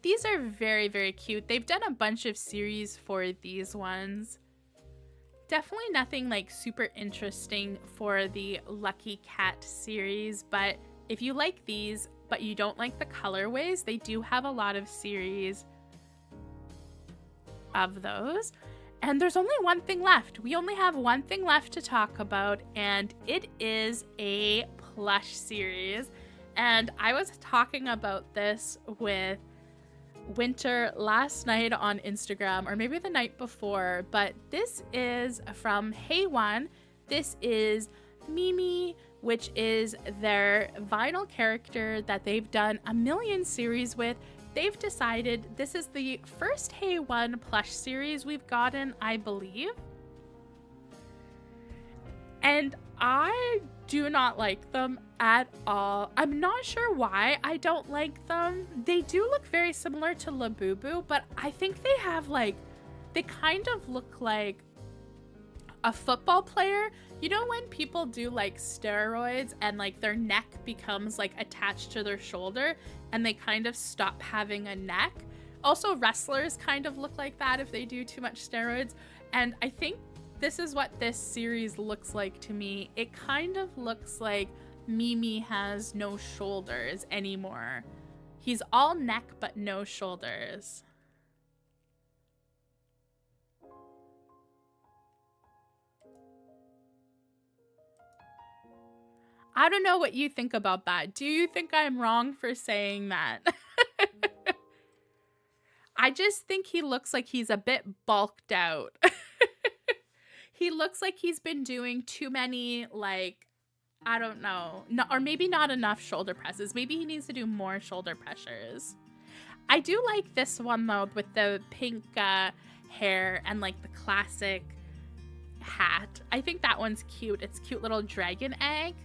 These are very, very cute. They've done a bunch of series for these ones. Definitely nothing like super interesting for the Lucky Cat series, but if you like these, but you don't like the colorways, they do have a lot of series of those. And there's only one thing left. We only have one thing left to talk about, and it is a plush series. And I was talking about this with Winter last night on Instagram, or maybe the night before, but this is from F.UN. This is Mimi, which is their vinyl character that they've done a million series with. They've decided this is the first F.UN plush series we've gotten, I believe. And I do not like them at all. I'm not sure why I don't like them. They do look very similar to Labubu, but I think they have like, they kind of look like a football player. You know when people do like steroids and like their neck becomes like attached to their shoulder and they kind of stop having a neck? Also, wrestlers kind of look like that if they do too much steroids. And I think this is what this series looks like to me. It kind of looks like Mimi has no shoulders anymore. He's all neck but no shoulders. I don't know what you think about that. Do you think I'm wrong for saying that? I just think he looks like he's a bit bulked out. He looks like he's been doing too many, like, I don't know, or maybe not enough shoulder presses. Maybe he needs to do more shoulder pressures. I do like this one, though, with the pink hair and, like, the classic hat. I think that one's cute. It's a cute little dragon egg.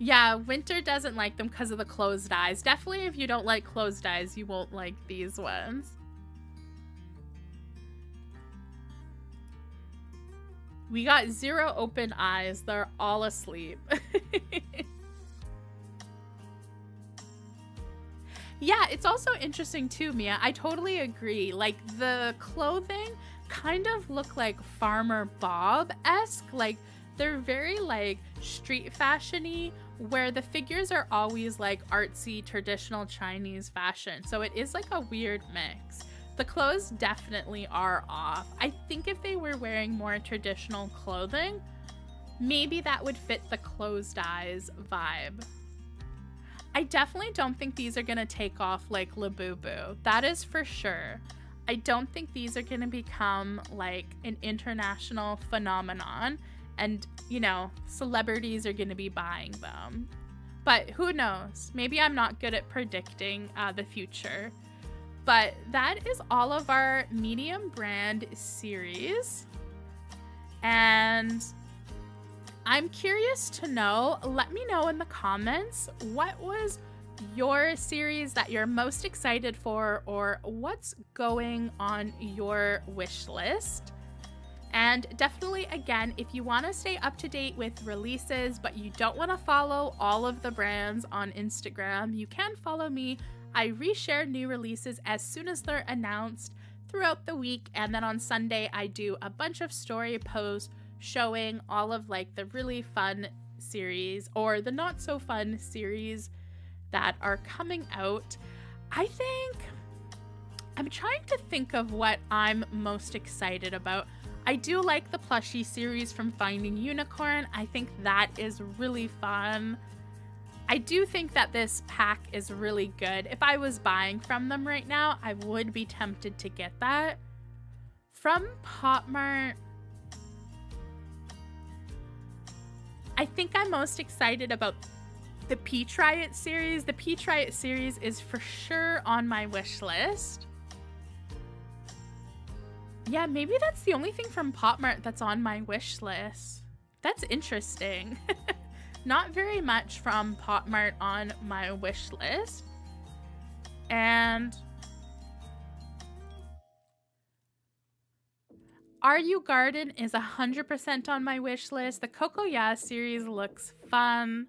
Yeah, Winter doesn't like them because of the closed eyes. Definitely if you don't like closed eyes, you won't like these ones. We got 0 open eyes. They're all asleep. Yeah, it's also interesting too, Mia. I totally agree. Like, the clothing kind of look like Farmer Bob-esque. Like, they're very, like, street fashion-y, where the figures are always, like, artsy, traditional Chinese fashion. So it is, like, a weird mix. The clothes definitely are off. I think if they were wearing more traditional clothing, maybe that would fit the closed eyes vibe. I definitely don't think these are going to take off like Labubu. That is for sure. I don't think these are going to become like an international phenomenon and, you know, celebrities are going to be buying them. But who knows? Maybe I'm not good at predicting the future. But that is all of our medium brand series. And I'm curious to know, let me know in the comments, what was your series that you're most excited for, or what's going on your wish list. And definitely, again, if you want to stay up to date with releases, but you don't want to follow all of the brands on Instagram, you can follow me. I reshare new releases as soon as they're announced throughout the week. And then on Sunday, I do a bunch of story posts showing all of like the really fun series or the not so fun series that are coming out. I'm trying to think of what I'm most excited about. I do like the plushie series from Finding Unicorn. I think that is really fun. I do think that this pack is really good. If I was buying from them right now, I would be tempted to get that. From Popmart, I think I'm most excited about the Peach Riot series. The Peach Riot series is for sure on my wish list. Yeah, maybe that's the only thing from Popmart that's on my wish list. That's interesting. Not very much from Popmart on my wish list. And Are You Garden is 100% on my wish list. The Coco Ya series looks fun.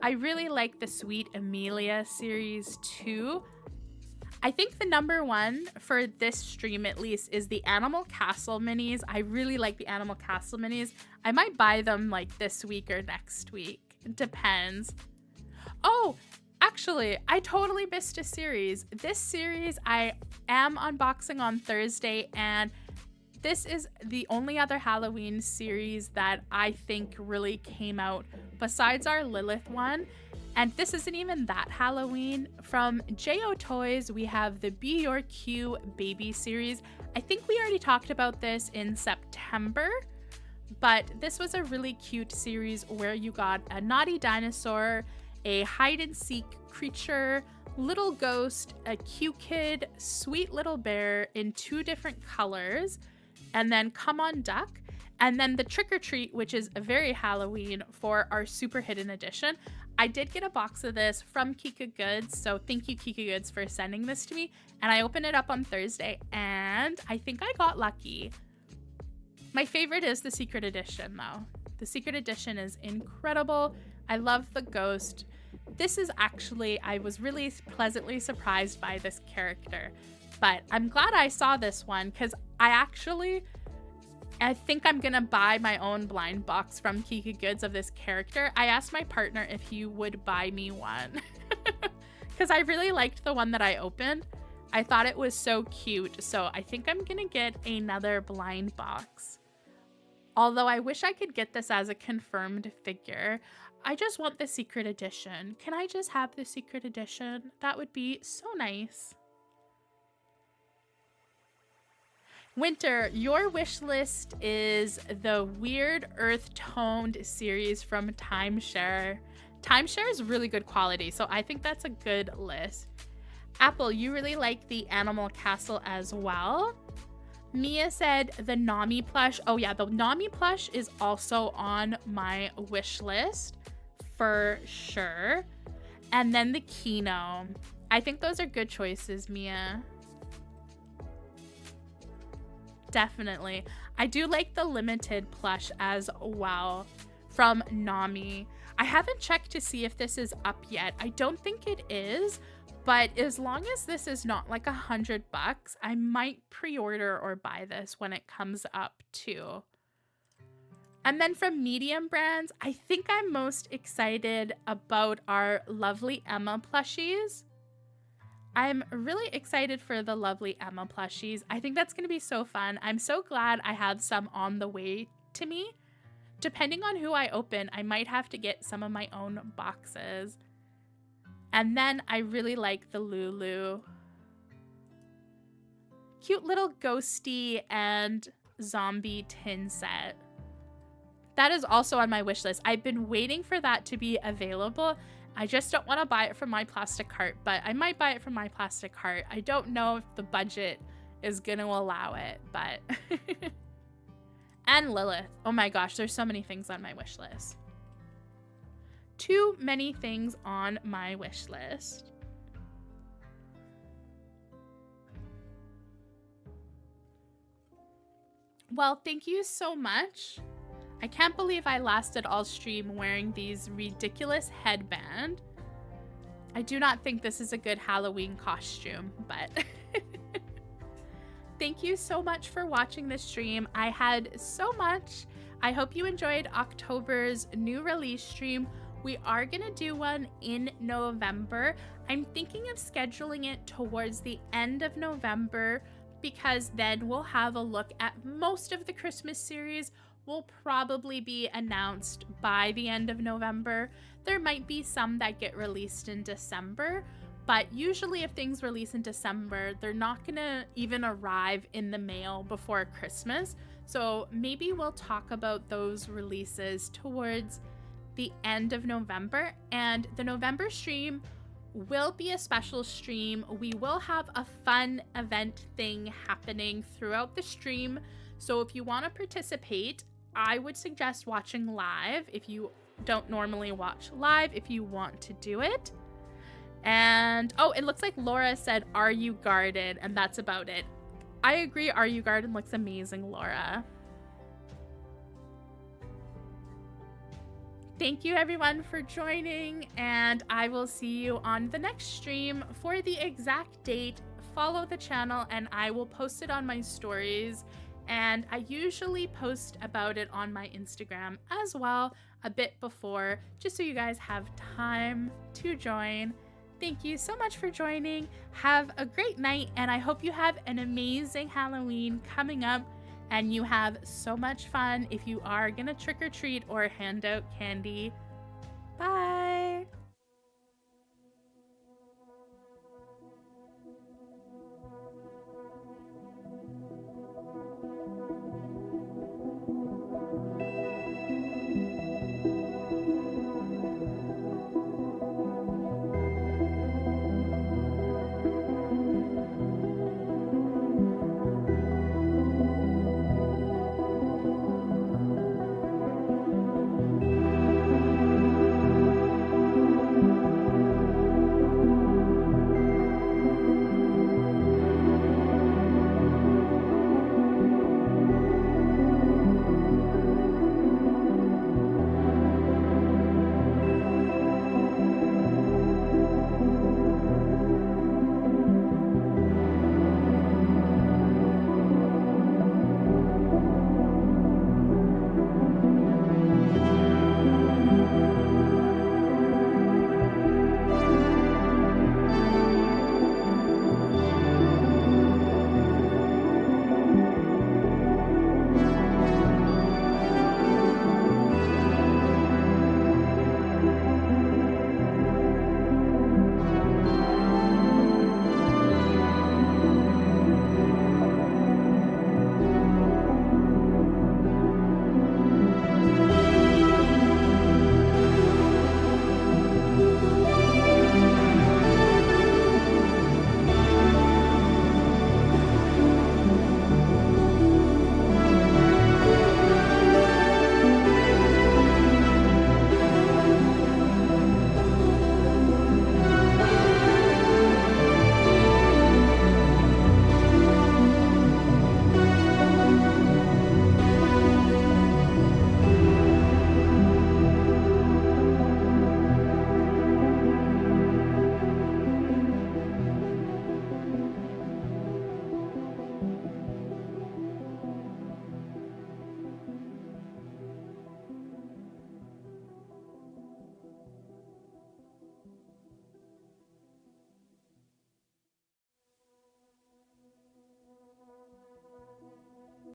I really like the Sweet Amelia series too. I think the number one for this stream at least is the Animal Castle minis. I really like the Animal Castle minis. I might buy them like this week or next week. It depends. Oh, actually, I totally missed a series. This series I am unboxing on Thursday, and this is the only other Halloween series that I think really came out besides our Lilith one. And this isn't even that Halloween. From J.O. Toys, we have the Be Your Q Baby series. I think we already talked about this in September, but this was a really cute series where you got a naughty dinosaur, a hide-and-seek creature, little ghost, a cute kid, sweet little bear in 2 different colors, and then Come On Duck, and then the Trick or Treat, which is a very Halloween for our super hidden edition. I did get a box of this from KikaGoods, so thank you KikaGoods for sending this to me, and I opened it up on Thursday, and I think I got lucky. My favorite is the Secret Edition, though. The Secret Edition is incredible. I love the ghost. This is actually, I was really pleasantly surprised by this character, but I'm glad I saw this one because I think I'm gonna buy my own blind box from KikaGoods of this character. I asked my partner if he would buy me one because I really liked the one that I opened. I thought it was so cute, so I think I'm gonna get another blind box. Although I wish I could get this as a confirmed figure. I just want the Secret Edition. Can I just have the Secret Edition? That would be so nice. Winter, your wish list is the Weird Earth Toned series from Timeshare. Timeshare is really good quality, so I think that's a good list. Apple, you really like the Animal Castle as well. Mia said the Nami plush. Oh yeah, the Nami plush is also on my wish list for sure. And then the Kino. I think those are good choices, Mia. Definitely. I do like the limited plush as well from Nami. I haven't checked to see if this is up yet. I don't think it is, but as long as this is not like $100, I might pre-order or buy this when it comes up too. And then from medium brands, I think I'm most excited about our Lovely Emma plushies. I'm really excited for the Lovely Emma plushies. I think that's going to be so fun. I'm so glad I have some on the way to me. Depending on who I open, I might have to get some of my own boxes. And then I really like the Lulu. Cute little ghosty and zombie tin set. That is also on my wish list. I've been waiting for that to be available. I just don't want to buy it from my plastic cart, but I might buy it from my plastic cart. I don't know if the budget is going to allow it, but... And Lilith. Oh my gosh, there's so many things on my wish list. Too many things on my wish list. Well, thank you so much. I can't believe I lasted all stream wearing these ridiculous headband. I do not think this is a good Halloween costume, but thank you so much for watching this stream. I had so much. I hope you enjoyed October's new release stream. We are gonna do one in November. I'm thinking of scheduling it towards the end of November because then we'll have a look at most of the Christmas series will probably be announced by the end of November. There might be some that get released in December, but usually if things release in December, they're not gonna even arrive in the mail before Christmas. So maybe we'll talk about those releases towards the end of November, and the November stream will be a special stream. We will have a fun event thing happening throughout the stream. So if you want to participate, I would suggest watching live if you don't normally watch live, if you want to do it. And oh, it looks like Laura said, "Are you guarded?" And that's about it. I agree, Are You Guarded looks amazing, Laura. Thank you everyone for joining, and I will see you on the next stream. For the exact date, follow the channel and I will post it on my stories. And I usually post about it on my Instagram as well a bit before, just so you guys have time to join. Thank you so much for joining. Have a great night, and I hope you have an amazing Halloween coming up and you have so much fun if you are gonna trick or treat or hand out candy. Bye.